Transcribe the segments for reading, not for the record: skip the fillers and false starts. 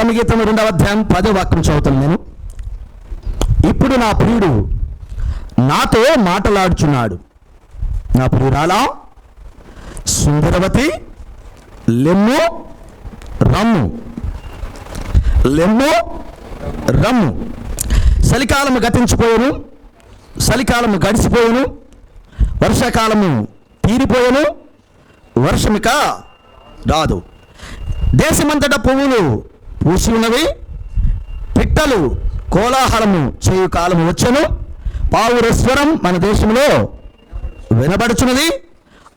పరమగీతం 2వ అధ్యాయం 10వ వాక్యం చదువుతాను నేను. ఇప్పుడు నా ప్రియుడు నాతో మాటలాడుచున్నాడు, నా ప్రియురాలా సుందరవతి లెమ్ము రమ్ము, లెమ్ము రమ్ము. చలికాలము గతించిపోయాను, చలికాలము గడిచిపోయాను, వర్షాకాలము తీరిపోయాను, వర్షమిక రాదు. దేశమంతటా పువ్వులు పూసి ఉన్నవి, పిట్టలు కోలాహలము చేయు కాలము వచ్చెను, పావుర స్వరం మన దేశంలో వినబడుచున్నది,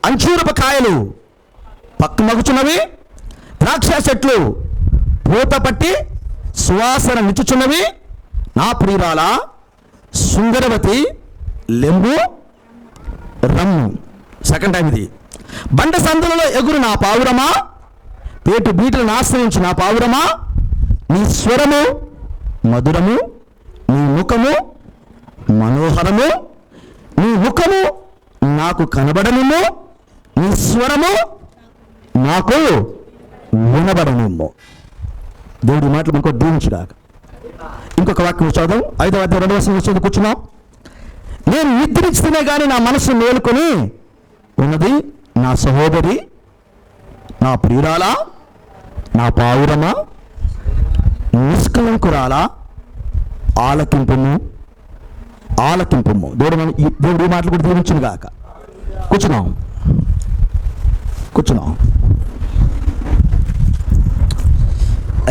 అంచూరపు కాయలు పక్కమగుచున్నవి, ద్రాక్ష చెట్లు పూత పట్టి సువాసన నిచ్చుచున్నవి. నా ప్రియురాల సుందరవతి లెంబు రమ్ము. సెకండ్ టైం ఇది. బండ సందులలో ఎగురు నా పావురమా, పేటు బీటలను ఆశ్రయించు నా పావురమా, నీ స్వరము మధురము, నీ ముఖము మనోహరము, నీ ముఖము నాకు కనబడనిమ్ము, నీ స్వరము నాకు వినబడనిమ్ము. దేవుడి మాటలు ఇంకో దీవించుగాక. ఇంకొక వాక్యం చదువు. 5వ అధ్యాయం 2వ వచనం చదువు కూర్చున్నాం. నేను నిద్రించితేనే కానీ నా మనసు మేలుకొని ఉన్నది, నా సహోదరి నా ప్రియురాలా నా పావురమా నిష్కలంకురాలా ఆలకింపుము, ఆలకింపుము. దేవుడి మాటలు కూడా దీవించును గాక. కూర్చున్నాం, కూర్చున్నాం.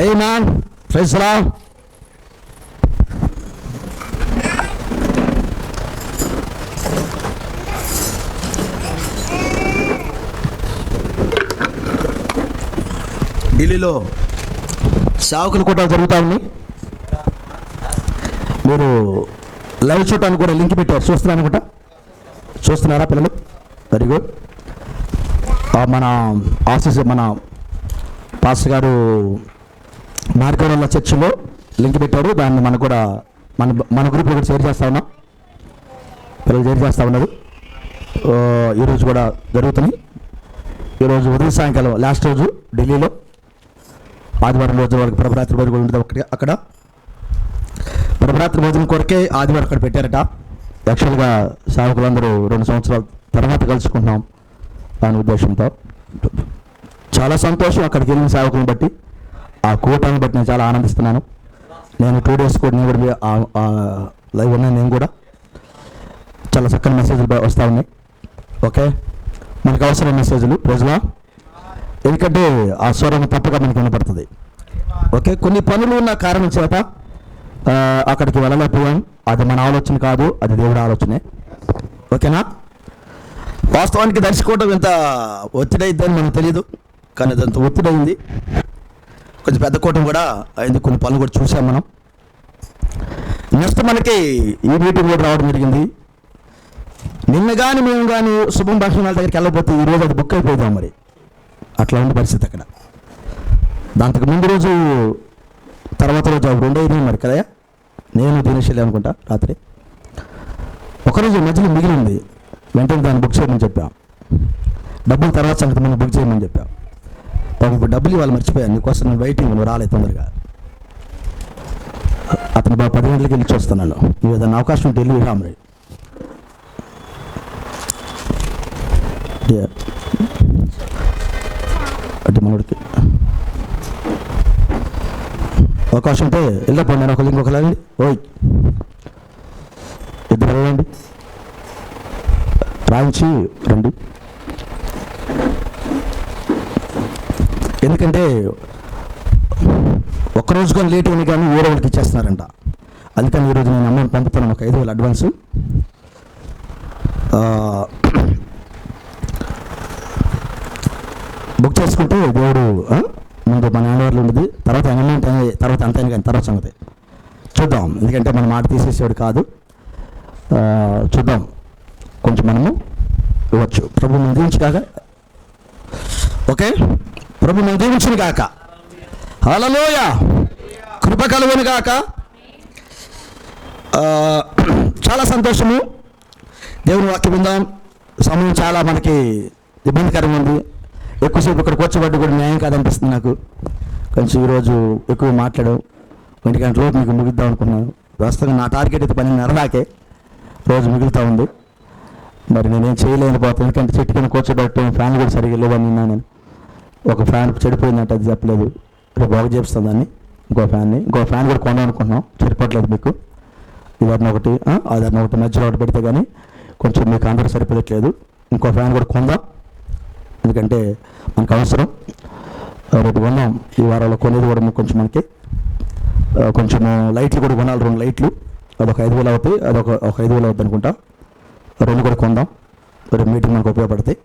ఆమేన్. Praise the lord. ఢిల్లీలో సావుకుల కూటాలు జరుగుతూ ఉన్నాయి. మీరు లైవ్ చూడటానికి కూడా లింక్ పెట్టారు, చూస్తున్నారు అనుకుంటా. చూస్తున్నారా పిల్లలు? Very good. మన మన పాస్టర్ గారు మార్గవరంలో చర్చిలో లింక్ పెట్టారు. దాన్ని మనకు కూడా మన గ్రూప్లో కూడా షేర్ చేస్తూ ఉన్నాం. పిల్లలు షేర్ చేస్తూ ఉన్నారు. ఈరోజు కూడా జరుగుతున్నాయి. ఈరోజు ఉదయం సాయంకాలం లాస్ట్ రోజు ఢిల్లీలో, ఆదివారం రోజు వరకు ప్రభరాత్రి భోజనం ఉంటుంది అక్కడ. ప్రభరాత్రి భోజనం కొరకే ఆదివారం అక్కడ పెట్టారట. యాక్చువల్గా సేవకులందరూ 2 సంవత్సరాల తర్వాత కలుసుకుంటున్నాం దాని ఉద్దేశంతో. చాలా సంతోషం అక్కడికి వెళ్ళిన సేవకులను బట్టి, ఆ కూటాన్ని బట్టి నేను చాలా ఆనందిస్తున్నాను. నేను 2 days కూడా నేను కూడా లైవ్ ఉన్నాను. నేను కూడా చాలా చక్కని మెసేజ్లు వస్తూ ఉన్నాయి. ఓకే, మనకు అవసరమైన మెసేజ్లు రోజులా, ఎందుకంటే ఆ స్వరం తప్పగా మనకి వినపడుతుంది. ఓకే, కొన్ని పనులు ఉన్న కారణం చేత అక్కడికి వెళ్ళలేకపోయాం. అది మన ఆలోచన కాదు, అది దేవుడి ఆలోచనే. ఓకేనా? వాస్తవానికి దర్శకోవడం ఎంత ఒత్తిడి అయిద్దని మనకు తెలియదు, కానీ అదంత ఒత్తిడి అయింది. కొంచెం పెద్ద కూటం కూడా అయింది. కొన్ని పనులు కూడా చూసాం మనం. నెక్స్ట్ మనకి ఈ మీటింగ్ కూడా రావడం జరిగింది. నిన్న కానీ మేము కానీ శుభం భాషణాల దగ్గరికి వెళ్ళకపోతే ఈరోజు అది బుక్ అయిపోతాం. మరి అట్లా ఉంది పరిస్థితి అక్కడ. దాంతకు ముందు రోజు తర్వాత రోజు 2 అయినాయి మరి కదా. నేను దినేష్ అనుకుంటా రాత్రి. ఒకరోజు మధ్యలో మిగిలింది, వెంటనే దాన్ని బుక్ చేయమని చెప్పాం. డబ్బులు తర్వాత సంగతి మనం బుక్ చేయమని చెప్పాం. ఇప్పుడు డబ్బులు వాళ్ళు మర్చిపోయాను, నీకోసం నేను వెయిటింగ్, నువ్వు రాలేదు తొందరగా. అతను 10 గంటలకి వెళ్ళి చూస్తున్నాను. నువ్వు ఏదైనా అవకాశం ఉంటే వెళ్ళి రామరి. అంటే మనోడికి అవకాశం ఉంటే వెళ్ళిపోండి. నేను ఒకళ్ళు ఇంకొకరు వెళ్ళండి. ఓయ్, ఇద్దరు వెళ్ళండి, రాయించి రండి. ఎందుకంటే ఒక్కరోజు కానీ లేట్ అయినా కానీ వేరే వాళ్ళకి ఇచ్చేస్తున్నారంట. అందుకని ఈరోజు నేను అమౌంట్ పంపుతున్నాను, ఒక 5,000 అడ్వాన్సు. బుక్ చేసుకుంటే దేవుడు ముందు మన హ్యాండ్ఓవర్లో ఉండేది, తర్వాత అమౌంట్ తర్వాత అంతైనా కానీ తర్వాత సంగతి చూద్దాం. ఎందుకంటే మన మాట తీసేసేవాడు కాదు. చూద్దాం, కొంచెం మనము ఇవ్వచ్చు. ప్రభు మనం దీవించి కాక. ఓకే, ప్రభు మనం దీవించును కాక. హల్లెలూయా, కృప కలుగును కాక. చాలా సంతోషము. దేవుని వాక్యం ఉందాం. సమయం చాలా మనకి ఇబ్బందికరంగా ఉంది. ఎక్కువసేపు ఇక్కడ కూర్చోబట్టి కూడా న్యాయం కాదనిపిస్తుంది నాకు. కొంచెం ఈరోజు ఎక్కువ మాట్లాడాం, 1 గంటలోపు మీకు ముగిద్దాం అనుకున్నాను. వాస్తవంగా నా టార్గెట్ అయితే 12:30 దాకే రోజు మిగులుతూ ఉంది. మరి నేనేం చేయలేకపోతాను, ఎందుకంటే చెట్టు కింద కూర్చోబెట్టడం, ఫ్యాన్ కూడా సరిగ్గా లేవని నేను ఒక ఫ్యాన్ చెడిపోయిందంటే అది చెప్పలేదు, రేపు బాగు చేస్తాను దాన్ని. ఇంకో ఫ్యాన్ కూడా కొనాలి అనుకుంటున్నాం, సరిపోవట్లేదు మీకు. ఇదన్నా ఒకటి అదన్నా ఒకటి మధ్యలో ఒకటి పెడితే కానీ కొంచెం మీకు అందరూ సరిపోయట్లేదు. ఇంకో ఫ్యాన్ కూడా కొందాం, ఎందుకంటే మనకు అవసరం. రేపు కొన్నాం, ఈ వారంలో కొనేది కూడా కొంచెం మనకి కొంచెం లైట్లు కూడా కొనాలి, 2 లైట్లు. అదొక 5,000 అవుతాయి, అదొక 5,000 అవుతుంది అనుకుంటా. 2 కూడా కొందాం, రేపు మీటింగ్ మనకు ఉపయోగపడతాయి.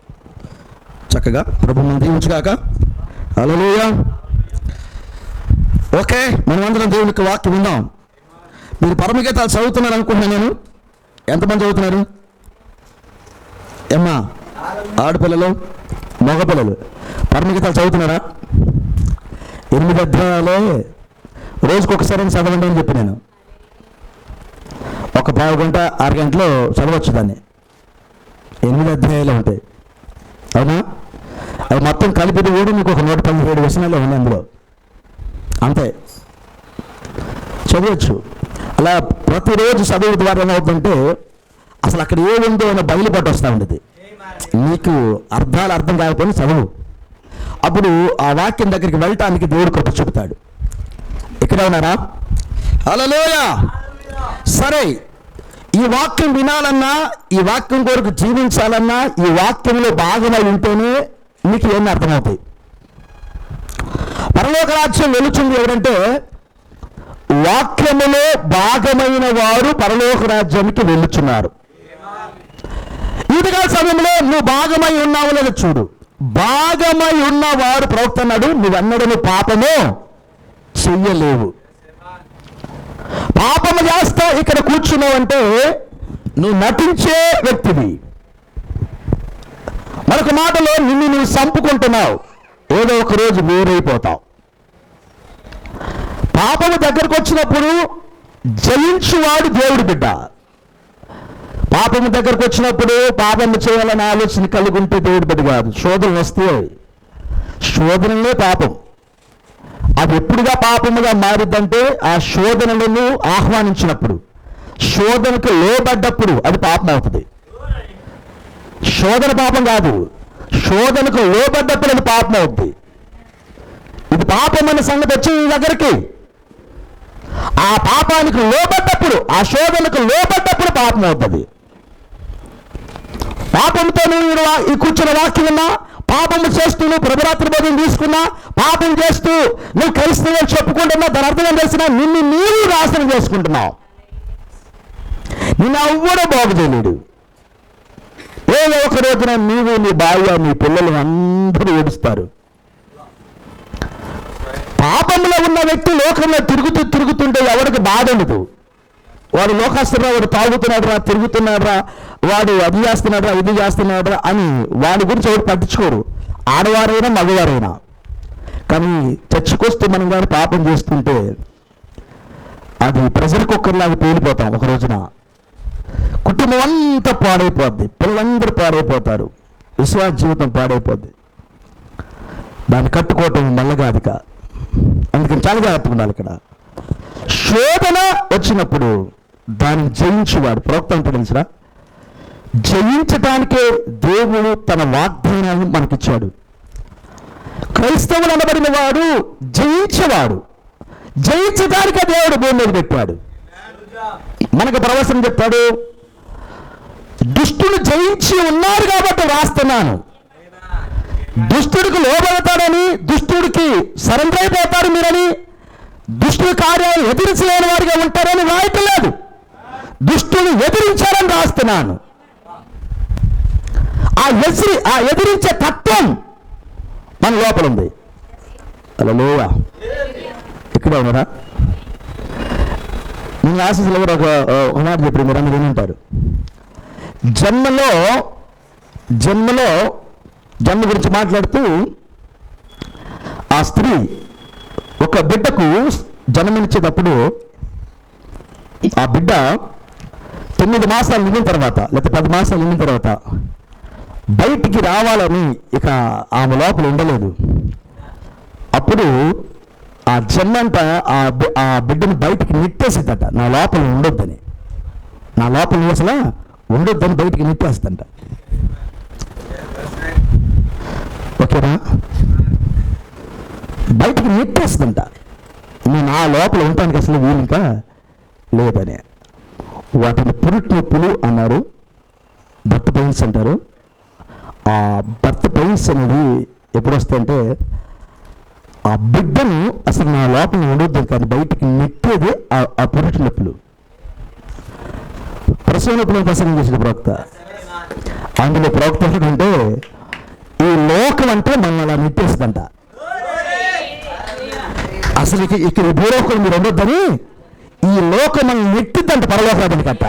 చక్కగా ప్రభు మనం దీవించుగాక. హల్లెలూయా. ఓకే, మనమందరం దేవునికి వాక్యం విందాం. మీరు పరమగీతాలు చదువుతున్నారు అనుకుంటున్నాను నేను. ఎంతమంది చదువుతున్నారు? ఏమ్మా, ఆడపిల్లలు, మగపిల్లలు పరమగీతాలు చదువుతున్నారా? 8 అధ్యాయాలే రోజుకొకసారి చదవండి అని చెప్పి నేను ఒక పావు గంట 6 గంటలో చదవచ్చు దాన్ని. 8 అధ్యాయాలు ఉంటాయి, అవునా? అవి మొత్తం కలిపి కూడా మీకు ఒక 117 వచనాలు ఉన్నాయి అందులో, అంతే. చదవచ్చు. అలా ప్రతిరోజు చదువు ద్వారా ఏమవుతుందంటే అసలు అక్కడ ఏముందో అని బయలుపడి వస్తూ ఉండేది. నీకు అర్థాలు అర్థం కాకపోయినా చదువు, అప్పుడు ఆ వాక్యం దగ్గరికి వెళ్ళటానికి దేవుడు కృప చూపుతాడు. ఇక్కడ ఉన్నారా? హల్లెలూయా. సరే, ఈ వాక్యం వినాలన్నా, ఈ వాక్యం కొరకు జీవించాలన్నా, ఈ వాక్యంలో భాగమై ఉంటేనే నీకు ఏమీ అర్థమవుతాయి. పరలోక రాజ్యం వెలుచుంది ఎవరంటే వాక్యములో భాగమైన వారు పరలోక రాజ్యానికి వెళ్ళుచున్నారు. ఈతకాల సమయంలో నువ్వు భాగమై ఉన్నావు లేదో చూడు. భాగమై ఉన్నవారు ప్రవక్త అన్నాడు, నువ్వన్నడను పాపము చెయ్యలేవు. పాపము చేస్తా ఇక్కడ కూర్చున్నావు అంటే నువ్వు నటించే వ్యక్తివి. మరొక మాటలో నిన్ను నువ్వు చంపుకుంటున్నావు, ఏదో ఒక రోజు వేరైపోతావు. పాపము దగ్గరకు వచ్చినప్పుడు జయించువాడు దేవుడి బిడ్డ. పాపము దగ్గరకు వచ్చినప్పుడు పాపము చేయాలని ఆలోచన కలిగి ఉంటే దేవుడి బిడ్డ కాదు. శోధన వస్తే శోధనలే పాపం. అది ఎప్పుడుగా పాపముగా మారిద్దంటే ఆ శోధనలను ఆహ్వానించినప్పుడు, శోధనకు లోబడ్డప్పుడు అది పాపం అవుతుంది. శోధన పాపం కాదు, శోధనకు లోబడ్డప్పుడు అది పాపం అవుతుంది. ఇది పాపం అనే సంగతి వచ్చింది నీ దగ్గరికి. ఆ పాపానికి లోబడ్డప్పుడు, ఆ శోధనకు లోబడ్డప్పుడు పాపం అవుతుంది. పాపంతో నువ్వు ఈ కూర్చున్న వాక్యం ఉన్నా, పాపము చేస్తూ నువ్వు ప్రభురాత్రి భోజనం తీసుకున్నా, పాపం చేస్తూ నువ్వు క్రైస్తవులు చెప్పుకుంటున్నా, దాని అర్థం ఏం తెలిసినా నిన్ను నీవు నాశనం చేసుకుంటున్నావు. నిన్ను ఎవ్వడూ బాగు చేయలేడు. ఏదో ఒక రోజున నీవు, నీ భార్య, నీ పిల్లలు అందరూ ఏడుస్తారు. పాపంలో ఉన్న వ్యక్తి లోకంలో తిరుగుతుంటే ఎవరికి బాధ ఉండదు. వాడు లోకస్తురా, వాడు తాగుతున్నాడురా, తిరుగుతున్నాడురా, వాడు అది చేస్తున్నాడురా, ఇది చేస్తున్నాడురా అని వాడి గురించి ఎవరు పట్టించుకోరు, ఆడవారైనా మగవారైనా. కానీ చర్చకొస్తూ మనం కానీ పాపం చేస్తుంటే అది ప్రెషర్ కుక్కర్లాగా పేలిపోతాం. ఒక రోజున కుటుంబం అంతా పాడైపోద్ది, పిల్లలందరూ పాడైపోతారు, విశ్వాస జీవితం పాడైపోద్ది. దాన్ని కట్టుకోవటం మల్లగాదిక. అందుకని చాలా జాగ్రత్తగా ఉండాలి. ఇక్కడ శోధన వచ్చినప్పుడు దాన్ని జయించువాడు ప్రవక్త అంటే తెలుసురా, జయించటానికే దేవుడు తన వాగ్దానాన్ని మనకిచ్చాడు. క్రైస్తవులు అనబడిన వాడు జయించేవాడు, జయించడానికే దేవుడు భూమి మీద పెట్టాడు. మనకు ప్రవచనం చెప్పాడు, దుష్టులు జయించి ఉన్నారు కాబట్టి రాస్తున్నాను. దుష్టుడికి లోబడతాడని, దుష్టుడికి సరెండర్ అయిపోతారు మీరని, దుష్టుడి కార్యాలు ఎదిరించలేని వారిగా ఉంటారని రాయట్లేదు. దుష్టుని ఎదిరించారని రాస్తున్నాను. ఆ ఎదిరించే తత్వం మన లోపల ఉంది. హల్లెలూయా. ఇక్కడ ఉన్నారా? నేను ఆశీస్సులు ఎవరు ఒక మాట చెప్పారు, మీరు అందరూ వింటారు. జన్మ గురించి మాట్లాడుతూ ఆ స్త్రీ ఒక బిడ్డకు జన్మనిచ్చేటప్పుడు ఆ బిడ్డ 9 మాసాలు నిండిన తర్వాత, లేకపోతే 10 మాసాలు నిండిన తర్వాత బయటికి రావాలని ఇక ఆమె లోపల ఉండలేదు. అప్పుడు ఆ జన్మ అంతా ఆ బిడ్డను బయటికి నెట్టేసిద్దట. నా లోపల ఉండొద్దని, నా లోపల అసలు ఉండొద్దని బయటికి నెట్టేస్తుందంట. ఓకేనా? బయటికి నెట్టేస్తుందంట. నేను నా లోపల ఉండటానికి అసలు వీలు ఇంకా లేదని. వాటిని పురిటి నొప్పులు అన్నారు, బర్త్ పెయిన్స్ అంటారు. ఆ బర్త్ పెయిన్స్ అనేది ఎప్పుడు వస్తాయంటే ఆ బిడ్డను అసలు నా లోపల ఉండొద్దు కానీ బయటికి నెట్టేది ఆ పురిటి నొప్పులు. ప్రసవ నొప్పులను ప్రసంగం చేసిన ప్రవక్త, అందులో ప్రవక్త ఏంటంటే ఈ లోకం అంటే మనల్ని అలా నెట్టేస్తుందంట. అసలు ఇక్కడ భూలోకం మీరు ఉండొద్దని ఈ లోకం మనం నెట్టిద్దంట పరలోకానికి కట్ట.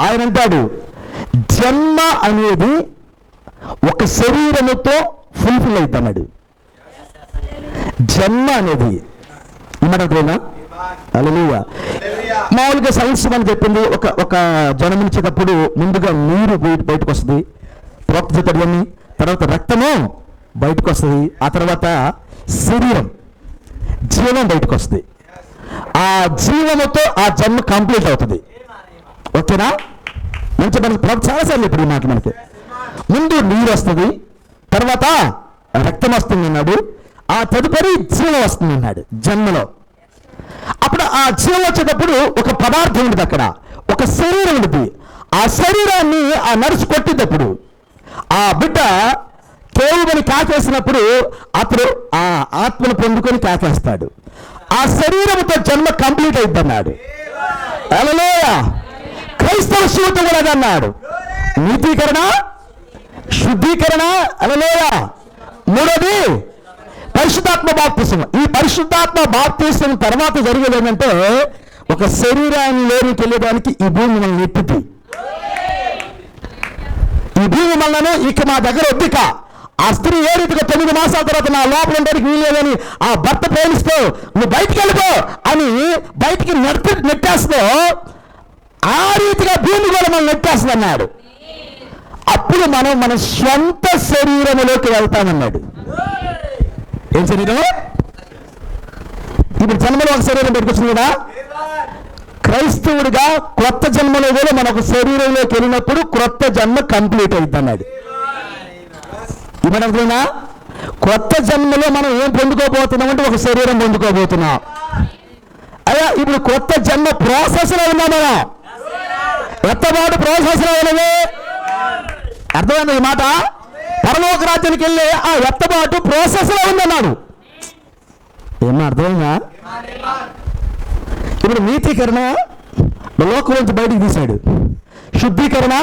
ఆయన అంటాడు జన్మ అనేది ఒక శరీరముతో ఫుల్ఫిల్ అవుతుంది అన్నాడు. జన్మ అనేది ఏమంటారు? హల్లెలూయా. మామూలుగా సైన్స్ అని చెప్పింది ఒక జన్మనిచ్చేటప్పుడు ముందుగా నీరు బయటకు వస్తుంది, తర్వాత రక్తము బయటకు వస్తుంది, ఆ తర్వాత శరీరం జీవం బయటకు వస్తుంది. ఆ జీవముతో ఆ జన్మ కంప్లీట్ అవుతుంది. ఓకేనా? మంచి మనకి చాలాసార్లు ఇప్పుడు ఈ మాట మనకి ముందు నీరు వస్తుంది, తర్వాత రక్తం వస్తుంది అన్నాడు, ఆ తదుపరి జీవం వస్తుంది అన్నాడు జన్మలో. అప్పుడు ఆ జీవం వచ్చేటప్పుడు ఒక పదార్థం ఉంటుంది, అక్కడ ఒక శరీరం ఉంటుంది. ఆ శరీరాన్ని ఆ నర్సు కొట్టేటప్పుడు ఆ బిడ్డ కేవలం కాకేసినప్పుడు అతడు ఆ ఆత్మను పొందుకొని కాకేస్తాడు. ఆ శరీరంతో జన్మ కంప్లీట్ అయిద్ది అన్నాడు. హల్లెలూయా. క్రైస్తవ శుద్ధి కూడా అన్నాడు. నీతీకరణ, శుద్ధీకరణ. హల్లెలూయా. మూడోది పరిశుద్ధాత్మ బాప్తిసం. ఈ పరిశుద్ధాత్మ బాప్తిసం తర్వాత జరిగేది ఏంటంటే ఒక శరీరాన్ని వెళ్ళడానికి ఈ భూమి మనల్ని నెట్టింది. ఈ భూమి మనలను ఇక మా దగ్గర వద్దిక. ఆ స్త్రీ ఏ రీతిగా 9 మాసాల తర్వాత నా లోపల ఉండడానికి వీలేదని ఆ భర్త ప్రేమిస్తూ నువ్వు బయటికి వెళ్ళిపో అని బయటికి నెట్టేస్తూ ఆ రీతిగా భూమి కూడా మనం నెట్టేస్తుంది అన్నాడు. అప్పుడు మనం మన స్వంత శరీరంలోకి వెళ్తామన్నాడు. ఏం శరీరం? ఇప్పుడు జన్మలో ఒక శరీరం పెట్టుకొచ్చింది కదా. క్రైస్తవుడిగా క్రొత్త జన్మలో కూడా మన ఒక శరీరంలోకి వెళ్ళినప్పుడు క్రొత్త జన్మ కంప్లీట్ అవుతుంది అన్నాడు. ఇవ్వడం క్రొత్త జన్మలో మనం ఏం పొందుకోబోతున్నాం అంటే ఒక శరీరం పొందుకోబోతున్నాం. అయ్యా ఇప్పుడు కొత్త జన్మ ప్రాసెస్ లో ఉన్నాం మనం. ఎత్తబాటు ప్రాసెస్ లో ఉన్నది. అర్థమైంది ఈ మాట? పరలోక రాజ్యానికి వెళ్ళి ఆ ఎత్తబాటు ప్రాసెస్ లో ఉందన్నాడు. ఏమన్నా అర్థమైందా? ఇప్పుడు నీతీకరణ లోకం నుంచి బయటికి తీశాడు, శుద్ధీకరణ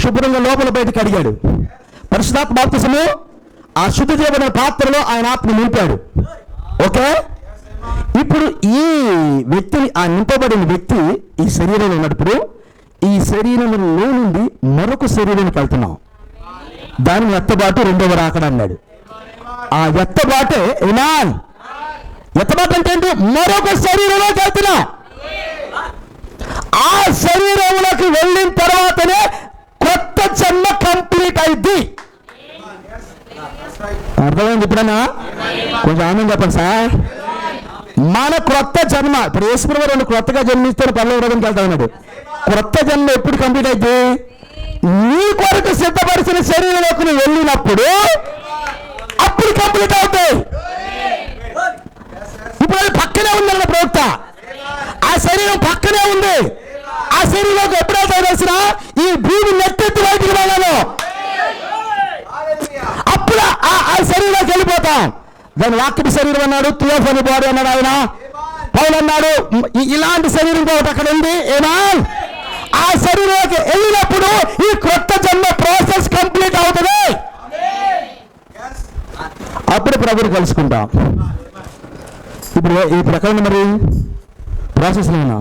శుభ్రంగా లోపల బయటకు అడిగాడు, పరిశుద్ధాత్మ బాప్తిసము ఆ శుద్ధి చేయబడిన పాత్రలో ఆయన ఆత్మ నింపాడు. ఓకే, ఇప్పుడు ఈ వ్యక్తిని ఆ నింపబడిన వ్యక్తి ఈ శరీరంలో ఉన్నప్పుడు ఈ శరీరంలో నుండి మరొక శరీరానికి వెళ్తున్నాం. దాని ఎత్తబాటు రెండవ రాకడ అన్నాడు. ఆ ఎత్తబాటే ఎత్తబాటు అంటే ఏంటి? మరొక శరీరంలోకి వెళ్తున్నాం. ఆ శరీరంలోకి వెళ్ళిన తర్వాతనే కొత్త జన్మ కంప్లీట్ అయింది. అర్థమైంది? ఇప్పుడన్నా కొంచెం ఆనందం చెప్పండి సార్. మన క్రొత్త జన్మ ఇప్పుడు యేసుప్రభువు క్రొత్తగా జన్మిస్తే పరలోకానికి వెళ్తా ఉన్నాడు. క్రొత్త జన్మ ఎప్పుడు కంప్లీట్ అయితే నీ కొరకు సిద్ధపరిచిన శరీరంలోకి వెళ్ళినప్పుడు అప్పుడు కంప్లీట్ అవుతాయి. ఇప్పుడు అది పక్కనే ఉందన్న ప్రవక్త, ఆ శరీరం పక్కనే ఉంది. ఆ శరీరంలోకి ఎప్పుడైతే తెలిసిన ఈ భూమి నెట్టెత్తి బయటికి వెళ్ళాను అప్పుడు ఆ శరీరంలోకి వెళ్ళిపోతాం. దాని వాక్య శరీరం అన్నాడు, థియోఫనీ బాడీ అన్నాడు ఆయన. పౌలు అన్నాడు ఇలాంటి శరీరం ఒకటి అక్కడ ఉంది. ఏనా ఆ శరీరంలోకి వెళ్ళినప్పుడు ఈ కొత్త జన్మ ప్రాసెస్ కంప్లీట్ అవుతుంది. అప్పుడు ప్రభుని కలుసుకుంటాం. ఇప్పుడు ఎక్కడ మరి ప్రాసెస్లో ఉన్నా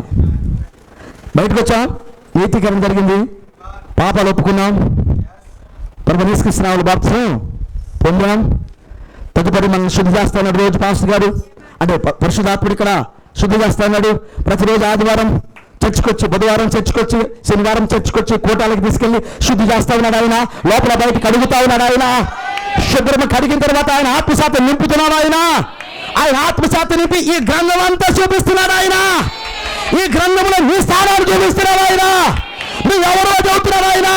బయటకు వచ్చాం, నీతీకరణ జరిగింది, పాపాలు ఒప్పుకున్నాం, ప్రభు యేసుక్రీస్తు బాప్తిసం పొందాం. తదుపరి మనం శుద్ధి చేస్తున్నాడు రోజు పాస్టర్ గారు, అంటే పరిశుద్ధాత్ముడు ఇక్కడ శుద్ధి చేస్తున్నాడు. ప్రతిరోజు ఆదివారం చర్చకొచ్చి, బుధవారం చర్చకొచ్చి, శనివారం చర్చకొచ్చి కూటాలకు తీసుకెళ్లి శుద్ధి చేస్తా ఉన్నాడు ఆయన. లోపల బయటకు అడుగుతా ఉన్నాడు ఆయన. శుభ్రం కడిగిన తర్వాత ఆయన ఆత్మశాత నింపుతున్నాడు. ఆయన ఆత్మశాత నింపి ఈ గ్రంథం అంతా చూపిస్తున్నాడు. ఈ గ్రంథంలో నీ స్థానాన్ని చూపిస్తున్నాడు. నువ్వు ఎవరో చదువుతున్నాడు.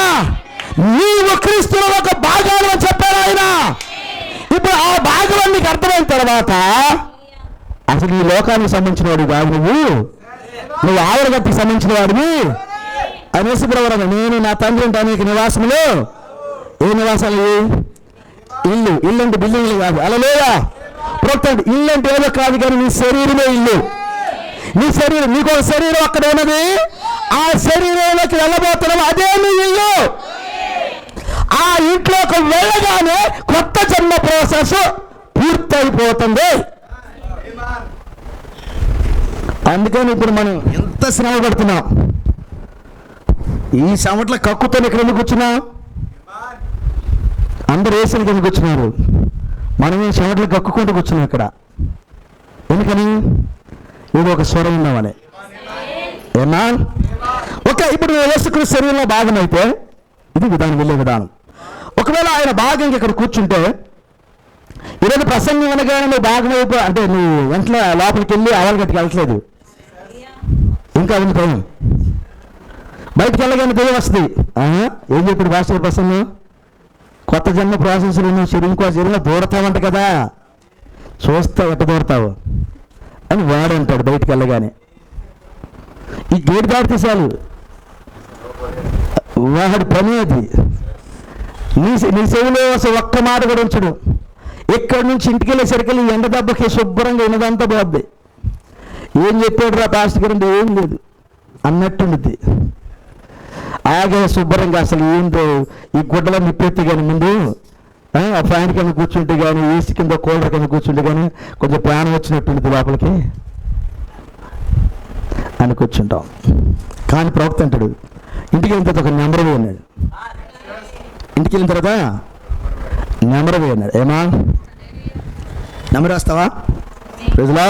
నీవు క్రీస్తులో ఒక భాగాలు అని చెప్పాడు. ఇప్పుడు ఆ భాగం నీకు అర్థమైన తర్వాత అసలు ఈ లోకానికి సంబంధించిన వాడు కాదు, నువ్వు ఆవిడగట్టుకు సంబంధించిన వాడివి అనేసి బ్రవరం. నేను నా తండ్రి అంటే అనేక నివాసములు. ఏ నివాసాలు? ఇల్లు. ఇల్లు అంటే బిల్డింగ్లు కాదు. అలా లేదా ప్రోక్తండి. ఇల్లు అంటే ఏదో కాదు, కానీ నీ శరీరమే ఇల్లు. నీ శరీరం, నీకు ఒక శరీరం అక్కడ ఉన్నది. ఆ శరీరంలోకి వెళ్ళబోతున్నావు, అదే నీ ఇల్లు. ఆ ఇంట్లోకి వెళ్ళగానే కొత్త జన్మ ప్రాసెస్ పూర్తయిపోతుంది. అందుకని ఇప్పుడు మనం ఎంత శ్రమ పడుతున్నాం. ఈ చెమట్ల కక్కుతో ఇక్కడ ఎందుకు కూర్చున్నాం? అందరూ వేసిన కింద కూర్చున్నారు, మనం ఈ చెమట్లు కక్కుకుంటూ కూర్చున్నాం ఇక్కడ. ఎందుకని? ఇది ఒక స్వరం ఉన్నామని. ఏమా? ఓకే, ఇప్పుడు యేసుక్రీస్తు శరీరంలో భాగం అయితే ఇది విధానం, వెళ్ళే విధానం. ఒకవేళ ఆయన భాగం ఇక్కడ కూర్చుంటే ఈరోజు ప్రసంగం అనగానే నువ్వు భాగం అయిపో అంటే నువ్వు వెంటనే లోపలికి వెళ్ళి ఆవలగట్టుకు వెళ్ళట్లేదు. ఇంకా ఉంది టైం. బయటికి వెళ్ళగానే దెయ్యం వస్తుంది. ఏం చెప్పాడు భాస్కర్ ప్రసంగం? కొత్త జన్మ ప్రాసెస్ నువ్వు ఇంకో శరీరంలో దూరతావంట కదా, చూస్తావు ఎట్ట దూరతావు అని వాడు అంటాడు బయటికి వెళ్ళగానే. ఈ గేటు దాటితే చాలు వాడి పని అది. నీ చెవిలో ఒక్క మాట కూడా ఉంచడు. ఇక్కడి నుంచి ఇంటికి వెళ్ళేసరికి ఎండ దెబ్బకి శుభ్రంగా ఉన్నదంతా పోద్ది. ఏం చెప్పాడు రా పాస్టర్ గారు అంటే ఏం లేదు అన్నట్టుండిద్ది. ఆగే శుభ్రంగా అసలు ఏందో ఈ గుడ్డలో నిప్పెత్తి కానీ ముందు ఆ ఫ్యాన్ కింద కూర్చుంటే కానీ, ఏసీ కింద కూలర్ కింద కూర్చుంటే కానీ కొంచెం ప్రాణం వచ్చినట్టుండిద్ది లోపలికి అని కూర్చుంటాం. కానీ ప్రవక్త అంటాడు ఇంటికి వెళ్ళిన తర్వాత ఒక నెంబర్ అన్నాడు. ఇంటికి వెళ్ళిన తర్వాత నెంబర్ అన్నాడు. ఏమా నెంబర్ వేస్తావా? ప్రజలా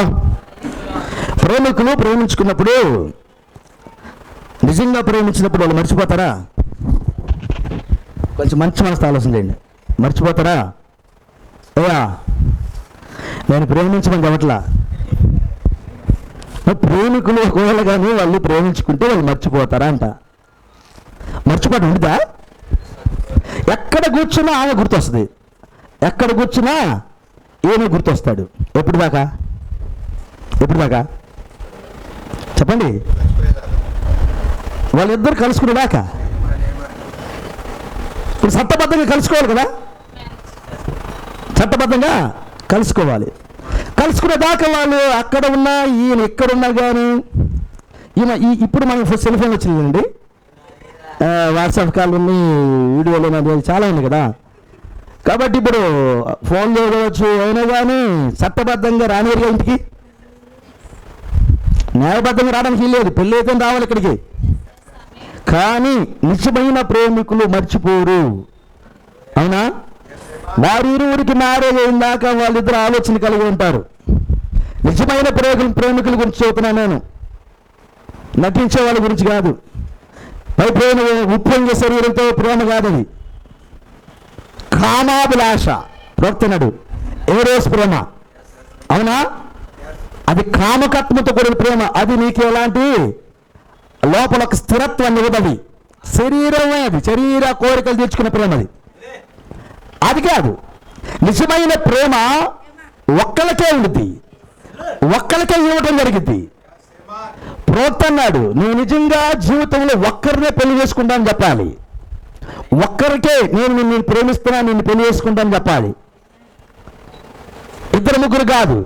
ప్రేమికులు ప్రేమించుకున్నప్పుడు, నిజంగా ప్రేమించినప్పుడు వాళ్ళు మర్చిపోతారా? కొంచెం మంచి మనసు ఆలోచన చేయండి. మర్చిపోతారా? అయ్యా నేను ప్రేమించమని చెప్పట్లా. ప్రేమికులు ఒకవేళ కానీ వాళ్ళు ప్రేమించుకుంటే వాళ్ళు మర్చిపోతారా అంట. మర్చిపోవడం ఉంటుందా? ఎక్కడ కూర్చున్నా ఆమె గుర్తొస్తుంది, ఎక్కడ కూర్చున్నా ఏమీ గుర్తొస్తాడు. ఎప్పుడు దాకా చెప్పండి? వాళ్ళిద్దరు కలుసుకునేదాకా. ఇప్పుడు చట్టబద్ధంగా కలుసుకోవాలి కదా, చట్టబద్ధంగా కలుసుకోవాలి. కలుసుకునేదాకా వాళ్ళు అక్కడ ఉన్నా ఈయన ఎక్కడున్నా కానీ ఇప్పుడు మనకి సెల్ ఫోన్ వచ్చిందండి, వాట్సాప్ కాల్ ఉన్నాయి, వీడియోలు ఉన్నాయి, చాలా ఉన్నాయి కదా. కాబట్టి ఇప్పుడు ఫోన్ చేయవచ్చు. అయినా కానీ చట్టబద్ధంగా రానియరుగా ఇంటికి, న్యాయబద్ధంగా రావడానికి లేదు. పెళ్ళి అయితే రావాలి ఇక్కడికి. కానీ నిజమైన ప్రేమికులు మర్చిపోరు. అవునా? వారిరువురికి మ్యారేజ్ అయిందాక వాళ్ళిద్దరు ఆలోచన కలిగి ఉంటారు. నిజమైన ప్రేమికుల గురించి చెబుతున్నాను నేను, నటించే వాళ్ళ గురించి కాదు. పై ప్రేమ ఉప్పొంగే శరీరంతో ప్రేమ కాదది, కామాభిలాష. ప్రవక్తనడు ఏరోస్ ప్రేమ. అవునా? అది కామకత్మతో కూడిన ప్రేమ. అది నీకు ఎలాంటి లోపల ఒక స్థిరత్వాన్ని ఇవ్వదు. శరీరమే, అది శరీర కోరికలు తీర్చుకునే ప్రేమ. అది కాదు. నిజమైన ప్రేమ ఒక్కలకే ఉంటుంది, ఒక్కలకే ఇవ్వటం జరిగింది. ప్రోక్తన్నాడు నువ్వు నిజంగా జీవితంలో ఒక్కరినే పెళ్లి చేసుకుంటానని చెప్పాలి. ఒక్కరికే నేను నిన్ను ప్రేమిస్తున్నా, నిన్ను పెళ్లి చేసుకుంటానని చెప్పాలి. ఇద్దరు ముగ్గురు కాదు,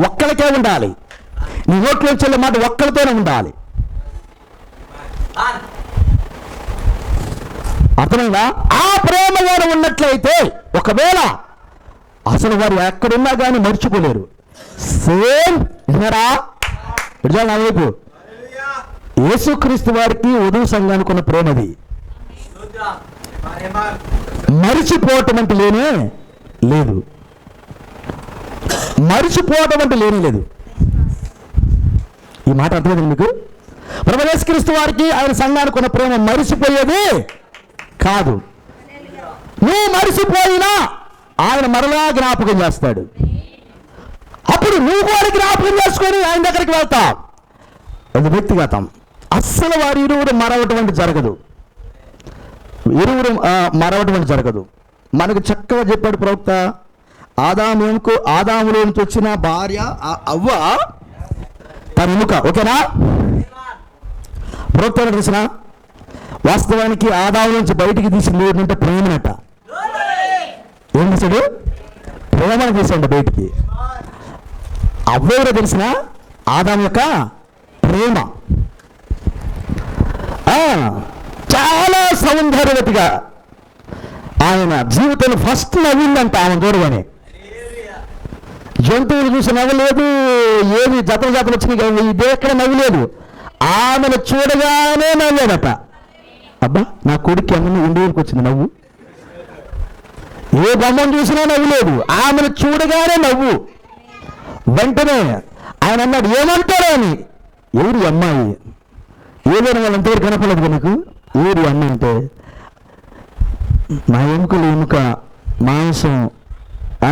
ఒక్కరికే ఉండాలి. నీ నోట్లో చెల్లె మాట ఒక్కరితోనే ఉండాలి. అర్థమైందా? ఆ ప్రేమ వారు ఉన్నట్లయితే ఒకవేళ అసలు వారు ఎక్కడున్నా కానీ మర్చిపోలేరు. సేమ్ విన్నారా? నా వైపు యేసుక్రీస్తు వారికి వధువు సంఘానికి ఉన్న ప్రేమది. మరిచిపోవటం అంటే లేనే లేదు, మరిచిపోవటం అంటే లేనే లేదు. ఈ మాట అర్థమైంది మీకు? ప్రభువు యేసుక్రీస్తు వారికి ఆయన సంఘానికి ఉన్న ప్రేమ మరిచిపోయేది కాదు. నువ్వు మరిచిపోయినా ఆయన మరలా జ్ఞాపకం చేస్తాడు. అప్పుడు నువ్వు కూడా జ్ఞాపకం చేసుకొని ఆయన దగ్గరికి వెళ్తావు. అది వ్యక్తిగతం. అస్సలు వారు ఇరువురు మరవటువంటి జరగదు. మనకు చక్కగా చెప్పాడు ప్రవక్త. ఆదాములో నుంచి వచ్చిన భార్య అవ్వ తన ఎముక. ఓకేనా? ప్రవక్త తెలిసిన వాస్తవానికి ఆదాము నుంచి బయటికి తీసింది ఏంటంటే ప్రేమనట. ఏం తీసాడు? ప్రేమను తీసాడు బయటికి. అవ్వ ఎవరో తెలిసిన? ఆదాము యొక్క ప్రేమ. చాలా సౌందర్యవతిగా ఆయన జీవితంలో ఫస్ట్ నవ్విందంట ఆమె చూడగానే. జంతువులు చూసి నవ్వలేదు, ఏది జతలు వచ్చినాయి ఇదే ఎక్కడ నవ్వలేదు. ఆమెను చూడగానే నవ్వాడట. అబ్బా నా కొడుకు ఏమన్నా ఇండియాకి వచ్చింది నవ్వు. ఏ బొమ్మను చూసినా నవ్వులేదు, ఆమెను చూడగానే నవ్వు. వెంటనే ఆయన అన్నాడు ఏమంటారో అని. ఎవరు అమ్మాయి? ఏదైనా వాళ్ళంతవరకు కనపడలేదు నీకు. ఎవరు అమ్మ అంటే నా ఎముకలు ఎముక, మాంసం,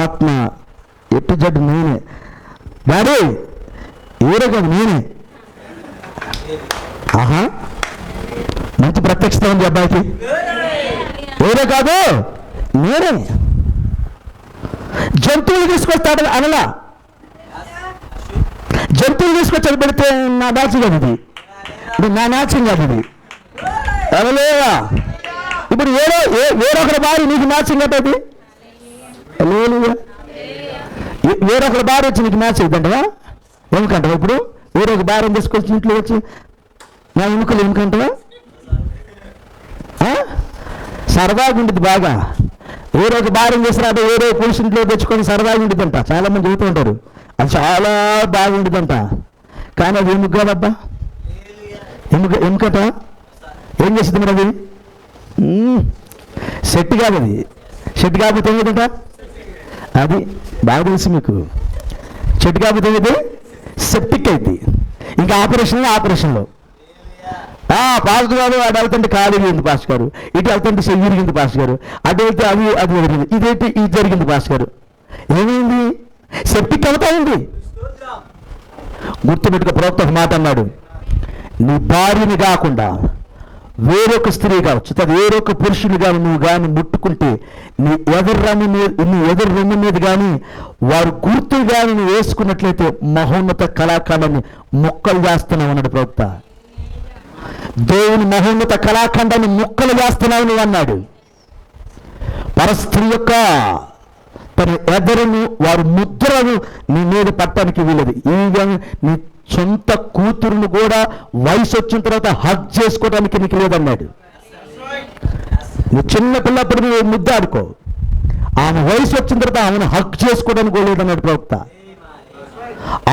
ఆత్మ, ఎట్టు జడ్డు నేనే. డాడీ ఎవరో కాదు నేనే. ఆహా, మంచి ప్రత్యక్షత ఉంది అబ్బాయికి. ఎవరో కాదు నేనే. జంతువులు తీసుకొస్తాడు అనలా. జంతువులు తీసుకొచ్చి పెడితే నా మ్యాచింగ్ కాదు ఇది. నా మ్యాచింగ్ కాదు ఇది. అనలేదా? ఇప్పుడు వేరొకరి భార్య నీకు మ్యాచింగ్ అంటే వేరొకరి భార్య వచ్చి నీకు మ్యాచ్ అవుతుంటవా? ఎముకంటవా? ఇప్పుడు వేరొక భార్యను తీసుకొచ్చి ఇంట్లో వచ్చి నా ఎముకలు ఎముకంటవా? సరదాగా ఉంటుంది బాగా. వేరొక భార్యను చేసినట్టు వేరే పురుషుంట్లో తెచ్చుకొని సరదాగా ఉంటుందంట. చాలా మంది చెబుతూ ఉంటారు అది చాలా బాగుంటుందంట. కానీ అది ఎముక కాదబ్బా. ఎముకట ఏం చేస్తుంది మరి? అది సెట్ కాదు. అది సెట్ కాకపోతే ఏమిటంట? అది బాగా తెలుసు మీకు. సెట్ కాకపోతే ఏమిటి? సెప్టిక్ అయింది. ఇంకా ఆపరేషన్లో పాస్టర్ గారు అటు వెళ్తుంటే కాలు ఎగిరింది పాస్టర్ గారు, ఇటు వెళ్తుంటే చెయ్యి ఇరిగింది పాస్టర్ గారు, అటు వెళ్తే అది జరిగింది, ఇదేంటి ఇది జరిగింది పాస్టర్ గారు. ఏమైంది? సెప్టిక్ అవుతా ఉంది. గుర్తుపెట్టుకో, ప్రవక్త ఒక మాట అన్నాడు, నీ భార్యని కాకుండా వేరొక స్త్రీ కావచ్చు, వేరొక పురుషుని కానీ నువ్వు కానీ ముట్టుకుంటే నీ ఎదురు రొమ్ము మీద కానీ వారు గుర్తులు కానీ నువ్వు వేసుకున్నట్లయితే మహోన్నత కళాఖండాన్ని ముక్కలు చేస్తున్నావు అన్నాడు ప్రవక్త. దేవుని మహోన్నత కళాఖండాన్ని ముక్కలు చేస్తున్నావు నువ్వు అన్నాడు. పరస్త్రీ యొక్క తన ఎదరును వారు ముద్రను నీ మీద పట్టడానికి వీలదు. ఈవెన్ నీ సొంత కూతురును కూడా వయసు వచ్చిన తర్వాత హగ్ చేసుకోవడానికి నీకు లేదన్నాడు. నువ్వు చిన్న పిల్లప్పుడు నువ్వు ముద్దాడుకో, ఆమె వయసు వచ్చిన తర్వాత ఆమెను హగ్ చేసుకోవడానికి కూడా లేదన్నాడు ప్రవక్త.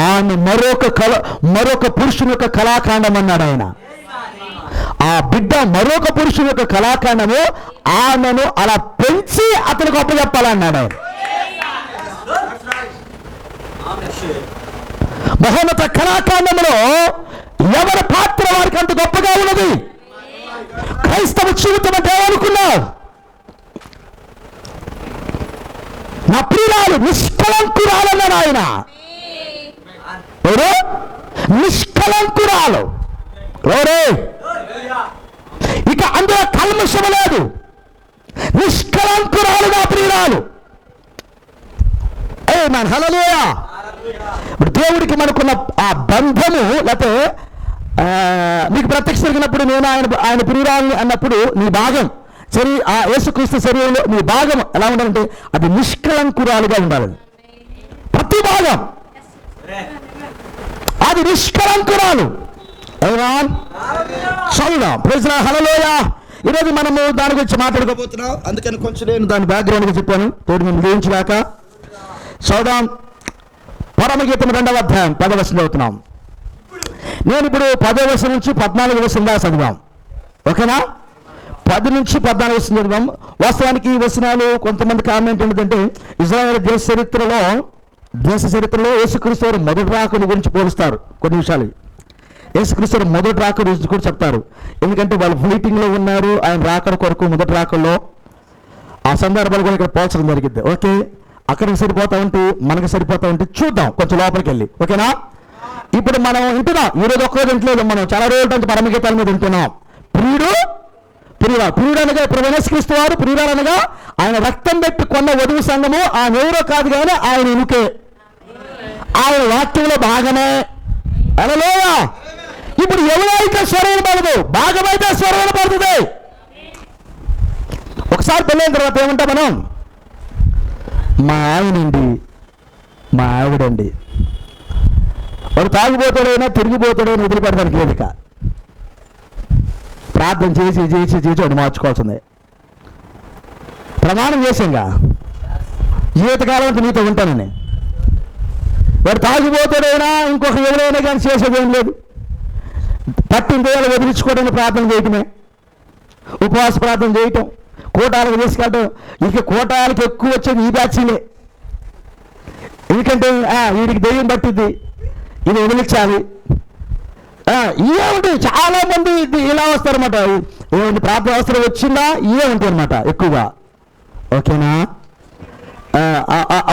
ఆమె మరొక పురుషుని యొక్క కళాఖండం అన్నాడు ఆయన. ఆ బిడ్డ మరొక పురుషుని యొక్క కళాఖండము, ఆమెను అలా పెంచి అతనికి అప్పచెప్పాలన్నాడు ఆయన. మహోన్నత కళాఖండంలో ఎవరి పాత్ర వారికి అంత గొప్పగా ఉన్నది. క్రైస్తవ జీవితం అంటే ఏమనుకున్నావు? నా ప్రియురాలు నిష్కలంకురాలన్నాడు ఆయన. ఎవరు? నిష్కలంకురాలు. ఎవరు? ఇక అందులో కల్మషం లేదు. నిష్కలంకురాలు నా ప్రియురాలు. హల్లెలూయా. ఇప్పుడు దేవుడికి మనకున్న ఆ బంధము, లేకపోతే నీకు ప్రత్యక్ష జరిగినప్పుడు నేను ఆయన ప్రియురాలని అన్నప్పుడు నీ భాగం ఆ యేసుక్రీస్తు శరీరంలో నీ భాగం ఎలా ఉండాలంటే అది నిష్కలంకురాలుగా ఉండాలి. ప్రతి భాగం అది నిష్కలంకురాలు. చదువుదాం. Praise the lord. హల్లెలూయా. ఈరోజు మనము దాని గురించి మాట్లాడుకోబోతున్నాం. అందుకని కొంచెం నేను దాని బ్యాక్గ్రౌండ్గా చెప్పాను, తోడు మేము గ్రహించలేక. చదువుదాం. పరమగీతం 2వ అధ్యాయం 10వ వచనం చదువుతున్నాం. నేను ఇప్పుడు 10వ వచనం నుంచి 14వ వచనం దాకా చదివాం. ఓకేనా? 10 నుంచి 14 వచనం చదివాం. వాస్తవానికి ఈ వచనాలు కొంతమంది కామెంట్ ఏంటంటే ఇజ్రాయేల్ దేశ చరిత్రలో యేసుక్రీస్తు వారు మొదటి రాకడ గురించి పోలుస్తారు. కొన్ని విషయాలు యేసుక్రీస్తు వారు మొదటి రాకడ గురించి కూడా చెప్తారు. ఎందుకంటే వాళ్ళు ఫ్లీటింగ్లో ఉన్నారు ఆయన రాకడ కొరకు. మొదటి రాకడలో ఆ సందర్భాలు కూడా ఇక్కడ పోల్చడం జరిగింది. ఓకే, అక్కడికి సరిపోతా ఉంటే మనకి సరిపోతా ఉంటే చూద్దాం కొంచెం లోపలికి వెళ్ళి. ఓకేనా? ఇప్పుడు మనం వింటున్నాం, ఈరోజు ఒక్కరోజు వింటలేదు, మనం చాలా రోజుల నుంచి పరమగీతాల మీద వింటున్నాం. ప్రియుడు అనగా ప్రభువైన యేసుక్రీస్తు వారు, ప్రియురాలు అనగా ఆయన రక్తం పెట్టి కొన్న వధువు సంఘము. ఆయన ఎవరో కాదు కానీ ఆయన ఎనుకే, ఆయన వాక్యంలో భాగమే. హల్లెలూయా. ఇప్పుడు ఎవరైతే స్వరం పడదు, భాగమైతే స్వరం పడుతుంది. ఒకసారి పెళ్ళైన తర్వాత ఏమంటా మనం, మా ఆయనండి, మా ఆవిడండి. వాడు తాగిపోతాడైనా తిరిగిపోతాడైనా వదిలిపెడతానికి లేదుక. ప్రార్థన చేసి చేసి చేసి వాడు మార్చుకోవాల్సిందే. ప్రమాణం చేసాంగా జీవితకాలం అంతా నీతో ఉంటానని. వాడు తాగిపోతాడైనా ఇంకొక ఎవరైనా కానీ చేసేదేం లేదు. పట్టిన దేవాలు వదిలించుకోవడానికి ప్రార్థన చేయటమే, ఉపవాస ప్రార్థన చేయటం, కోటాలకు తీసుకెళ్ళటం. ఇక కోటాలకు ఎక్కువ వచ్చేది ఈ బ్యాచ్లే. ఎందుకంటే వీడికి దెయ్యం పట్టింది, ఇది వదిలించాలి. ఇవే ఉంటాయి. చాలా మంది ఇలా వస్తారన్నమాట. ఏమంటే ప్రార్థన అవసరం వచ్చిందా ఇవే ఉంటాయి అన్నమాట ఎక్కువగా. ఓకేనా?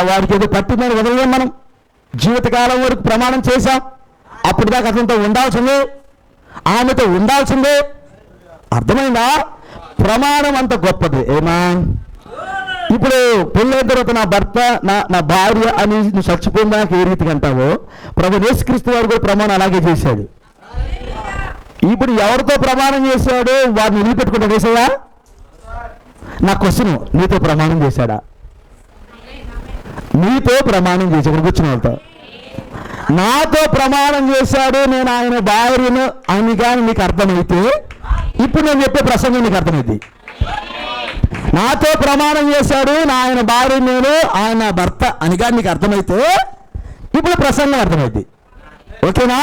వాడికి ఏదో పట్టిందని వదిలేం. మనం జీవితకాలం వరకు ప్రమాణం చేశాం, అప్పుడు దాకా అతనితో ఉండాల్సిందే, ఆమెతో ఉండాల్సిందే. అర్థమైందా? ప్రమాణం అంత గొప్పది. ఏమా ఇప్పుడు పెళ్ళైన తర్వాత నా భర్త నా భార్య అని నువ్వు చచ్చిపోయిందాక ఏ రీతిగా అంటావో, ప్రభువైన యేసుక్రీస్తు వారు కూడా ప్రమాణం అలాగే చేశాడు. ఇప్పుడు ఎవరితో ప్రమాణం చేశాడో వారిని నిలబెట్టుకుంటా చేసాడా? నా క్వశ్చన్, నీతో ప్రమాణం చేశాడా? నీతో ప్రమాణం చేశాడు. కూర్చున్న వాళ్ళతో నాతో ప్రమాణం చేశాడు, నేను ఆయన భార్యను అని కానీ నీకు అర్థమైతే ఇప్పుడు నేను చెప్పే ప్రసంగం నీకు అర్థమైంది. నాతో ప్రమాణం చేశాడు, నా ఆయన భార్య నేను ఆయన భర్త అని కానీ నీకు అర్థమైతే ఇప్పుడు ప్రసంగం అర్థమైంది. ఓకేనా?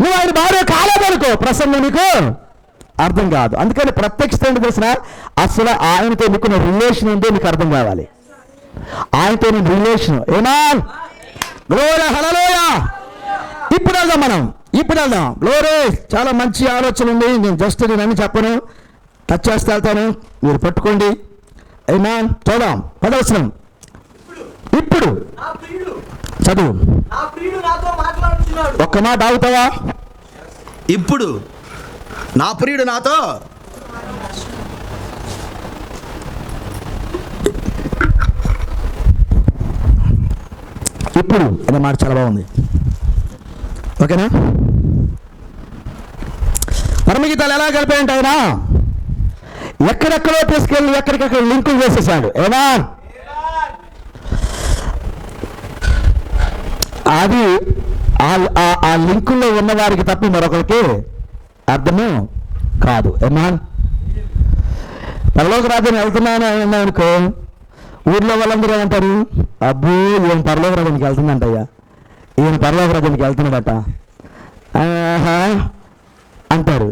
నువ్వు ఆయన భార్య కాలేదనుకో, ప్రసంగం నీకు అర్థం కాదు. అందుకని ప్రత్యక్షత ఏంటి తెలిసిన, అసలు ఆయనతో నీకున్న రిలేషన్ ఏంటో నీకు అర్థం కావాలి. ఆయనతో నీ రిలేషన్. ఏమా గ్లోరీ, హల్లెలూయా. ఇప్పుడు వెళ్దాం మనం, ఇప్పుడు వెళ్దాం. గ్లోరీ. చాలా మంచి ఆలోచన ఉంది. నేను జస్ట్ నేను అన్ని చెప్పను, టచ్ చేస్తే వెళ్తాను, మీరు పట్టుకోండి. ఏమా చూద్దాం. 10వ వచనం. ఇప్పుడు చదువు. ఒక్క మాట ఆగుతావా? ఇప్పుడు నా ప్రియుడు నాతో ఇప్పుడు అనే మాట చాలా బాగుంది. ఓకేనా? పరమగీతాలు ఎలా కలిపాయంటే ఆయన ఎక్కడెక్కడో తీసుకెళ్ళి ఎక్కడికక్కడ లింకులు చేసేసాడు. ఏమా అది ఆ లింకుల్లో ఉన్న వారికి తప్ప మరొకరికి అర్థమే కాదు. ఏమా పరలోక రాజ్యాన్ని వెళ్తున్నాను అనుకో, ఊర్లో వాళ్ళందరూ ఏమంటారు, అబ్బో ఈయన పరలోక రాజ్యానికి వెళ్తుందంటయ్యా, ఈయన పరలోక రాజ్యానికి వెళ్తున్నాడట అంటారు.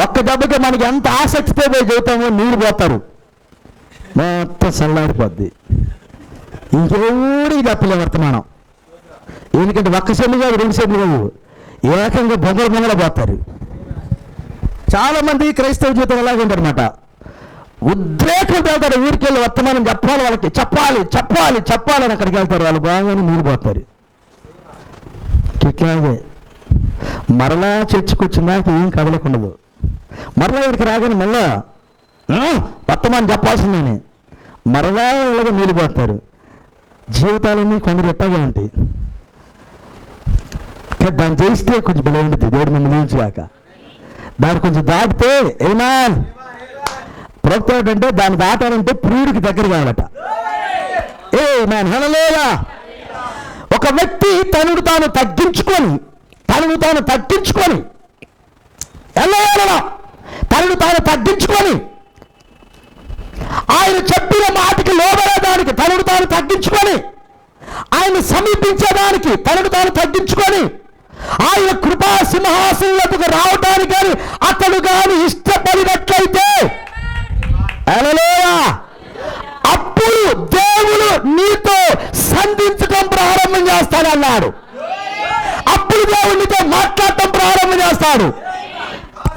ఒక్క దెబ్బకి మనకి ఎంత ఆసక్తితో పోయి చెబుతామో నీరు పోతారు, మొత్తం చల్లారిపోద్ది. ఇంకెవడికి చెప్పలే వర్తమానం. ఎందుకంటే ఒక్క సెల్లు కాదు, 2 సెల్లు కాదు, ఏకంగా బొంగల పోతారు. చాలామంది క్రైస్తవ జీవితం అలాగే ఉంటారన్నమాట. ఉద్రేకం వెళ్తారు, ఊరికి వెళ్ళి వర్తమానం చెప్పాలి, వాళ్ళకి చెప్పాలి చెప్పాలి చెప్పాలని అక్కడికి వెళ్తారు. వాళ్ళు బాగానే నీరు పోతారు. ఇట్లాగే మరలా చర్చకొచ్చిందాక ఏం కదలకుండదు. మరలా ఇక్కడికి రాగానే మళ్ళా వర్తమానం చెప్పాల్సిందని మరలా ఇలాగ నీరు పోతారు. జీవితాలన్నీ కొందరు ఎట్టగా ఉంటాయి. దాన్ని చేస్తే కొంచెం బలం ఉంటుంది. దేవుడు మిమ్మల్ని నిలిచాక దాన్ని కొంచెం దాటితే ఏమా ప్రవక్త ఏంటంటే దాన్ని దాటాలంటే ప్రియుడికి దగ్గర కావాలట. ఏ మ్యాన్ హల్లెలూయా. ఒక వ్యక్తి తనను తాను తగ్గించుకొని తనను తాను తగ్గించుకొని ఆయన చెప్పిన మాటకి లోబడేదానికి తనను తాను తగ్గించుకొని, ఆయన సమీపించేదానికి తనను తాను తగ్గించుకొని, ఆయన కృపా సింహాసనకు రావటానికి కానీ అతడు కానీ ఇష్టపడినట్లయితే హల్లెలూయా, అప్పుడు దేవుడు నీతో సంధించడం ప్రారంభం చేస్తాడన్నాడు. అప్పుడు దేవుడు నీతో మాట్లాడటం ప్రారంభం చేస్తాడు.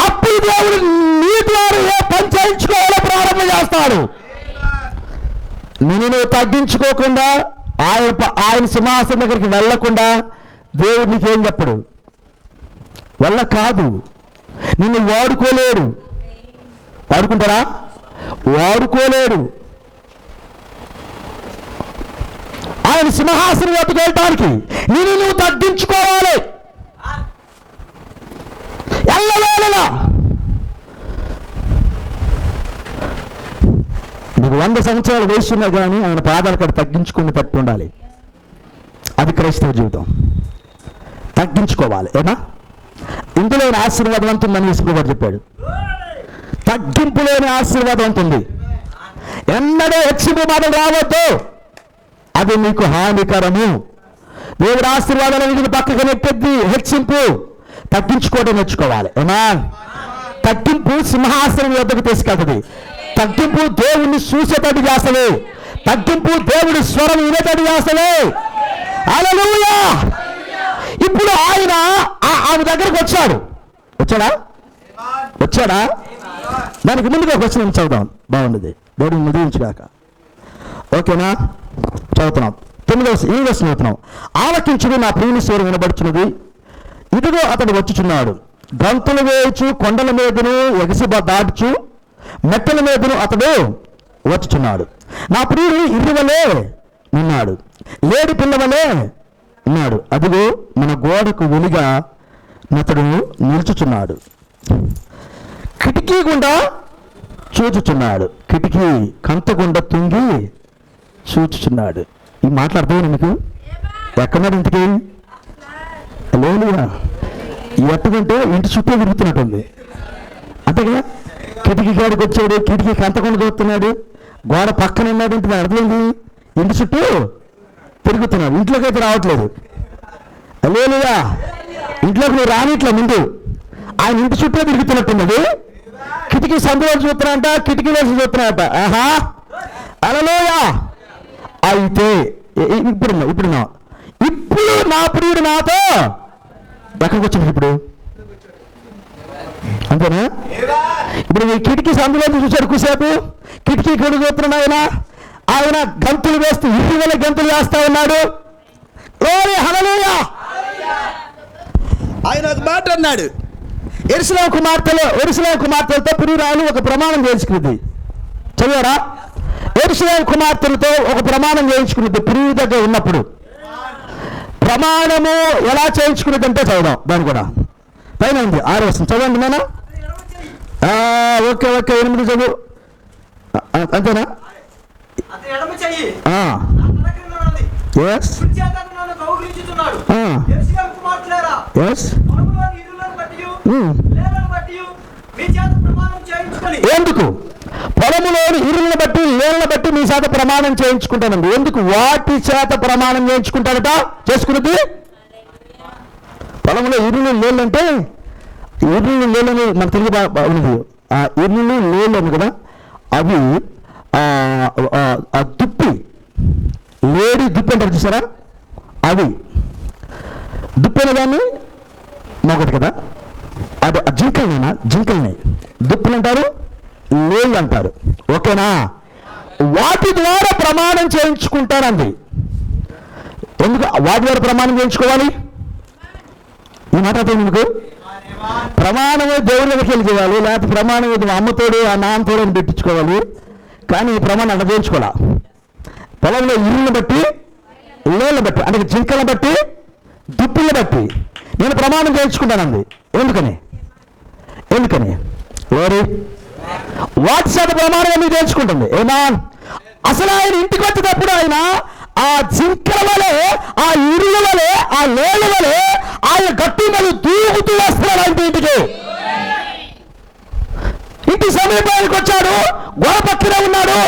అప్పుడు దేవుడు నీ ద్వారా ఏ పని చేయించుకోవాలో ప్రారంభం చేస్తాడు. నువ్వు తగ్గించుకోకుండా ఆయన సింహాసనం దగ్గరికి వెళ్ళకుండా దేవుడు నీకేం చెప్పడు. వల్ల కాదు, నిన్ను వాడుకోలేడు. వాడుకుంటారా? వాడుకోలేడు. ఆయన సింహాసనం వద్దకు వెళ్ళటానికి నువ్వు తగ్గించుకోవాలి. ఎల్లవేళలా నీకు 100 సంవత్సరాలు వయసున్నా కానీ ఆయన పాదాలు కడ తగ్గించుకుని పట్టు ఉండాలి. అది క్రైస్తవ జీవితం. తగ్గించుకోవాలి. ఏనా ఇందులోని ఆశీర్వాదం అంటుందని యేసు గారు చెప్పాడు. తగ్గింపులోని ఆశీర్వాదం ఉంటుంది. ఎన్నడూ హెచ్చింపు మాటలు రావద్దు, అది నీకు హానికరము. దేవుడు ఆశీర్వాదాలను పక్కకు నెట్టద్ది. హెచ్చింపు తగ్గించుకోవడం నేర్చుకోవాలి. ఏనా తగ్గింపు సింహాసనం వద్దకు తీసుకెళ్తుంది. తగ్గింపు దేవుణ్ణి చూసేటట్టు చేస్తలే. తగ్గింపు దేవుడి స్వరం వినేటట్టు చేస్తలే. హల్లెలూయా. ఇప్పుడు ఆయన ఆమె దగ్గరకు వచ్చాడా? దానికి ముందుగా ఒక వచనం చదువుదాం, బాగుండేది. దేవుడిని ముదించుగాక. ఓకేనా? చదువుతున్నాం. 9వ వచనం చదువుతున్నాం. ఆలకించుడు, నా ప్రియుని స్వరం వినబడుచున్నది. ఇదిగో అతడు వచ్చుచున్నాడు. గంతులు వేయచ్చు, కొండల మీదను ఎగసి దాటుచు, మెట్టల మీదను అతడు వచ్చుచున్నాడు. నా ప్రియుడు ఇరువలే ఉన్నాడు, లేడి పిల్లవలే ఉన్నాడు. అదిగో మన గోడకు వెలుగా అతడు నిలుచుచున్నాడు. కిటికీ గుండా చూచుచున్నాడు. కిటికీ కంతగుండా తుంగి చూచుచున్నాడు. ఈ మాట్లాడుతుంది మీకు ఎక్కడున్నాడు? ఇంటికి లేదుగా. ఎట్టుకుంటే ఇంటి చుట్టూ తిరుగుతున్నట్టుంది. అంతే కదా. కిటికీ కాడికి వచ్చాడు, కిటికీ కంతకుండా చూస్తున్నాడు, గోడ పక్కన ఉన్నాడు. ఇంటి అర్థమైంది, ఇంటి చుట్టూ తిరుగుతున్నాడు. ఇంట్లోకి అయితే రావట్లేదు. లేదుగా. ఇంట్లోకి నువ్వు రానిట్లా. ముందు ఆయన ఇంటి చుట్టూ తిరుగుతున్నట్టున్నది. కిటికీ సందులో చూస్తున్నాడంట, కిటికీలో చూస్తున్నాడట. ఆహా, హల్లెలూయా. అయితే ఇప్పుడు నా ప్రియుడు నాతో ఎక్కడికి వచ్చాడు? ఇప్పుడు అంతేనా? ఇప్పుడు ఈ కిటికీ సందులో చూశాడు కూసేపు. కిటికీ కొడు చూస్తున్నాడు. ఆయన గంతులు వేస్తూ ఇటీవల గంతులు వేస్తా ఉన్నాడు. హల్లెలూయా. ఆయన ఒక మాట అన్నాడు. యెరూషలేము కుమార్తెలతో ప్రియురాలు ఒక ప్రమాణం చేయించుకుంది. చదివారా? యెరూషలేము కుమార్తెలతో ఒక ప్రమాణం చేయించుకున్నది ప్రియుడి దగ్గర ఉన్నప్పుడు. ప్రమాణము ఎలా చేయించుకున్నదంటే చదువుదాం. దాన్ని కూడా పైన ఉంది. 6వ వచనం చదవండి. నేను ఓకే 8 చదువు. అంతేనా? ఎందుకు? పొలములోని ఇరులను బట్టి లేళ్లను బట్టి మీ చేత ప్రమాణం చేయించుకుంటానండి. ఎందుకు? వాటి చేత ప్రమాణం చేయించుకుంటారట. చేసుకున్నది పొలంలో ఇరులు లేళ్ళంటే, ఇరులు లేళ్ళని మన తెలుగు ఉన్నది. ఆ ఇరులు లేళ్ళను కదా, అవి దుప్పి, లేడీ దుప్పి అంటారు చూసారా? అవి దుప్పైన దాన్ని మొగటి కదా, అది జింకల్ని దుప్పులు అంటారు, లేళ్ళు అంటారు. ఓకేనా? వాటి ద్వారా ప్రమాణం చేయించుకుంటారండి. ఎందుకు వాటి ద్వారా ప్రమాణం చేయించుకోవాలి? ఈ మాట మీకు ప్రమాణమే దేవుడి దగ్గరికి వెళ్ళి చేయాలి, లేకపోతే ప్రమాణం మా అమ్మతోడు ఆ నాన్నతోడు అని పెట్టించుకోవాలి. కానీ ఈ ప్రమాణం అట్లా చేయించుకోవాలా? పొలంలో ఇల్లుని బట్టి లేళ్ళని బట్టి, అంటే జింకలను బట్టి దుప్పులను బట్టి నేను ప్రమాణం చేయించుకుంటానండి. ఎందుకని ఎవరు వాటి చేత ప్రమాణం మీరు చేయించుకుంటుంది. ఏమా? అసలు ఆయన ఇంటికి వచ్చేటప్పుడు ఆయన ఆ జింకల వలె, ఆ ఇరుల వలె, ఆ లేళ్ళ వలె ఆయన గట్టి మీద దూకుతూ వస్తున్నాడు. ఆయన ఇంటికి ఇంటి సమీపానికి వచ్చాడు, గోడ పక్కనే ఉన్నాడు,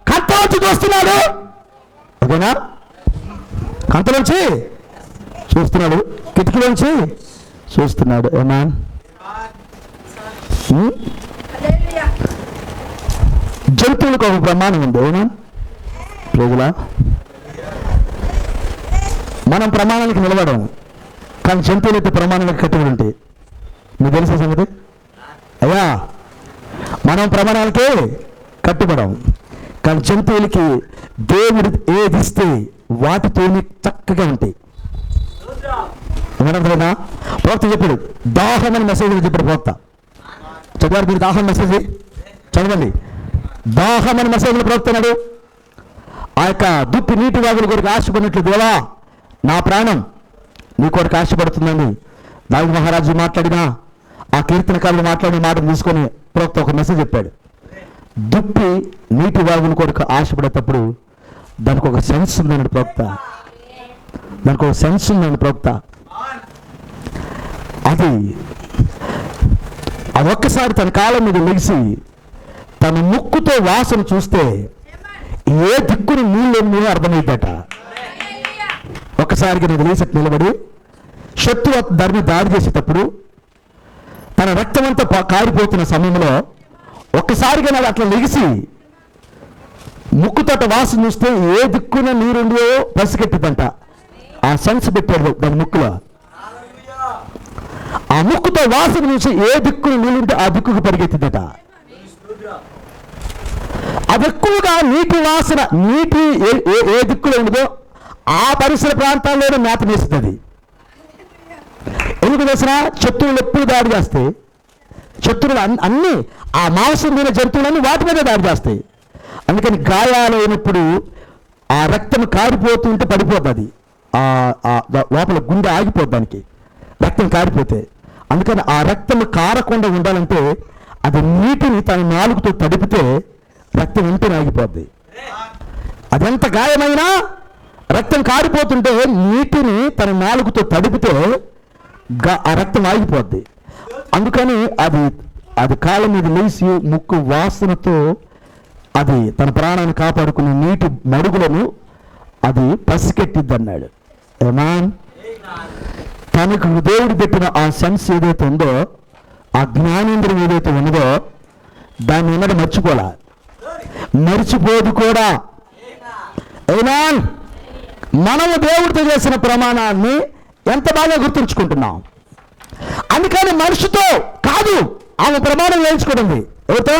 కంట వచ్చి చూస్తున్నాడు. ఓకేనా? కంట నుంచి చూస్తున్నాడు, కిటికీలోంచి చూస్తున్నాడు. ఏమా? జంతువులకు ఒక ప్రమాణం ఉంది. అవునా ప్రజలా? మనం ప్రమాణానికి నిలబడం, కానీ జంతువులు అయితే ప్రమాణాలకు కట్టుబడి ఉంటాయి. మీకు తెలిసే సంగతి? అయ్యా, మనం ప్రమాణాలకే కట్టుబడం, కానీ జంతువులకి దేవుడు ఏది ఇస్తే వాటితోనే చక్కగా ఉంటాయి. ఏమన్నా ప్రవక్త చెప్పాడు, దాహం అని మెసేజ్ చెప్పాడు ప్రవక్త. చదివారు మీరు దాహం మెసేజ్? చదవండి. దాహం అని మెసేజ్ ప్రవక్త అన్నాడు. ఆ యొక్క దుప్పి నీటి వాగుల కొరకు ఆశపడినట్లు, దేవా నా ప్రాణం నీ కొరకు ఆశపడుతుందని దావీదు మహారాజు మాట్లాడినా, ఆ కీర్తనకారులు మాట్లాడిన మాటను తీసుకొని ప్రవక్త ఒక మెసేజ్ చెప్పాడు. దుప్పి నీటి వాగుల కొరకు ఆశపడేటప్పుడు దానికి ఒక సెన్స్ ఉందండి ప్రవక్త. దానికి ఒక సెన్స్ ఉందండి ప్రవక్త. అది ఒక్కసారి తన కాలం మీద లెగిసి తన ముక్కుతో వాసన చూస్తే ఏ దిక్కుని నీళ్ళు అర్థమైందట. ఒక్కసారికి నేను లేచి నిలబడి శత్రు దాన్ని దాడి చేసేటప్పుడు తన రక్తం అంతా కారిపోతున్న సమయంలో ఒక్కసారిగా నాడు అట్లా లెగిసి ముక్కుతోట వాసన చూస్తే ఏ దిక్కున నీరుండో పసిగట్టిందంట. ఆ సెన్స్ పెట్టాడు దాని ముక్కులో. ఆ ముక్కుతో వాసన చూసి ఏ దిక్కున నీళ్ళుంటే ఆ దిక్కుకు పరిగెత్తిందట. అది ఎక్కువగా నీటి వాసన, నీటి ఏ దిక్కులో ఉండదో ఆ పరిసర ప్రాంతాల్లోనే మేత వేస్తుంది. ఎందుకు తెలిసిన? శత్రువులు ఎప్పుడు దాడి చేస్తాయి? శత్రువులు అన్ని ఆ మాంసం తినే జంతువులన్నీ వాటి మీద దాడి చేస్తాయి. అందుకని గాయాలైనప్పుడు ఆ రక్తం కారిపోతుంటే పడిపోతుంది. లోపల గుండె ఆగిపోద్ది దానికి, రక్తం కారిపోతే. అందుకని ఆ రక్తం కారకుండా ఉండాలంటే అది నీటిని తన నాలుగుతో తడిపితే రక్తం వెంటనే ఆగిపోద్ది. అదెంత గాయమైనా రక్తం కారిపోతుంటే నీటిని తన నాలుగుతో తడిపితే ఆ రక్తం ఆగిపోద్ది. అందుకని అది కాళ్ళ మీద లేచి ముక్కు వాసనతో అది తన ప్రాణాన్ని కాపాడుకునే నీటి మడుగులను అది పసికెట్టిద్ది అన్నాడు. ఏమా తనకు దేవుడు పెట్టిన ఆ సెన్స్ ఏదైతే ఉందో, ఆ జ్ఞానేంద్రియం ఏదైతే ఉన్నదో దాన్ని ఉన్నది మర్చిపోలా, మర్చిపోదు కూడా. ఏమా మనము దేవుడితో చేసిన ప్రమాణాన్ని ఎంత బాగా గుర్తుంచుకుంటున్నాం. అందుకని మనిషితో కాదు ఆమె ప్రమాణం వేయించుకుంటుంది. ఎవరితో?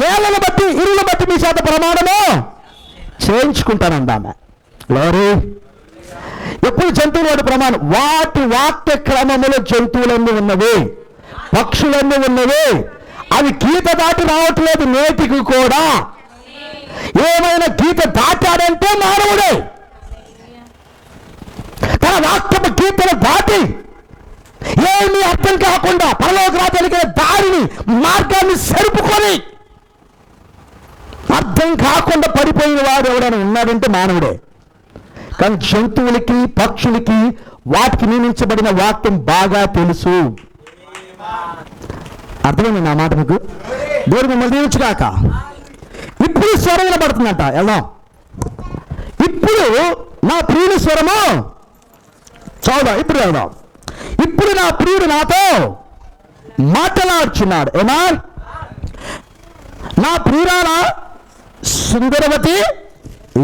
లేలను బట్టి ఇరువును బట్టి మీ చేత ప్రమాణము చేయించుకుంటానండి ఆమె. లోరీ ఎప్పుడు జంతువుల ప్రమాణం, వాటి వాక్య క్రమములో జంతువులన్నీ ఉన్నవి, పక్షులన్నీ ఉన్నవి. అవి గీత దాటి రావట్లేదు నేటికి కూడా. ఏమైనా గీత దాటాడంటే మానవుడే. తన వాక్యపు గీతను దాటి ఏమీ అర్థం కాకుండా పరలోక రాజ్యానికి దారిని మార్గాన్ని సరుపుకొని అర్థం కాకుండా పడిపోయిన వాడు ఎవడైనా ఉన్నాడంటే మానవుడే. కానీ జంతువులకి పక్షులకి వాటికి నియమించబడిన వాక్యం బాగా తెలుసు. అర్థమైంది నా మాట మీకు? దేవుడు మిమ్మల్ని దీవించుగాక. ఇప్పుడు స్వరం వినబడుతుందంట. ఎలా? ఇప్పుడు నా ప్రియుని స్వరము చదువుదాం. ఇప్పుడు చదువుదాం. ఇప్పుడు నా ప్రియుడు నాతో మాట్లాడుచున్నాడు. ఏమా? నా ప్రియురాలా సుందరవతి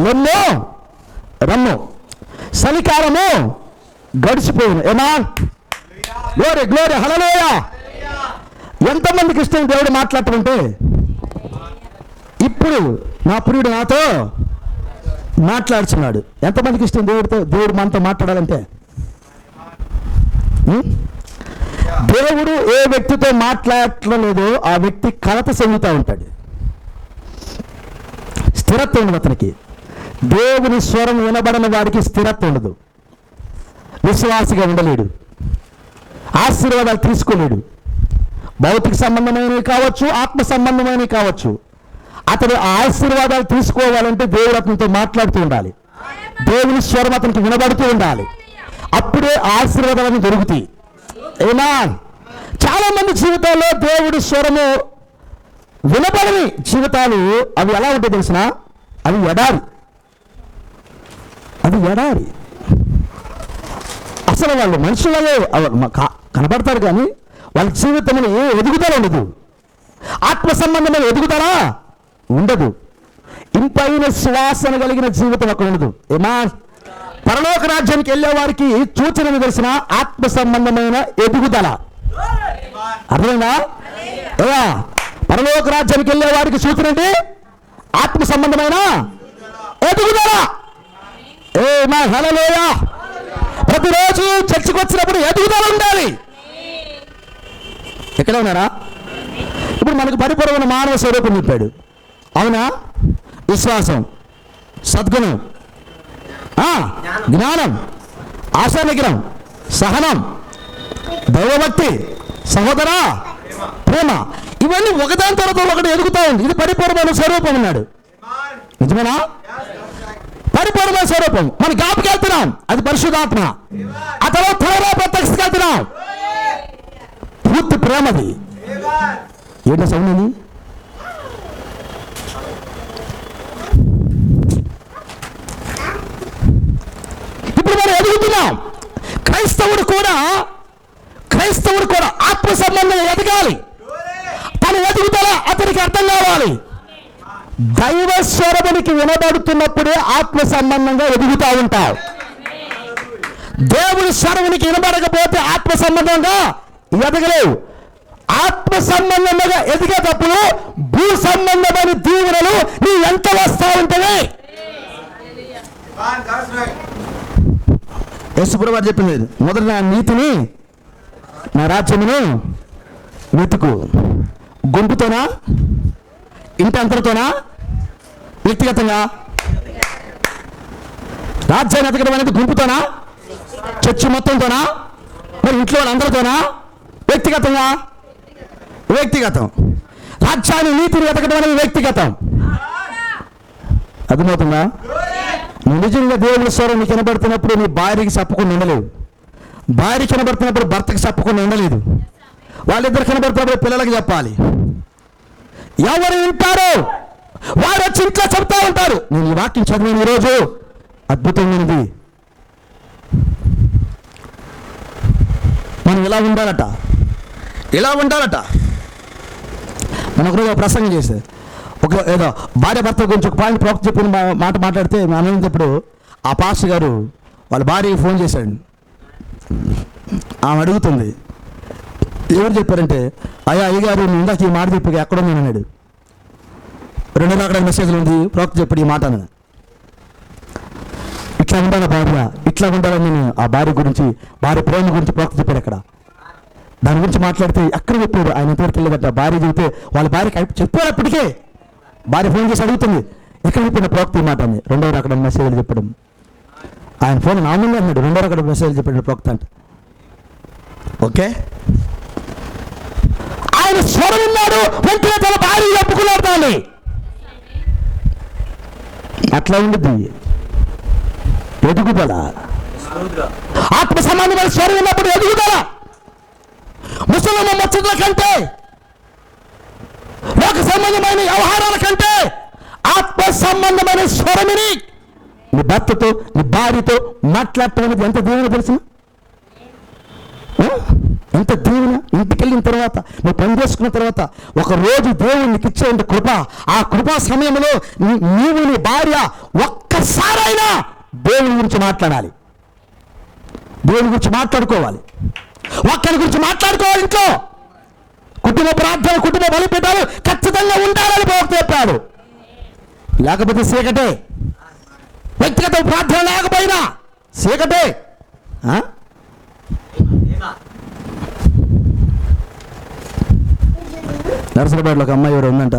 లెమ్మో రమ్ము, చలికాలము గడిచిపోయింది. ఏమా? గ్లోరీ గ్లోరీ హల్లెలూయా. ఎంతమందికి ఇష్టం దేవుడు మాట్లాడుతుంటే? ఇప్పుడు నా ప్రియుడు నాతో మాట్లాడుచున్నాడు. ఎంతమందికి ఇష్టం దేవుడు మనతో మాట్లాడాలంటే? దేవుడు ఏ వ్యక్తితో మాట్లాడలేదో ఆ వ్యక్తి కలత చెందుతూ ఉంటాడు. స్థిరత్వం ఉండదు అతనికి. దేవుని స్వరం వినబడని వాడికి స్థిరత్వం ఉండదు. విశ్వాసిగా ఉండలేడు, ఆశీర్వాదాలు తీసుకోలేడు. భౌతిక సంబంధమైనవి కావచ్చు, ఆత్మ సంబంధమైనవి కావచ్చు. అతడు ఆశీర్వాదాలు తీసుకోవాలంటే దేవుడు అతనితో మాట్లాడుతూ ఉండాలి. దేవుని స్వరం అతనికి వినబడుతూ ఉండాలి. అప్పుడే ఆశీర్వాదాలను దొరుకుతాయి. ఏమా? చాలా మంది జీవితాల్లో దేవుడి స్వరము వినబడని జీవితాలు అవి ఎలా ఉంటాయి తెలిసిన? అవి ఎడారి. అది ఎడారి. అసలు వాళ్ళు మనుషులే కనబడతారు కానీ వాళ్ళ జీవితంలో ఏ ఎదుగుదల ఉండదు. ఆత్మ సంబంధమైన ఎదుగుదల ఉండదు. ఇంపైన శ్వాసన కలిగిన జీవితం అక్కడ ఉండదు. ఏమా? పరలోక రాజ్యానికి వెళ్ళే వారికి సూచనలు తెలిసిన ఆత్మ సంబంధమైన ఎదుగుదల. అర్థమైందా? పరలోక రాజ్యానికి వెళ్ళే వారికి సూచన అంటే ఆత్మ సంబంధమైన ఎదుగుదల. హల్లెలూయా. ప్రతిరోజు చర్చికి వచ్చినప్పుడు ఎదుగుదల ఉండాలి. ఎక్కడ ఉన్నారా? ఇప్పుడు మనకు పరిపూర్ణమైన మానవ స్వరూపం చెప్పాడు. అవునా? విశ్వాసం, సద్గుణం, జ్ఞానం, ఆశానిగ్రహం, సహనం, దైవభక్తి, సహోదర ప్రేమ, ఇవన్నీ ఒకదాని తర్వాత ఒకటి ఎదుగుతా ఉంది. ఇది పరిపూర్ణమైన స్వరూపం అన్నాడు. నిజమేనా? పరిపూర్ణమైన స్వరూపం. మనం జ్ఞాపకి వెళ్తున్నాం, అది పరిశుద్ధాత్మ. ఆ తర్వాత త్వరలో ప్రత్యక్షకి వెళ్తున్నాం, పూర్తి ప్రేమది. ఏంటో సౌండ్ ఇది? ఇప్పుడు మనం ఎదుగుతున్నాం. క్రైస్తవుడు కూడా ఆత్మ సంబంధంగా ఎదగాలి. తన ఎదుగుదల అతనికి అర్థం కావాలి. దైవ స్వరమునికి వినబడుతున్నప్పుడే ఆత్మ సంబంధంగా ఎదుగుతూ ఉంటావు. దేవుని స్వరమునికి వినబడకపోతే ఆత్మ సంబంధంగా ఎదగలేవు. ఆత్మ సంబంధంగా ఎదిగేటప్పుడు భూ సంబంధమైన దీవెనలు నీ ఎంత వస్తా ఉంటుంది. యేసుప్రభువు వారు చెప్పింది, మొదట నా నీతిని, నా రాజ్యమును వెతుకు. గుంపుతోనా, ఇంటి అంతటితోనా, వ్యక్తిగతంగా? రాజ్యాన్ని ఎతకడం అనేది గుంపుతోనా, చర్చి మొత్తంతోనా, మరి ఇంట్లో అందరితోనా, వ్యక్తిగతంగా? వ్యక్తిగతం. రాజ్యాన్ని, నీతిని వెతకడం అనేది వ్యక్తిగతం. అర్థమవుతుందా? నువ్వు నిజంగా దేవుని స్వరం నీకు కనబడుతున్నప్పుడు నీ భార్యకి చెప్పకుండా ఉండలేవు. భార్య కనబడుతున్నప్పుడు భర్తకి చెప్పకుండా ఉండలేదు. వాళ్ళిద్దరు కనబడుతున్నప్పుడు పిల్లలకి చెప్పాలి. ఎవరు వింటారో వారు వచ్చి ఇంట్లో చెప్తా ఉంటారు. నేను ఈ వాక్యం చదివాను ఈరోజు, అద్భుతమైనది. మనం ఇలా ఉండాలట. మనం ఒకరోజు ప్రసంగం చేసేది, ఏదో భార్య భర్త గురించి ఒక పాయింట్ ప్రవక్త చెప్పిన మాట మాట్లాడితే అనేటప్పుడు ఆ పాస్టర్ గారు వాళ్ళ భార్యకి ఫోన్ చేశాడు. ఆమె అడుగుతుంది, ఎవరు చెప్పారంటే, అయ్యగారు నేను ఇందాక ఈ మాట చెప్పి ఎక్కడ ఉన్నాను అన్నాడు. 2 అక్కడ మెసేజ్లు ఉంది, ప్రవక్త చెప్పాడు ఈ మాట అన్నాడు. ఇట్లా ఉండాలి భార్య, ఇట్లా ఉండాలని నేను ఆ భార్య ప్రేమ గురించి ప్రవక్త చెప్పాడు. అక్కడ దాని గురించి మాట్లాడితే ఎక్కడ చెప్పాడు, ఆయన ఎంతవరకు వెళ్ళదట. భార్య చెబితే వాళ్ళ భార్యకి చెప్పాడు. అప్పటికే భార్య ఫోన్ చేసి అడుగుతుంది, ఎక్కడ చెప్పిన ప్రవక్త ఈ మాట అని. 2 అక్కడ మెసేజ్లు చెప్పడం. ఆయన ఫోన్ నామంగా అన్నాడు, 2 అక్కడ మెసేజ్ చెప్పాడు ప్రవక్త అంటే. ఓకే, ఆయన స్వరం ఉన్నాడు, వెంటనే తన భార్య చెప్పుకున్నాడు. దాన్ని అట్లా ఉండిద్ది ఎదుగుదల. ఆత్మ సంబంధమైన స్వరం ఉన్నప్పుడు ఎదుగుదల. ముసలమ్మ ముచ్చట్ల కంటే, లోక సంబంధమైన వ్యవహారాల కంటే ఆత్మ సంబంధమైన స్వరమిని నీ భర్తతో, నీ భార్యతో మాట్లాడటం అనేది ఎంత దీవెన తెలుసు? ఎంత దీవెన. ఇంటికి వెళ్ళిన తర్వాత, నువ్వు పని చేసుకున్న తర్వాత, ఒక రోజు దేవుడు నీకు ఇచ్చే కృప. ఆ కృపా సమయంలో నీవు, నీ భార్య ఒక్కసారైనా దేవుని గురించి మాట్లాడాలి. దేవుని గురించి మాట్లాడుకోవాలి. ఒక్కరి గురించి మాట్లాడుకోవాలి. ఇంట్లో కుటుంబ ప్రార్థన, కుటుంబ బలిపీఠాలు ఖచ్చితంగా ఉండాలని ప్రవక్త చెప్పాడు. లేకపోతే చీకటే. వ్యక్తిగత ప్రార్థన లేకపోయినా చీకటే. నరసరాబాద్లో ఒక అమ్మాయి ఎవరు ఉందంట,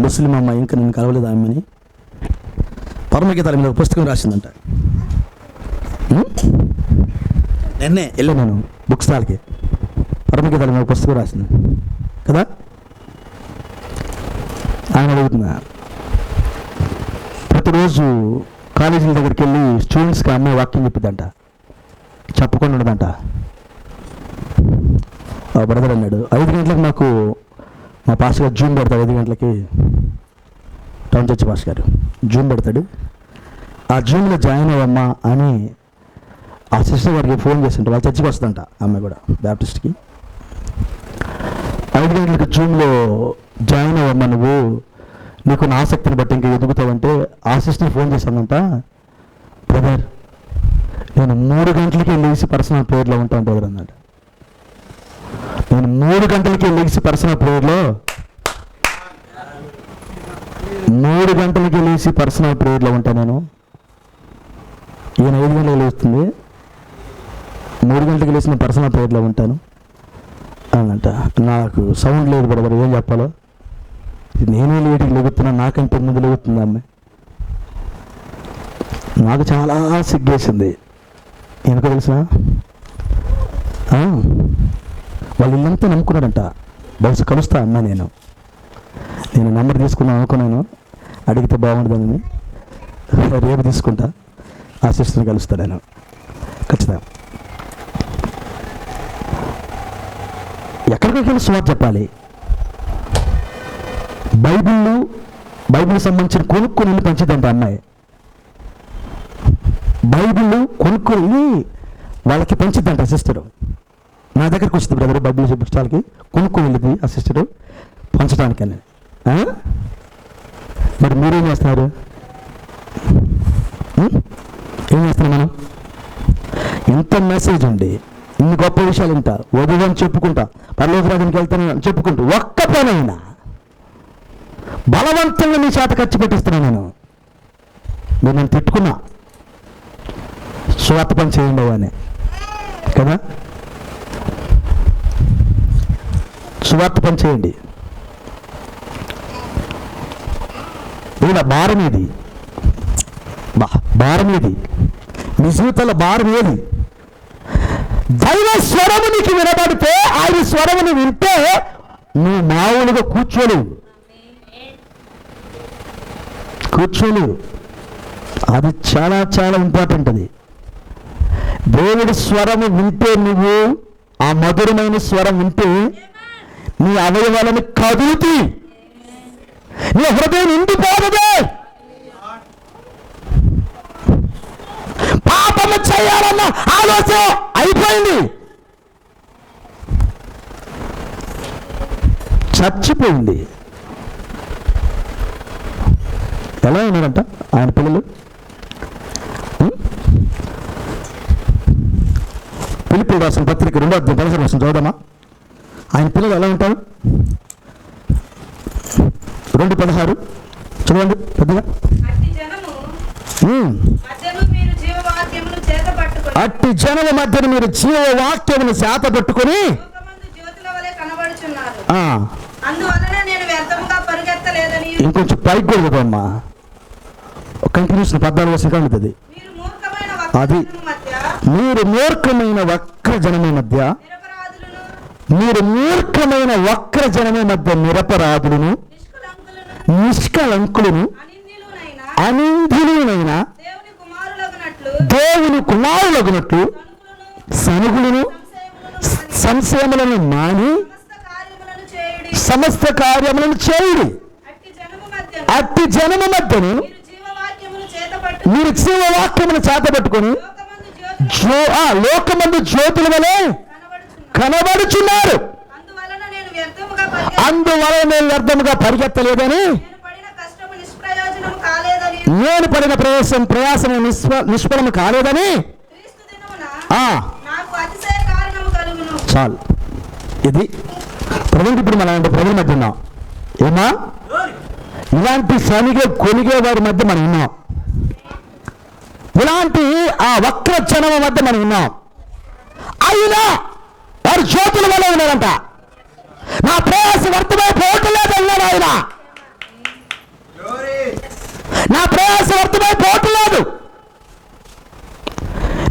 ముస్లిం అమ్మాయి. ఇంకా నేను కలవలేదు ఆ అమ్మాయిని. పరమగీతాల మీద ఒక పుస్తకం రాసిందంట. నిన్నే వెళ్ళాను నేను బుక్ స్టాల్కి. పరమగీతాల మీద పుస్తకం రాసింది కదా. ఆయన అడుగుతున్నా, ప్రతిరోజు కాలేజీల దగ్గరికి వెళ్ళి స్టూడెంట్స్కి అమ్మాయి వాక్యం చెప్పిద్దంట, చెప్పకుండా ఉండదంట. బ్రదర్ అన్నాడు, 5 గంటలకు మాకు మా పాస్ గారు జూమ్ పెడతాడు. 5 గంటలకి టౌన్ చర్చ్ పాస్ గారు జూమ్ పెడతాడు. ఆ జూమ్లో జాయిన్ అవ్వమ్మా అని ఆ సిస్టర్ గారికి ఫోన్ చేస్తుంటే, వాళ్ళ చర్చికి వస్తుందంట అమ్మాయి కూడా, బ్యాప్టిస్ట్కి. 5 గంటలకు జూమ్లో జాయిన్ అవ్వమ్మా, నువ్వు నీకు నా ఆసక్తిని బట్టి ఇంకా ఎదుగుతావంటే ఆ సిస్టర్ ఫోన్ చేశానంట, బ్రదర్ నేను 3 గంటలకి లేచి పర్సనల్ ప్రేయర్లో ఉంటాను బ్రదర్ అన్నాడు. నేను 3 గంటలకి లేచి పర్సనల్ ప్రేయర్లో 3 గంటలకి లేచి పర్సనల్ ప్రేయర్లో ఉంటా నేను. ఈయన 5 గంటలకు లేస్తుంది, 3 గంటలకు లేచి నేను పర్సనల్ ప్రేయర్లో ఉంటాను అనంట. నాకు సౌండ్ లేదు బ్రదర్, ఏం చెప్పాలో. నేనే లేటుకి లెగుతున్నాను, నాకంటే ముందు లెగుతుంది అమ్మాయి. నాకు చాలా సిగ్గేసింది. ఎందుకో తెలుసా, వాళ్ళు ఇల్లంతా నమ్ముకున్నాడంట. బహుశా కలుస్తా అమ్మా, నేను నెంబర్ తీసుకున్నాను అనుకున్నాను, అడిగితే బాగుంటుందని. రేపు తీసుకుంటా, ఆ సిస్టర్ని కలుస్తా నేను ఖచ్చితంగా. ఎక్కడికి వెళ్ళి సువార్త చెప్పాలి. బైబిల్ సంబంధించిన కొనుక్కొని వెళ్ళి పంచిద్దంట అమ్మాయి. బైబిల్ కొనుక్కొని వాళ్ళకి పంచిద్దంట సిస్టరు. నా దగ్గరికి వచ్చింది బ్రదర్, బైబిల్ చూపించడానికి కొనుక్కొని వెళ్ళింది ఆ సిస్టరు పంచడానికని. మరి మీరేం చేస్తున్నారు? ఏం చేస్తున్నాం మనం? ఇంత మెసేజ్ ఉంది, ఇన్ని గొప్ప విషయాలు ఇంత వధువు అని చెప్పుకుంటా, పరలోక రాజ్యానికి వెళ్తాను చెప్పుకుంటూ, ఒక్క పనైనా బలవంతంగా నీ చేత ఖర్చు పెట్టిస్తున్నాను నేను. మీరు నన్ను తిట్టుకున్నా, స్వార్థ పని చేయండి అని కదా, స్వార్థ పని చేయండి. ఇలా భారం ఏది? భారం ఏది? నీ జీవితంలో భారం ఏది? దైవ స్వరము నీకు వినబడితే, ఆయన స్వరముని వింటే నువ్వు మామూలుగా కూర్చోలేవు. అది చాలా చాలా ఇంపార్టెంట్. అది దేవుడి స్వరము వింటే, నువ్వు ఆ మధురమైన స్వరం వింటే నీ అవయవాలను కదులుతీ, నీ హృదయం నిండిపోతుంది. పాపము చేయాలన్న ఆలోచన అయిపోయింది, చచ్చిపోయింది. ఎలా ఉన్నారంట ఆయన పిల్లలు? ఫిలిప్పీయులకు రాసిన పత్రిక 2వ అధ్యాయం 10వ వచనం చదువుదామా? ఆయన పిల్లలు ఎలా ఉంటారు? 2:16 చదవండి పెద్దగా. అట్టి జనము మధ్యన మీరు జీవవాక్యమును చేత పట్టుకొని ఇంకొంచెం పైకి కొడుకోమ్మా, కంటిన్యూషన్ 14 వర్షం కలుగుతుంది. అది మీరు మూర్ఖమైన వక్ర జనమే మధ్య, మీరు మూర్ఖమైన వక్ర జనమే మధ్య నిరపరాధులను, నిష్కలంకులను, అనిందులైన దేవుని కుమారులగునట్లు సనుగులను సంశయములను మాని సమస్త కార్యములను చేయుడి. అట్టి జనము మధ్యను మీరు జీవవాక్యమును చేతబట్టుకొని లోకమందు జ్యోతుల వలె కనబడుచున్నారు. అందువలన నేను వ్యర్థముగా పరిగెత్తలేదని, నేను పడిన ప్రయాసం నిష్ఫలము కాలేదని. చాలు. ఇది ప్రజెంట్ ఇప్పుడు మనం ప్రజల మధ్య ఉన్నాం. ఏమా, ఇలాంటి కొనిగే వారి మధ్య మనం ఉన్నాం. ఇలాంటి ఆ వక్ర జనమ మధ్య మనం ఉన్నాం. అయినా వారు జ్యోతుల వల్ల ఉన్నారంట. నా ప్రయాస వ్యర్థమైపోవట్లేదు అన్నాడు ఆయన. నా ప్రయాస వ్యర్థమైపోవట్లేదు.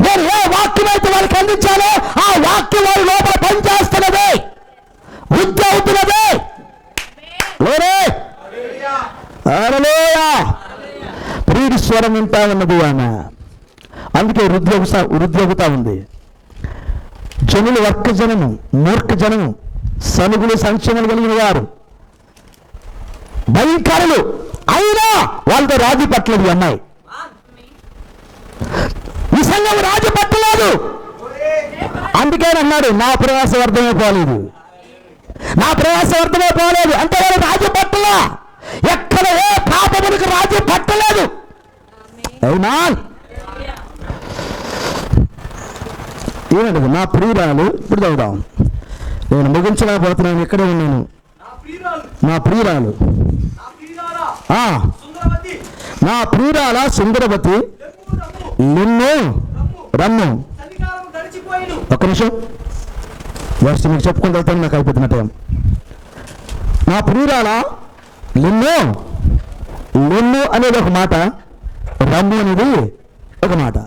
నేను ఏ వాక్యం అయితే వాళ్ళకి అందించాలో ఆ వాక్యం వారి లోపల పనిచేస్తున్నది, వృద్ధి అవుతున్నది. ప్రియుడి స్వరం వింటా ఉన్నది ఆమె. అందుకే వృద్ధి ఉంది. జనులు వర్క జనము, మూర్ఖ జనము, సనుగులు సంక్షేమాలు కలిగిన వారు, భయంకరులు. అయినా వాళ్ళతో రాజీ పట్టలేదు ఈ అమ్మాయి. ఈ సంఘం రాజీ పట్టలేదు. అందుకే అన్నాడు, నా ప్రయాస వ్యర్థమైపోలేదు, నా ప్రయాస వ్యర్థమైపోలేదు అంటే వాళ్ళు రాజీ పట్టలా. ఎక్కడ ఏ పాపమునికి రాజీ పట్టలేదు. అవునా? ఏమంటది? నా ప్రియురాలు. ఇప్పుడు చదువుదాం. నేను ముగించలేకపోతున్నాను, ఇక్కడే ఉన్నాను. నా ప్రియురాలు ఆ, సుందరవతి, నా ప్రియురాల సుందరవతి నిన్ను రమ్ము. చలికాలం గడిచిపోయిను. ఒక్క నిమిషం జస్ట్ మీకు చెప్పుకుంటూ వెళ్తాను, నాకు అయిపోతున్న టైం. నా ప్రియురాల నిన్ను అనేది ఒక మాట, రమ్ము అనేది ఒక మాట.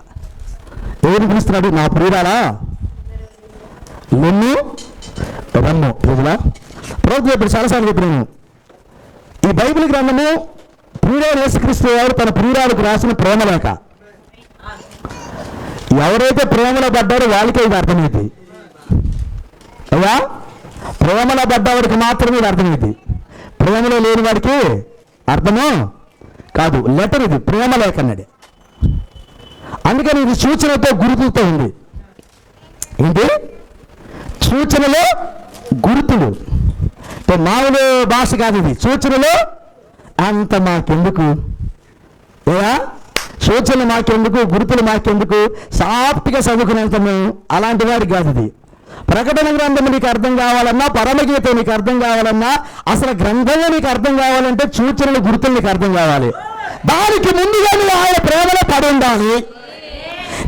ఎవరిని పిలుస్తున్నాడు? నా ప్రియురాల నిన్ను రమ్ము. ప్రజలా ప్రభుత్వం ఇప్పుడు చాలాసార్లు చెప్పినాను, ఈ బైబిల్ గ్రంథము ప్రియురాలు యేసుక్రీస్తు వారు తన ప్రియురాలకు రాసిన ప్రేమ లేఖ. ఎవరైతే ప్రేమలో పడ్డారో వాళ్ళకే ఇది అర్థమైంది. అయ్యా, ప్రేమలో పడ్డవాడికి మాత్రమే ఇది అర్థమైంది, ప్రేమలో లేని వాడికి అర్థము కాదు. లెటర్ ఇది, ప్రేమ లేఖ అన్నాడు. అందుకని ఇది సూచనతో గుర్తుతో ఉంది. ఏంటి? సూచనలో గుర్తులు. మామూలు భాష కాదు ఇది, సూచనలో. అంత మాకెందుకు ఏయా, సూచనలు మాకెందుకు, గుర్తులు మాకెందుకు, సాఫ్ట్గా చదువుకునేంతము అలాంటి వాడికి కాదు ఇది. ప్రకటన గ్రంథం నీకు అర్థం కావాలన్నా, పరమగీత నీకు అర్థం కావాలన్నా, అసలు గ్రంథంలో నీకు అర్థం కావాలంటే సూచనలు గుర్తులు నీకు అర్థం కావాలి. దానికి ముందుగా నువ్వు ఆయన ప్రేమలో పడి ఉండాలి.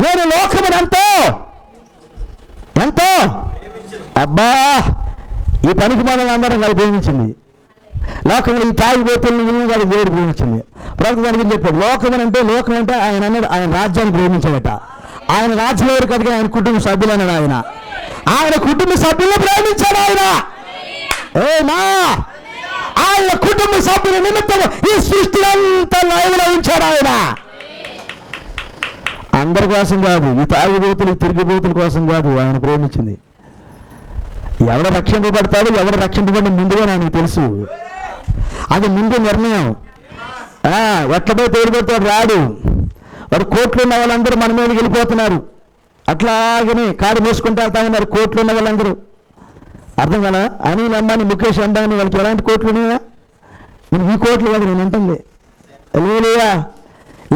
నేను లోకమును ఎంతో అబ్బా, ఈ పనికి మనల్ని అందరం కలిసి ప్రేమించింది. లోకంలో ఈ తాగిపోతున్న ఇల్లు కాదు దేవుడు ప్రేమించింది. ప్రభుత్వం దానికి చెప్పాడు, లోకం అంటే ఆయన అన్నాడు, ఆయన రాజ్యాన్ని ప్రేమించాడట. ఆయన రాజ్యం ఎవరు కదా, ఆయన కుటుంబ సభ్యులు అన్నాడు. ఆయన కుటుంబ సభ్యులను ప్రేమించాడు ఆయన. ఆయన కుటుంబ సభ్యుల నిమిత్తం ఈ సృష్టి అంతా లైవ్లో ఉంచాడు ఆయన. అందరి కోసం కాదు, ఈ తాగుబోతులు తిరిగిబోతుల కోసం కాదు ఆయన ప్రేమించింది. ఎవరు రక్షింపబడతాడు, ఎవరు రక్షింపబడి ముందుగా నాకు తెలుసు. అది ముందు నిర్ణయం. ఎట్లపై తోడుపెడతాడు రాడు. వాడు కోట్లు ఉన్న వాళ్ళందరూ మన మీద వెళ్ళిపోతున్నారు. అట్లాగని కారు మోసుకుంటూ వెళ్తా ఉన్నారు కోట్లు ఉన్న వాళ్ళందరూ. అర్థం కదా? అనిల్ అంబానీ, ముఖేష్ అంబానీ వాళ్ళకి ఎలాంటి కోట్లు ఉన్నాయా? నేను ఈ కోట్లు కాదు నేను అంటుంది. లేవా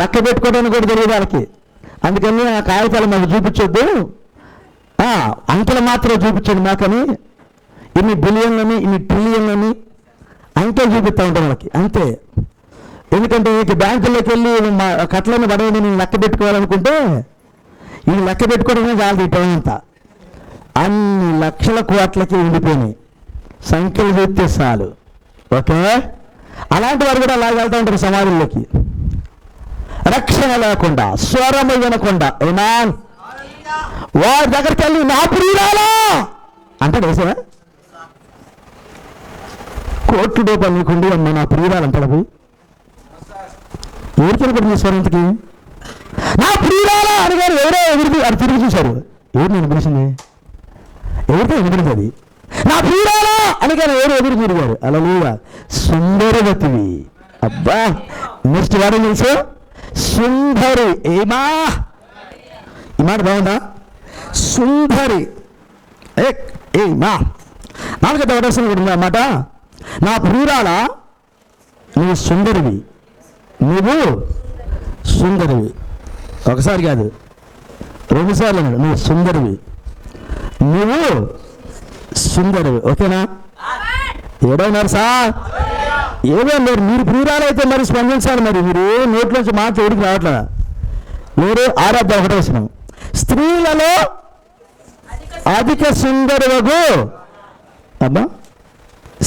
లెక్క పెట్టుకోవడానికి కూడా తెలియదు వాళ్ళకి. అందుకని ఆ కాగితాలు మాకు చూపించొద్దు, అంకెలు మాత్రం చూపించండి మాకని. ఇన్ని బిలియన్లని, ఇన్ని ట్రిలియన్లని అంకెలు చూపిస్తూ ఉంటాం వాళ్ళకి, అంతే. ఎందుకంటే ఇక బ్యాంకుల్లోకి వెళ్ళి మా కట్లని పడవని నేను లెక్క పెట్టుకోవాలనుకుంటే ఈ లెక్క పెట్టుకోవడమే కాదు ఈ టైం అంతా. అన్ని లక్షల కోట్లకి ఉండిపోయినాయి, సంఖ్యలు చూస్తే చాలు. ఓకే, అలాంటి వారు కూడా అలాగే వెళ్తూ ఉంటారు సమాజంలోకి. రక్షణ లేకుండా, స్వరము వినకుండా, ఏనా వారి దగ్గరికి వెళ్ళి నా ప్రియురాలా అంటాడు. వేసా కోట్ల రూపాయలు నీకుండి అమ్మ నా ప్రియురాలు అంటాడు. పోయి ఎవరికి వినపడింది స్వరంతకి? నా ప్రియురాలా అనగారు ఎవరో ఎదురు అది తిరిగి చూశారు. ఎవరు నేను పిలిచింది? ఎవరితో వినపడింది అది? నా ప్రియురాలా అనగారు ఎవరు ఎదురు తిరిగారు. అలా సుందరవతివి. అబ్బా, నెక్స్ట్ వారం తెలుసు సుందరి. ఏమా ఈ మాట బాగుందా? సుందరి. ఏమా 4వ వచనం కూడా ఉంది అన్నమాట. నా ప్రియురాల నువ్వు సుందరివి, నువ్వు సుందరివి. ఒకసారి కాదు 2 సార్లు అన్నాడు, నువ్వు సుందరివి, నువ్వు సుందరివి. ఓకేనా? ఏడవున్నారు సార్? ఏదో మీరు ప్రియురాలైతే మరి స్పందించాలి. మరి మీరు నోట్లోంచి మాట ఎవరికి రావట్లేదా? మీరు ఆరాధ్య 1వ వచనం, స్త్రీలలో అధిక సుందరవగు. అబ్బా,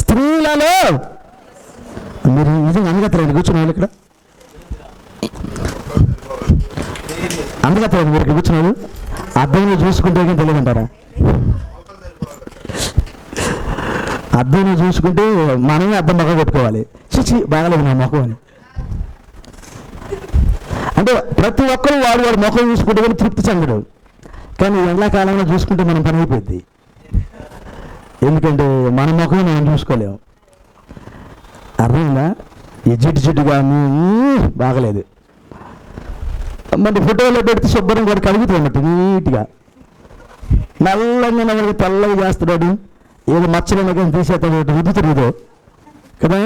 స్త్రీలలో మీరు నిజంగా అందగత్తలేదు కూర్చున్న వాళ్ళు ఇక్కడ, అందగత్తలేదు మీరు ఇక్కడ కూర్చున్నారు. అద్దంలో చూసుకుంటే తెలియదంటారా? అద్దంలో చూసుకుంటే మనమే అద్దం మొక్క పెట్టుకోవాలి. చిచి బాగలేదు నా మొఖం అని. అంటే ప్రతి ఒక్కరూ వాడు మొఖం చూసుకుంటే కానీ తృప్తి చెందడు. కానీ ఎండాకాలంలో చూసుకుంటే మనం పని అయిపోద్ది. ఎందుకంటే మన ముఖం మనం చూసుకోలేము. అర్థమైందా? ఈ జిడ్డు కానీ బాగలేదు. మరి ఫోటోలో పెడితే శుభ్రం కూడా కలుగుతున్నట్టు నీట్గా నల్లంగా మనకి తెల్లగా చేస్తున్నాడు. ఏదో మచ్చలైనా కానీ తీసేస్తాడు, రుద్దుతురుదో కదా.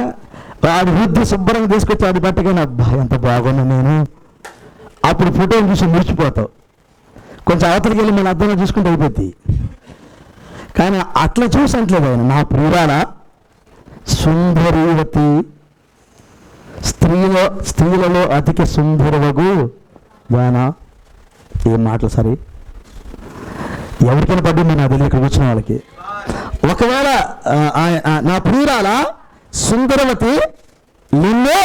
వాడు రుద్ది శుభ్రంగా తీసుకొచ్చి వాడి పట్టగానే అబ్బా ఎంత బాగున్నా నేను, అప్పుడు ఫోటోని చూసి మురిచిపోతావు. కొంచెం అవతలికి వెళ్ళి మన అర్థంగా చూసుకుంటే అయిపోద్ది. కానీ అట్లా చూసట్లేదు ఆయన. నా ప్రియురాల సుందరీవతి స్త్రీలలో అతికి సుందరవగు దానా. ఏం మాటలు సరే, ఎవరికైనా పడ్డింది నా దగ్గర ఇక్కడికి వచ్చిన వాళ్ళకి. ఒకవేళ నా ప్రియురాల సుందరవతి నిన్ను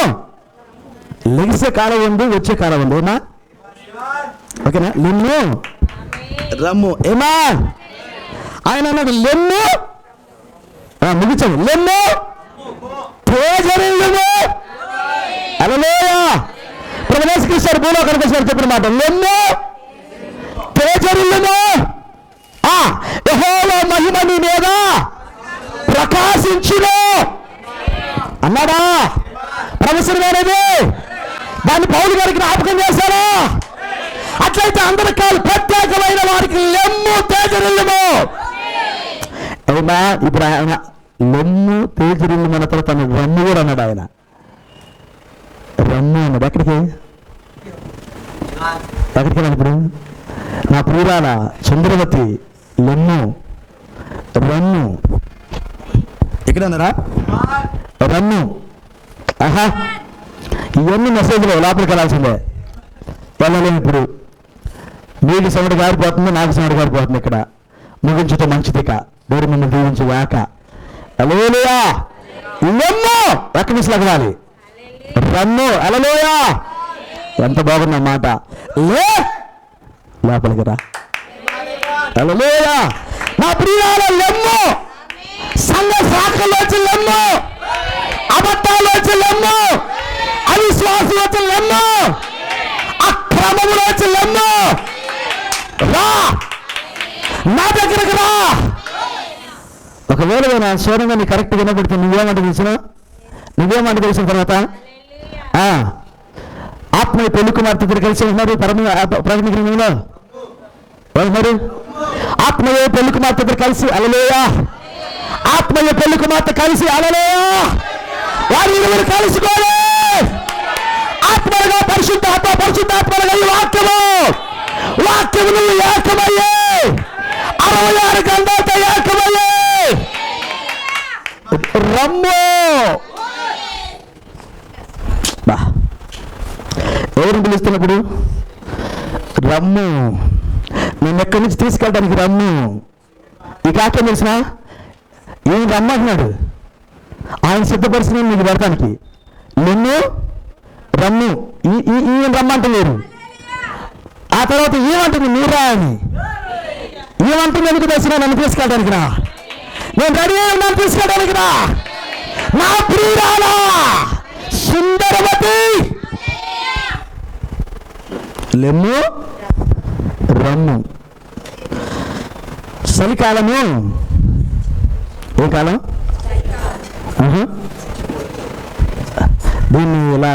లెగిసే కాలం ఉంది, వచ్చే కాలం ఉంది. ఏమా ఓకేనా? నిన్ను రమ్ము. ఏమా ఆయన అన్నాడు లెమ్ము, ముగించాడు లెమ్ము తేజరిల్లుము. హల్లెలూయా. ప్రభువు యేసుక్రీస్తు భూలోకానికి వచ్చినప్పుడు చెప్పిన మాట లెమ్ము తేజరిల్లుము. యెహోవా మహిమ నీ మీద ప్రకాశించును అన్నాడా? ప్రవచనమేనది. దాన్ని పౌలు గారికి జ్ఞాపకం చేశారా? అట్లయితే అందరి కాదు ప్రత్యేకమైన వారికి లెమ్ము తేజరిల్లుము. అవునా? ఇప్పుడు ఆయన లెమ్ము తేజరిల్లుము అన్న తర్వాత తన రమ్ము కూడా అన్నాడు. ఆయన రమ్ము అన్నాడు. ఎక్కడికి వెళ్ళాలి ఇప్పుడు? నా ప్రియురాల చంద్రవతి లెమ్ము రమ్ము. ఎక్కడ అన్నారా? రమ్ము. ఆహా, ఇవన్నీ మెసేజ్లో లోపలికి వెళ్ళాల్సిందే. వెళ్ళలేము ఇప్పుడు. నీకు సౌండ్ గారిపోతుంది, నాకు సౌండ్ గారిపోతుంది. ఇక్కడ ముగించటం మంచిది. ఇక దేవుడు మిమ్మల్ని దీవించి వాక. హల్లెలూయా. లెమ్ము ఎక్కడి నుంచి లగవాలి? రమ్ము. హల్లెలూయా. ఎంత బాగున్న మాట. లోపలికి రా. హల్లెలూయా. నా ప్రియురాల లెమ్ము. సంఘ శాఖలోంచి లెమ్ము, అబద్ధాలోంచి లెమ్ము, అవిశ్వాసంలోంచి లెమ్ము, అక్రమములోంచి లెమ్ము. రా నా దగ్గరకు రా. ఒకవేళ నేను స్వరంగా నీ కరెక్ట్గా వినబడుతుంది. నువ్వేమంటే తెలిసిన తర్వాత ఆత్మీయ పెళ్లి కుమార్తె దగ్గర కలిసి ఉన్నారు. ప్రకటన గ్రంథంలో మరి ఆత్మీయ పెళ్లి కుమార్తె దగ్గర కలిసి హల్లెలూయా. ఆత్మీయ పెళ్లి కుమార్తె కలిసి హల్లెలూయా. వారి ఇరువురు కలుసుకోవాలి. ఆత్మలుగా పరిశుద్ధాత్మలుగా ఈ వాక్యము నువ్వు ఏకమయ్యే 66 గంటలతో ఏకమయ్యే రమ్ము. ఎవరిని పిలుస్తున్నప్పుడు రమ్ము. నేను ఎక్కడి నుంచి తీసుకెళ్ళడానికి రమ్ము. ఈ కాకేం తెలిసిన ఈయన రమ్మంటున్నాడు. ఆయన సిద్ధపరిచిన నీకు పెడతానికి నిన్ను రమ్ము. ఈయన రమ్మంటలేరు. ఆ తర్వాత ఏమంటుంది నీరా అని. ఏమంటుంది ఎందుకు తెలిసిన నన్ను తీసుకెళ్ళడానికి రా. నేను రెడీ అయ్యి నన్ను తీసుకెళ్ళడానికి రా. నా ప్రియురాలా సుందరవతి లెమ్ము రమ్ము. చలికాలము. ఏ కాలం? దీన్ని ఇలా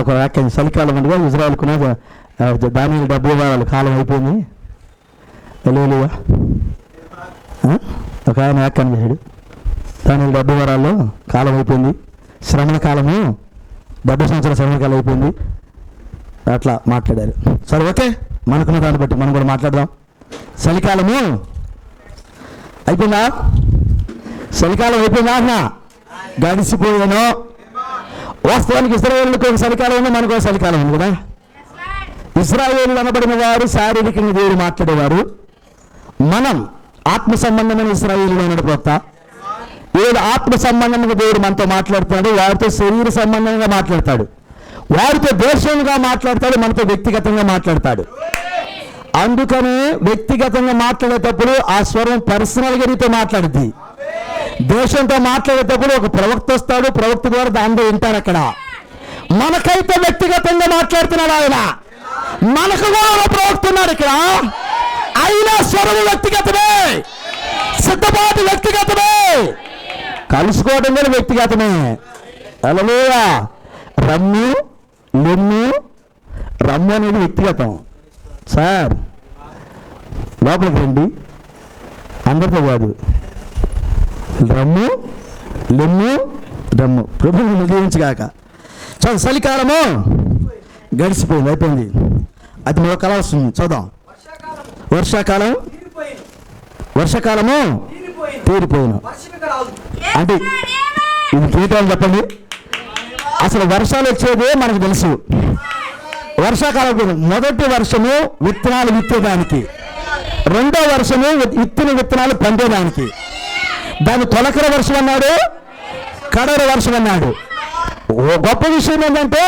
ఒక వాక్యం చలికాలం అనగా ఇజ్రాయెల్కు దానియేలు 70 వారాల కాలం అయిపోయింది. హల్లెలూయా. ఒక ఆయన వాక్యాన్ని చేశాడు. దానియేలు 70 వారాల్లో కాలం అయిపోయింది. శ్రమణ కాలము 70 సంవత్సరాల శ్రమణ కాలం అయిపోయింది. అట్లా మాట్లాడారు. సరే ఓకే, మనకున్న దాన్ని బట్టి మనం కూడా మాట్లాడదాం. చలికాలము అయిపోయిందా? చలికాలం అయిపోయిందా అన్న? గడిచిపోయాను. వాస్తవానికి ఇశ్రాయేలుకు ఒక చలికాలం ఉంది, మనకు ఒక చలికాలం ఉంది కదా. ఇశ్రాయేలు అనబడిన వారు శారీరకంగా దేవుడు మాట్లాడేవారు. మనం ఆత్మ సంబంధమైన ఇశ్రాయేలు అన్నాడు ప్రవక్త. ఏడు ఆత్మ సంబంధంగా దేవుడు మనతో మాట్లాడుతున్నాడు. వారితో శరీర సంబంధంగా మాట్లాడతాడు, వారితో దేశంగా మాట్లాడతాడు, మనతో వ్యక్తిగతంగా మాట్లాడతాడు. అందుకని వ్యక్తిగతంగా మాట్లాడేటప్పుడు ఆ స్వరం పర్సనల్గా నీతో మాట్లాడుద్ది. దేశంతో మాట్లాడేటప్పుడు ఒక ప్రవక్త వస్తాడు, ప్రవక్త ద్వారా దాంతో వింటారు. అక్కడ మనకైతే వ్యక్తిగతంగా మాట్లాడుతున్నాడు ఆయన. మనకు కూడా ప్రవక్త ఉన్నాడు ఇక్కడ. అయినా స్వరము వ్యక్తిగతమే, సిద్ధపాటు వ్యక్తిగతమే, కలుసుకోవడం కూడా వ్యక్తిగతమే. హల్లెలూయా. రమ్ము లెమ్ము. రమ్ము అనేది వ్యక్తిగతం. సార్ లోపలికి రండి, అందరితో కాదు. రమ్ము లెమ్ము రమ్ము. ప్రభువుని దీవించగాక. చలికాలము గడిచిపోయింది, అయిపోయింది. అది మరో కాలం వస్తుంది, చూద్దాం. వర్షాకాలము తీరిపోయిన అంటే ఇది కేటాలు చెప్పండి. అసలు వర్షాలు వచ్చేదే మనకు తెలుసు. వర్షాకాలం మొదటి వర్షము విత్తనాలు విత్తేదానికి, రెండో వర్షము విత్తనాలు పండేదానికి. దాని తొలకర వర్షం అన్నాడు, కడవర వర్షం అన్నాడు. ఓ గొప్ప విషయం ఏంటంటే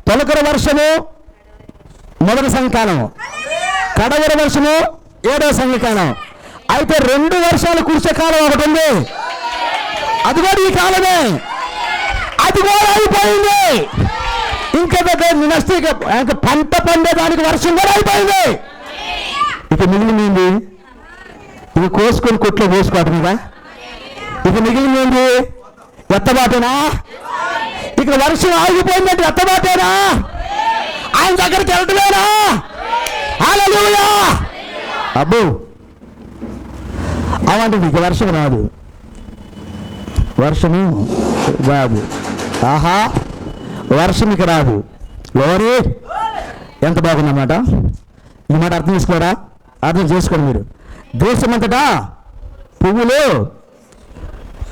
తొలకర వర్షము మొదటి సంఘకాలము, కడవర వర్షము 7వ సంఘకాలం. అయితే 2 వర్షాలు కురిసే కాలం ఒకటి ఉంది, అది కూడా ఈ కాలమే. అది కూడా అయిపోయింది. ఇంకా నెక్స్ట్ ఇంకా పంట పండేదానికి వర్షం కూడా అయిపోయింది. ఇక మిగిలింది ఇక కోసుకొని కొట్లో వేసుకోవటమేగా. ఇక మిగిలింది ఎత్తబాటేనా? ఇక వర్షం ఆగిపోయిందంటే ఎత్తబాటేనా? ఆయన దగ్గరికి వెళ్ళటమేనా? హల్లెలూయా. అబ్బో అవంటే ఇక వర్షం రాదు, వర్షము రాదు. ఆహా, వర్షం ఇక రాదు. ఎవరి ఎంత బాగుందన్నమాట. ఈ మాట అర్థం చేసుకోరా? అర్థం చేసుకోండి మీరు. దేశమంతటా పువ్వులు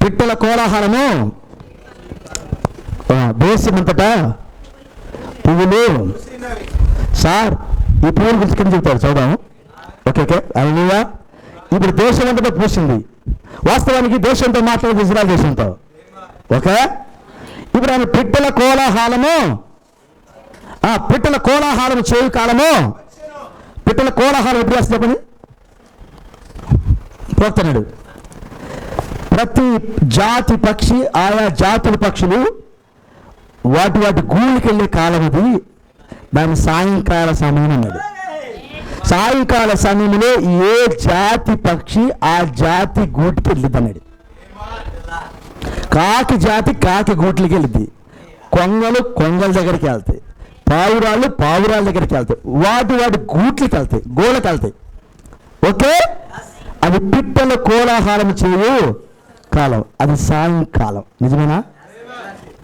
పిట్టల కోలాహలము. దేశమంతటా పువ్వులు. సార్ ఈ పువ్వుల గురించి కింద చెప్తారు, చదువుదాము. ఓకే ఓకే అయ్యా. ఇప్పుడు దేశమంతటా పూసింది. వాస్తవానికి దేశంతో మాట్లాడేది ఇజ్రాయెల్ దేశంతో. ఓకే, ఇప్పుడు ఆయన పిట్టల కోలాహలము, పిట్టల కోలాహలం చేయు కాలము. పిట్టల కోలాహలం ఎప్పుడు వస్తుంది చెప్పండి? పోతున్నాడు. ప్రతి జాతి పక్షి, ఆయా జాతుల పక్షులు వాటి గూళ్ళకి వెళ్ళే కాలం ఇది. దాని సాయంకాల సమయం అన్నది. సాయంకాల సమయంలో ఏ జాతి పక్షి ఆ జాతి గూటికి వెళ్ళిద్ది అన్నాడు. కాకి జాతి కాకి గూట్లకి వెళ్ళిద్ది, కొంగలు కొంగల దగ్గరికి వెళ్తాయి, పావురాళ్ళు పావురాల దగ్గరికి వెళ్తాయి, వాటి గూట్లకి వెళ్తాయి, గోళ్ళకి వెళ్తాయి. ఓకే, అది పిట్టల కోలాహలం చేయు కాలం, అది సాయంకాలం. నిజమేనా?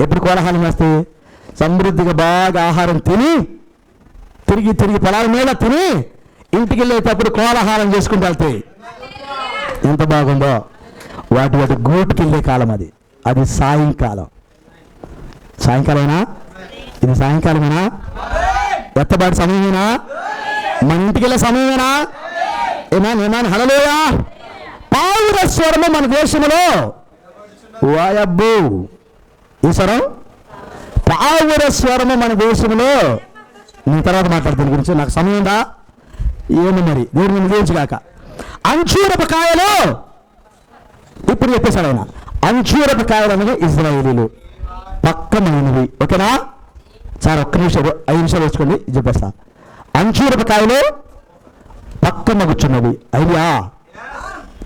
ఎప్పుడు కోలాహలం వేస్తాయి? సమృద్ధిగా బాగా ఆహారం తిని తిరిగి పొలాల మీద తిని ఇంటికి వెళ్ళేటప్పుడు కోలాహలం చేసుకుంటూ వెళ్తాయి. ఎంత బాగుందో. వాటి గూటికి వెళ్ళే కాలం అది. అది సాయంకాలం. సాయంకాలమేనా? ఇది సాయంకాలమేనా? ఎత్తబాటి సమయమేనా? మన ఇంటికి వెళ్ళే సమయమేనా? ఏమాన్ హల్లెలూయా. పావుర స్వరము మన దేశంలో. వాయబ్బు ఈ స్వరం, పావుర స్వరము మన దేశంలో. నేను తర్వాత మాట్లాడుతున్న గురించి, నాకు సమయం ఉందా? ఏమి మరి దేవుని నివేదించగాక. అంచూరపు కాయలు ఇప్పుడు చెప్పేశాడు ఆయన. అంచూరపు కాయలు అనగా ఇజ్రాయేలీలు పక్కమైనవి. ఓకేనా సార్? ఒక్క నిమిషం, 5 నిమిషాలు వేసుకోండి, చెప్పేస్తా. అంచూరపు కాయలు పక్క మగుచున్నవి. అయ్యా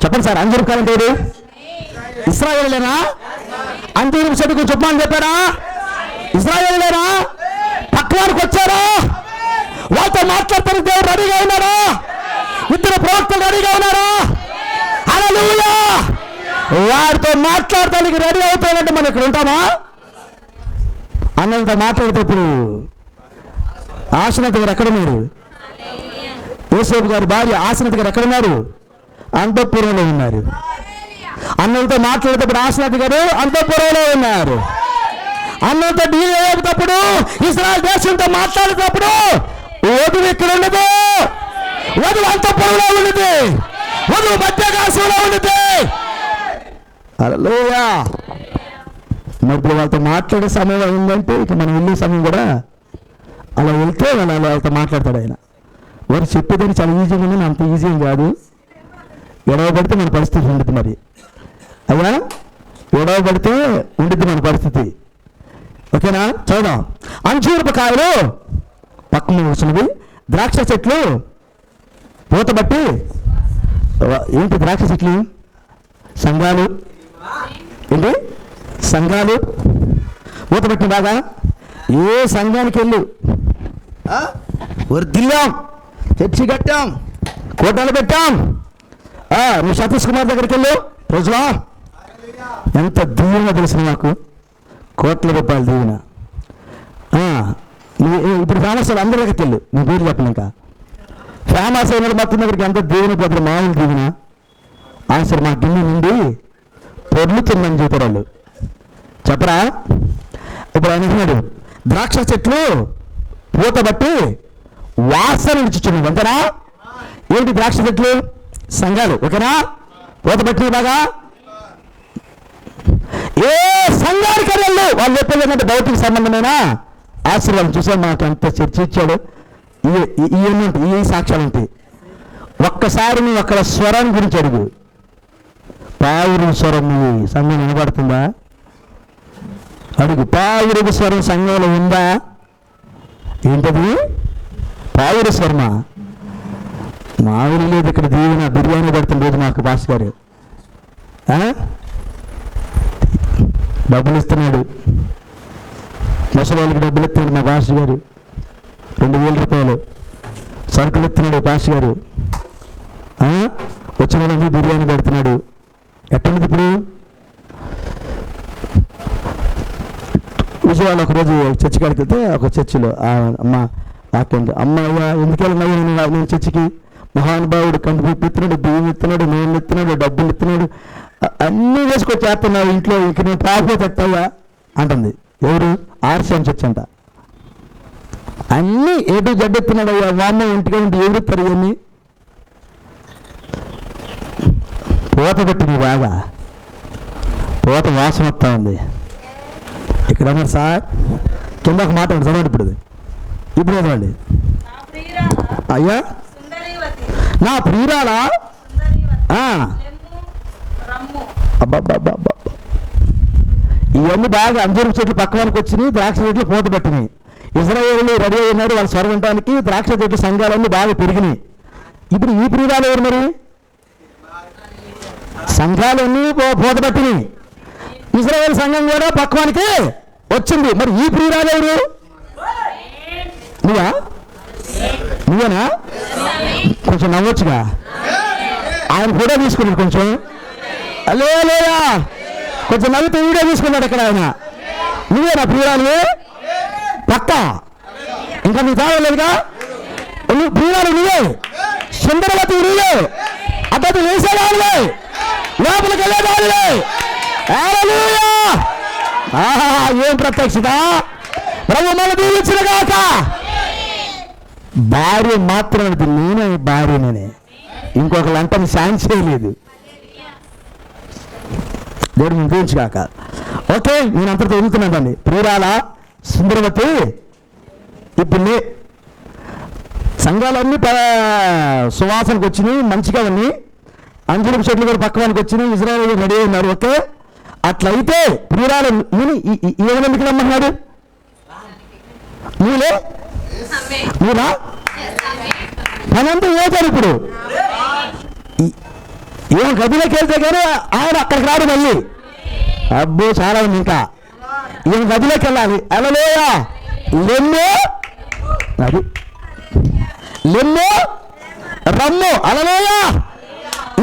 చెప్పండి సార్. అంజూరపు కాయలు అంటే ఏది? ఇశ్రాయేలీలేనా? అంజూరపు చెట్టుకు చెప్పమని చెప్పారా? ఇశ్రాయేలీలేనా? పక్క వారికి వచ్చారా? వాళ్ళతో మాట్లాడతానికి దేవుడు రెడీగా ఉన్నారా? ఇద్దరు ప్రవక్తలు రెడీగా ఉన్నారా? హల్లెలూయా. వారితో మాట్లాడటానికి రెడీ అవుతానంటే మనం ఇక్కడ ఉంటామా? అన్నంత మాట్లాడితే ఇప్పుడు ఆశనత గారు ఎక్కడున్నారు? యోసేపు గారి భార్య ఆశనత గారు ఎక్కడున్నారు? అంతఃపురంలో ఉన్నారు. అన్నంతో మాట్లాడేటప్పుడు ఆశనత గారు అంతఃపురంలో ఉన్నారు. అన్నంతో డీల్ అయ్యేటప్పుడు ఇశ్రాయేలు దేశంతో మాట్లాడేటప్పుడు వధువు ఇక్కడ ఉండదు, వధువు అంతఃపురంలో ఉండదు, వధువు మధ్యాకాశంలో ఉండదు. హల్లెలూయా. మరి ఇప్పుడు వాళ్ళతో మాట్లాడే సమయం అయిందంటే ఇక మనం వెళ్ళే సమయం కూడా అలా వెళ్తే వాళ్ళతో మాట్లాడతాడు ఆయన. వారు చెప్పేదాన్ని చాలా ఈజీగా ఉంది, అంత ఈజీ ఏం కాదు. ఎడవ పడితే మన పరిస్థితి ఉంటుంది. మరి అయ్యా ఎడవ పడితే ఉండిద్ది మన పరిస్థితి. ఓకేనా? చూద్దాం. అంజూరపు కాయలు పక్కన వచ్చినవి, ద్రాక్ష చెట్లు పూత బట్టి. ఏంటి ద్రాక్ష చెట్లు? సంఘాలు. ఏంటి సంఘాలు పూత పట్టిన బాగా. ఏ సంఘానికి వెళ్ళు, వర్దిల్లాం, చర్చి కట్టాం, కోటలు పెట్టాం. నువ్వు సతీష్ కుమార్ దగ్గరికి వెళ్ళు, రోజులా ఎంత దీవెన తెలిసిన నాకు. కోట్ల రూపాయల దీవెన. ఇప్పుడు ఫేమస్ అందరి దగ్గరికి వెళ్ళు, నీ పేరు చెప్పను. ఇంకా ఫేమస్ అయిన మొత్తం దగ్గరికి ఎంత దీవెన పోతుంది? మామూలు దీవెన. ఆన్సర్ మా గిన్నె నుండి పొర్లుతుందని చెప్పారు వాళ్ళు. చెప్పరా? ఇప్పుడు ఆయన అంటున్నాడు ద్రాక్ష చెట్లు పూత బట్టి వాసన ఇచ్చుచున్నాడు అంతేనా? ఏంటి ద్రాక్ష చెట్లు? సంఘాలు. ఓకేనా? పూత బట్టి బాగా ఏ సంఘానికి వెళ్ళు వాళ్ళు చెప్పేది ఏంటంటే భౌతిక సంబంధమైన ఆశీర్వాదం. చూసాం మాకు ఎంత చర్చ ఇచ్చాడు. ఈ సాక్ష్యాలు ఉంటాయి. ఒక్కసారి నువ్వు అక్కడ స్వరం గురించి అడుగు. పావురు స్వరం నువ్వు సంఘం వినబడుతుందా? అడుగు. పావురు స్వరం సంఘంలో ఉందా? ఏంటది? పావురు స్వరమా? మామూలు లేదు. ఇక్కడ దీవెన బిర్యానీ పెడుతున్న రోజు మాకు బాస్ గారు డబ్బులు ఇస్తున్నాడు. ముసలి డబ్బులు ఇస్తున్నాడు మా బాస్ గారు. 2000 రూపాయలు సరుకులు ఇస్తున్నాడు బాస్ గారు. వచ్చిన వాళ్ళకి బిర్యానీ పెడుతున్నాడు. ఎట్టండి ఇప్పుడు? విజయవాడ ఒకరోజు చర్చి కాడికి వెళ్తే ఒక చర్చిలో అమ్మ వాక్యండి అమ్మయ్య ఎందుకు వెళ్ళినావు నేను చర్చికి? మహానుభావుడు కంటి ఇస్తున్నాడు, బియ్యం ఇస్తున్నాడు, నూనెలు ఇస్తున్నాడు, డబ్బులు ఇస్తున్నాడు, అన్నీ వేసుకొచ్చేస్తున్నావు ఇంట్లో. ఇంక నేను ప్రాఫిట్ తెస్తావా అంటుంది. ఎవరు? ఆర్సీఎం చర్చ్ అంట. అన్నీ ఏటు జడ్డు ఎత్తున్నాడు. అయ్యా వామ్మ ఇంటికి ఉంటే ఎవరు ఇస్తారు? ఇవన్నీ పూత పెట్టింది బాగా. పూత వాసన వస్తూ ఉంది. ఇక్కడ అన్నారు సార్ కింద ఒక మాట చదవండి. ఇప్పుడు చదవండి. అయ్యా నా ప్రియురాలా అబ్బాబ్బా ఇవన్నీ బాగా అంజూరు చెట్లు పక్కవానికి వచ్చినాయి, ద్రాక్ష చెట్లు పూత పెట్టినాయి. ఇజ్రాయేలు రెడీ అయినాడు వాళ్ళు స్వరం వినడానికి. ద్రాక్ష చెట్లు సంఘాలన్నీ బాగా పెరిగినాయి. ఇప్పుడు ఈ ప్రియురాలు ఎవరు మరి? సంఘాలన్నీ పూత పెట్టినాయి. ఇజ్రాయేల్ సంఘం కూడా పక్వానికి వచ్చింది. మరి ఈ ప్రియురాలు ఎవరు? నువ్వేనా? కొంచెం నవ్వొచ్చుగా. ఆయన ఫోటో తీసుకున్నాడు కొంచెం. లేదా కొంచెం నవ్వుతూ వీడియో తీసుకున్నాడు ఇక్కడ ఆయన. నువ్వేనా ప్రియురాలు? పక్క ఇంకా నీ తాగలేదుగా. నువ్వు ప్రియురాలు నువ్వే, సుందరవతి నువ్వే, అతను వేసేదానివే, లోపలికి వెళ్ళేదానివే. ఏం ప్రత్యక్షత! ప్రభు మన దీవించిన గాక. భార్య మాత్రం నేనే భార్యనే, ఇంకొకరు అంటని ఛాన్స్ చేయలేదు. దేవుడు నేను దీవించగాక. ఓకే, నేను అంతటితో వదులుతున్నానండి. ప్రియురాల సుందరవతి ఇప్పుడు సంఘాలన్నీ సువాసనకు వచ్చినాయి, మంచిగా ఉన్నాయి. అంజూరపు చెట్లు కూడా పక్కవానికి వచ్చినాయి. ఇజ్రాయేల్ రెడీ అయినారు. ఓకే, అట్లయితే ప్రియురాలు ఏమైనా ఎందుకు నమ్మన్నాడు? నువ్వునా పనంతా ఏదారు. ఇప్పుడు ఏం గదిలోకి వెళ్తే కానీ ఆయన అక్కడికి రాడు మళ్ళీ. అబ్బో చాలా ఉంది. ఇంకా ఈయన గదిలోకి వెళ్ళాలి. అలలోయా లెమ్ము అది లెమ్ము రమ్ము అలలోయా.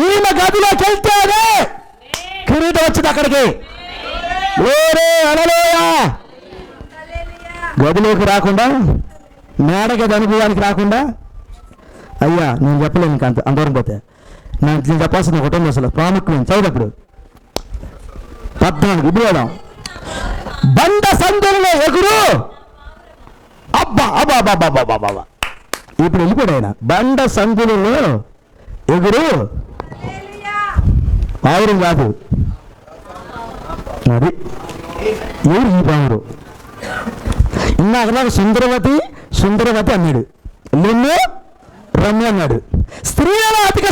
ఈయన గదిలోకి వెళ్తేనే కిరీటం వచ్చింది అక్కడికి. అలలోయా గదిలోకి రాకుండా, మేడగది అనుభవానికి రాకుండా, అయ్యా నేను చెప్పలేను ఇంకా అంతవరం పోతే. నేను చెప్పాల్సిన ఒకటి ఉంది అసలు ప్రాముఖ్యం. చదివేటప్పుడు 14 ఇప్పుడు బండ సందులలో ఎగురు. అబ్బా అబ్బా బాబా బాబా బాబా ఇప్పుడు వెళ్ళిపోయాడు ఆయన. బండ సందులలో ఎగురు. పావురం కాదు మరి ఎవరు ఈ పావురు? ఇందాక సుందరవతి అన్నాడు, నిన్ను రమ్య అన్నాడు. స్త్రీలలో అతిక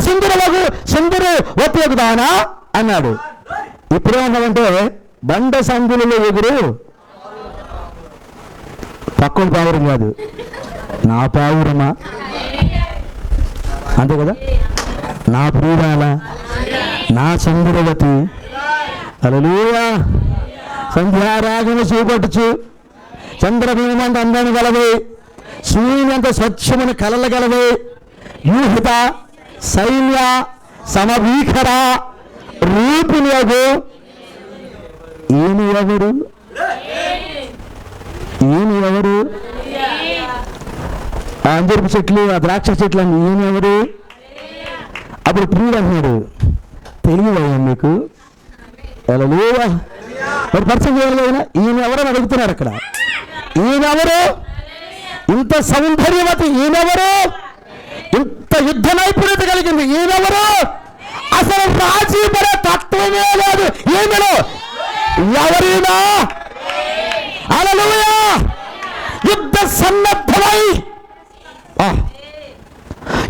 సుందరవతి దానా అన్నాడు. ఇప్పుడేమన్నాడంటే బండ సందులలో ఎగురు. పక్కన పావురం కాదు, నా పావురమా అంతే కదా. నా ప్రియురాల, నా సుందరవతి. హల్లెలూయా. సంధ్యారాగము చూపట్టుచు చంద్రబింబంత అందాన్ని గలవే, సూర్యంత స్వచ్ఛమైన కళలు గలవే, యూహిత శైల్య సమభీకర రూపిణియగు. ఈయన ఎవరు? ఆ అంజూరపు చెట్లు, ఆ ద్రాక్ష చెట్లు అని ఈయన ఎవరు? అప్పుడు ప్రియుడు అంటున్నాడు, తెలియదయ్యా మీకు. హల్లెలూయా. మరి పరిచయం చేయాలి కదా. ఈయన ఎవరని అడుగుతున్నారు అక్కడ. సౌందర్యవతి ఈమెవరు? ఇంత యుద్ధ నైపుణ్యత కలిగింది ఈమెవరు? అసలు రాజీ పడే తత్వమే లేదు ఈమెలో. ఎవరైనా హల్లెలూయా యుద్ధ సన్నద్ధమై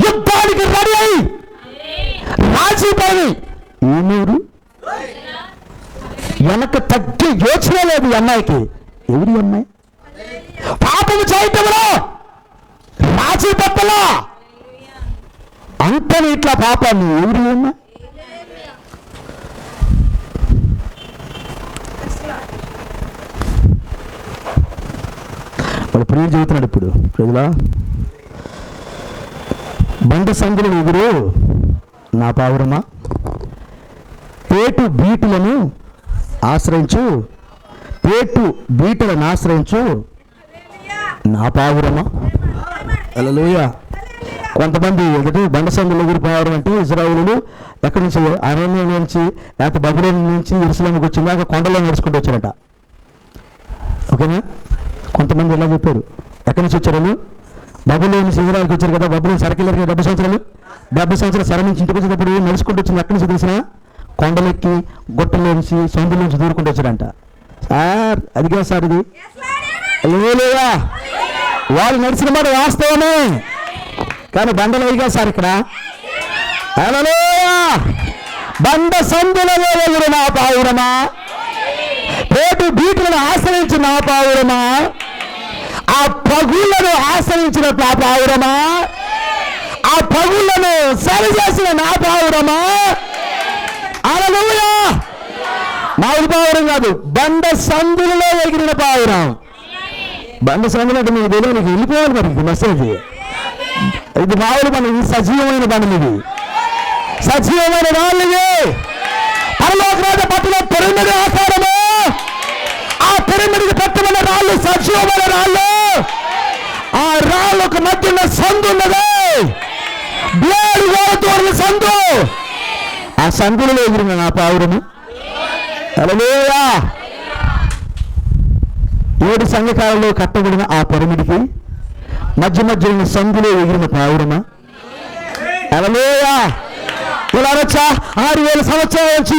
యుద్ధానికి రెడీ అయి రాజీ పడి ఈమెరు వెనక తగ్గే యోచన లేదు ఈ అమ్మాయికి. ఎవరి అమ్మాయి? పాపం చేయటంలో రాజీ పట్టలా అంతని ఇట్లా పాపాన్ని ఎవరి అమ్మాయి? వాడు ప్రియుడు చెబుతున్నాడు ఇప్పుడు ప్రజలా, బండ సందుల ఎగురు నా పావురమా, పేటు బీటులను ఆశ్రయించు, పేటు బీటులను ఆశ్రయించు నా పావురమా. హల్లెలూయా. కొంతమంది ఎదుటి బండ సందుల ఎగురు పావురం అంటే ఇశ్రాయేలీయులు ఎక్కడి నుంచి అరణ్యం నుంచి లేకపోతే బబులోను నుంచి యెరూషలేముకి వచ్చిందాక కొండలో నడుచుకుంటూ వచ్చారట. ఓకేనా? కొంతమంది ఎలా చెప్పారు, ఎక్కడి నుంచి వచ్చారని? బబులోని శిబిరానికి వచ్చారు కదా, బబులోని సరకెళ్ళారు కదా 70 సంవత్సరాలు. 70 సంవత్సరాలు సర నుంచి ఇంటికి వచ్చేటప్పుడు నడుచుకుంటూ వచ్చింది ఎక్కడి నుంచి తెలిసిన? కొండలెక్కి గుట్టలోంచి సొందుల నుంచి దూరుకుంటూ వచ్చారంట. సార్ అది కాదు సార్, ఇది లేదా వాళ్ళు నడిచిన మాట వాస్తవమే, కానీ బండలు అయ్యి కాదు సార్ ఇక్కడ. హల్లెలూయా. బండ సందులలో ఎగురు నా పావురమా, పేటు బీటులను ఆశ్రయించిన నా పావురమా, ఆ పగుళ్లను ఆశ్రయించిన నా పావురమా, ఆ పగుళ్లను సరిచేసిన నా పావురమా. హల్లెలూయా. మామూలు పావురం కాదు, బండ సందులలో ఎగిరిన పావురం. బండ సందులు అంటే మీకు తెలియదు, నీకు వెళ్ళిపోవాలి మరి ఇది మెసేజ్. ఇది మామూలు బండ, ఇది సజీవమైన బండలు, ఇది సజీవమైన రాళ్ళు, ఇవి పరలోకరాజ పట్టిన పిరమిడ్ ఆకారము. ఆ పిరమిడ్కి పెట్టబడిన రాళ్ళు సజీవమైన రాళ్ళు. ఆ రాళ్ళకు మధ్యన సందు ఉన్నది, బ్లేడ్ గోడతోడిన సందు. ఆ సందులలో ఎగిరిన నా పావురము. హల్లెలూయా. 7 సంఘకాలలో కట్టబడిన ఆ పిరమిడ్కి మధ్య మధ్యలో సందులో ఎగిరిన పావురమా. హల్లెలూయా. ఇలా వచ్చా 6000 సంవత్సరాల నుంచి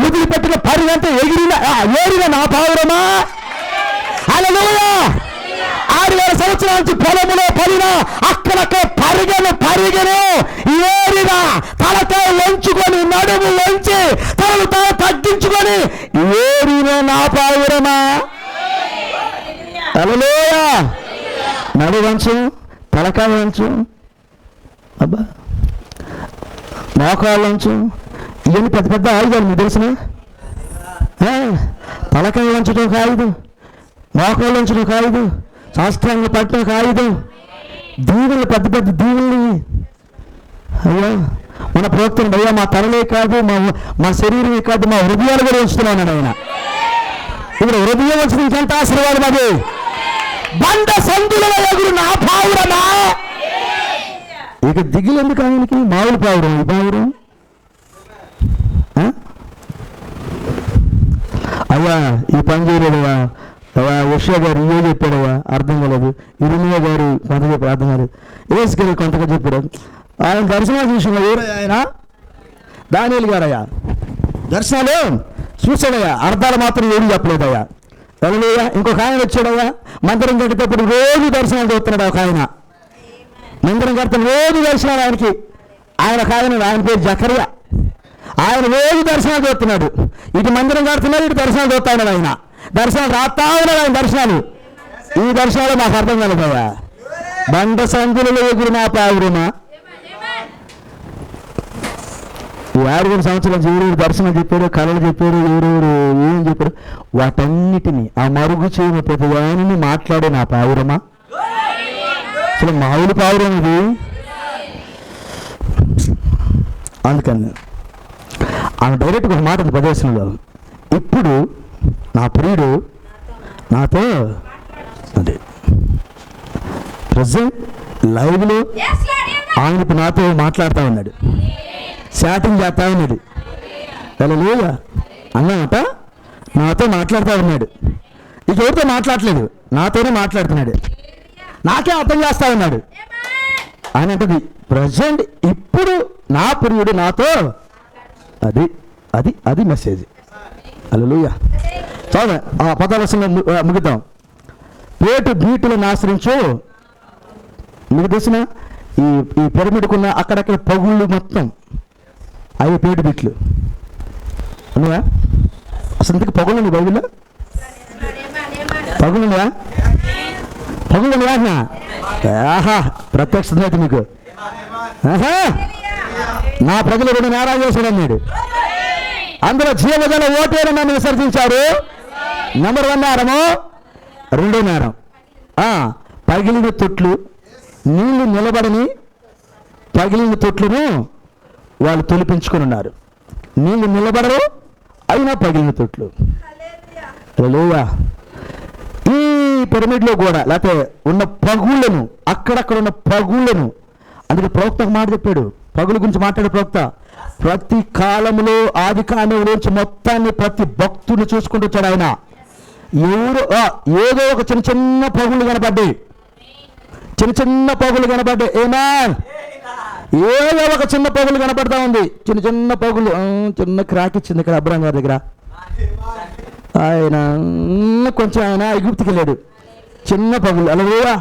వదిలిపెట్టిన పరిగంత ఏరిన నా పావురమా. హల్లెలూయా. 6000 సంవత్సరాల నుంచి పొలములో పడిన అక్కడక్కడ పరిగెను ఏరిన, తలకాయ వంచుకొని నడుము వంచి తనను తల తగ్గించుకొని ఏరిన నా పావురమా. హల్లెలూయా. నడు వంచు, తలకాయ వంచు, అబ్బా మోకాళ్ళంచు, ఇవన్నీ పెద్ద పెద్ద ఆయుధాలు మీకు తెలిసిన. తలకాయ వంచడం ఒక ఆయుధం, మోకాళ్ళు వంచడం ఒక ఆయుధం, శాస్త్రాన్ని పట్టడం ఒక ఆయుధం, దీవులు పెద్ద పెద్ద దీవుల్ని. అయ్యా మన ప్రవక్తను, అయ్యా మా తలలే కాదు, మా శరీరమే కాదు, మా హృదయాలు కూడా ఉంచుతున్నాను ఆయన. ఇప్పుడు హృదయం వచ్చింది ఇంకెంత ఆశీర్వాదం అది. బండ సందులలో ఎగురు నా పావురమా. ఇక దిగులు ఎందుకు ఆయనకి? మామూలు పావురం, ఈ పావురం. అయ్యా ఈ పని చేయలేదయ్యా, ఉషా గారు ఇవే చెప్పాడయ్యా, అర్థం కాలేదు. ఇరుమియా గారు కొంత చెప్పారు, అర్థం కాలేదు. ఏసుకెళ్ళి కొంతగా చెప్పాడు. ఆయన దర్శనాలు చూసిన ఎవరయ్యా? ఆయన దానియేలు గారయ్యా. దర్శనాలు చూశాడయ్యా, అర్థాలు మాత్రం ఏం చెప్పలేదయ్యా. హల్లెలూయా. ఇంకొక ఆయన వచ్చాడయ్యా, మందిరం కట్టేటప్పుడు రోజు దర్శనాలు చూస్తున్నాడు ఒక ఆయన. మందిరం కడతాను రోజు దర్శనాలు ఆయనకి. ఆయన పేరు జకరియా. ఆయన రోజు దర్శనాలు చూస్తున్నాడు. ఇటు మందిరం కడుతున్నాడు, ఇటు దర్శనాలు చూస్తాడు ఆయన. దర్శనాలు రాస్తా ఉన్నాడు ఆయన దర్శనాలు. ఈ దర్శనాలు మాకు అర్థం కలదయ్యా. బండ సందులలో ఎగురు నా పావురమా. 6 సంవత్సరాల ఎవరెవరు దర్శనం చెప్పాడు, కళలు చెప్పాడు, ఎవరెవరు ఏం చెప్పాడు, వాటన్నిటినీ ఆ మరుగు చేయని ప్రతి దానిని మాట్లాడే నా పావురమా. అసలు మామూలు పావురం ఇది. అందుకని ఆమె డైరెక్ట్గా ఒక మాట ఉంది ప్రదేశంలో, ఇప్పుడు నా ప్రియుడు నాతో అదే ప్రజెంట్ లైవ్లో ఆయన ఇప్పుడు నాతో మాట్లాడుతూ ఉన్నాడు, చాటింగ్ చేస్తా ఉన్నాడు. హల్లెలూయా. అన్నమాట నాతో మాట్లాడుతూ ఉన్నాడు. ఇక ఎవరితో మాట్లాడలేదు, నాతోనే మాట్లాడుతున్నాడు. నాకే అర్థం చేస్తా ఉన్నాడు ఆయన అంటది ప్రజెంట్ ఇప్పుడు నా ప్రియుడు నాతో అది అది అది మెసేజ్. హల్లెలూయా. చదువు ఆ 10వ వచనం ముగిద్దాం. పేటు బీటులను ఆశ్రయించు. మీకు తెలిసిన ఈ పిరమిడ్కున్న అక్కడక్కడ పగుళ్ళు మొత్తం అవి పేటు బీట్లు ఉన్నాయా? అసలు ఇంతకు పగులు ఉంది బైబిల్లో? పగులుందా? పగులు అన్నా ఆహా ప్రత్యక్షత అయితే మీకు ఆహా నా ప్రజలు 2 నేరాలు చేశాడు అన్నాడు. అందులో జీవజల ఓటేరు నన్ను విసర్జించారు. నెంబర్ 1 నేరము, 2 నేరం పగిలిన తొట్లు, నీళ్లు నిలబడని పగిలిన తొట్లను వాళ్ళు తొలిపించుకొని ఉన్నారు. నీళ్లు నిలబడరు అయినా పగిలిన తొట్లు. హల్లెలూయా. ఈ పిరమిడ్లో కూడా లేకపోతే ఉన్న పగుళ్ళను అక్కడక్కడ ఉన్న పగుళ్ళను అందుకే ప్రవక్త ఒక మాట చెప్పాడు. పగుల గురించి మాట్లాడే ప్రవక్త ప్రతి కాలంలో ఆది కాలంలోంచి మొత్తాన్ని ప్రతి భక్తుని చూసుకుంటూ వచ్చాడు ఆయన. ఏదో ఒక చిన్న చిన్న పగుళ్ళు కనపడ్డాయి, చిన్న చిన్న పగులు కనపడ్డాయి. ఏమా ఏదో ఒక చిన్న పగులు కనపడతా ఉంది. చిన్న చిన్న పగులు, చిన్న క్రాక్ ఇచ్చింది ఇక్కడ అబ్రాహం గారి దగ్గర. ఆయన కొంచెం ఆయన ఐగుప్తుకి వెళ్ళాడు, చిన్న పగులు. అలాగే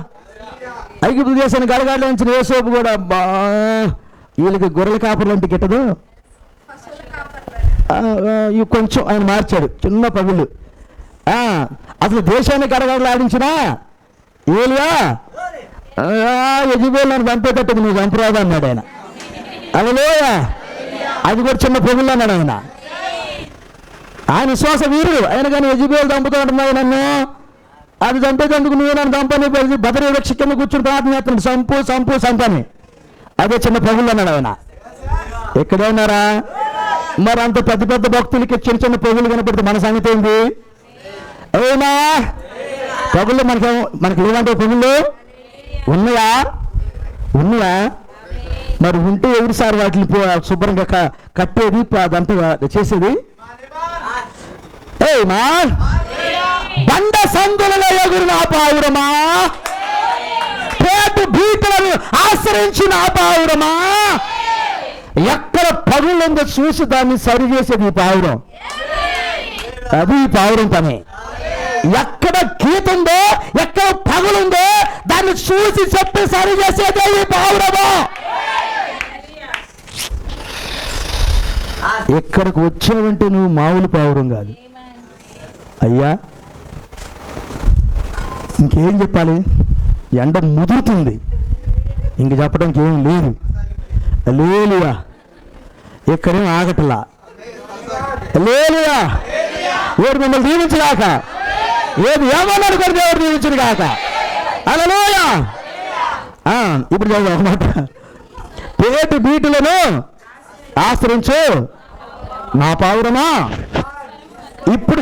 ఐగుప్తు దేశాన్ని గడగాడలేంచిన యేసోపు కూడా వీళ్ళకి గొర్రెల కాపర్లు అంటే గిట్టదు, ఇవి కొంచెం ఆయన మార్చాడు, చిన్న పగులు. అసలు దేశాన్ని గడగాడలాడించినా ఏలియా యజబేలు నన్ను చంపేటట్టు నువ్వు చంపరాదు అన్నాడు ఆయన. హల్లెలూయా. అది కూడా చిన్న పగులు అన్నాడు ఆయన. ఆయన విశ్వాస వీరుడు ఆయన, కానీ యజబేలు చంపుతూ ఉంటున్నావు నన్ను, అది చంపేటందుకు నువ్వు నన్ను చంపని బదరీ వృక్ష కింద కూర్చుని ప్రార్థన చేస్తున్నాడు, సంపు సంపు సంపని. అదే చిన్న పగులు అన్నాడు ఆయన. ఎక్కడే ఉన్నారా? మరి అంత పెద్ద పెద్ద భక్తులకి చిన్న చిన్న పగులు కనపడితే మన సంగతి ఏంటి? అవునా? పగుళ్ళు మనకి లేవంటే పగుళ్ళు ఉన్నాయా? ఉన్నాయా? మరి ఉంటే ఎవరు సార్ వాటిని శుభ్రంగా కట్టేది అదంతా చేసేది? ఏమా బండ సందులలో ఎగురిన పావురమా, పేటు బీటలను ఆశ్రయించిన పావురమా, ఎక్కడ పగులుందో చూసి దాన్ని సరి చేసేది ఈ పావురం. అది ఈ పావురం పని. ఎక్కడ గీత ఉందో, ఎక్కడ పగులుందో దాన్ని చూసి చెప్పి సరి చేసేదే ఈ పావురము. ఎక్కడికి వచ్చావంటే నువ్వు మామూలు పావురం కాదు అయ్యా. ఇంకేం చెప్పాలి? ఎండ ముదురుతుంది, ఇంక చెప్పడానికి ఏం లేదు. హల్లెలూయా. ఇక్కడేం ఆగటలా. హల్లెలూయా. ఎవరు మిమ్మల్ని దీవించగాక, ఏది ఏమన్నాడు కూడా దేవుడు దీవించడు కాక. హల్లెలూయా. ఇప్పుడు చదువు ఒక మాట. పేటు బీటులను ఆశ్రయించు నా పావురమా. ఇప్పుడు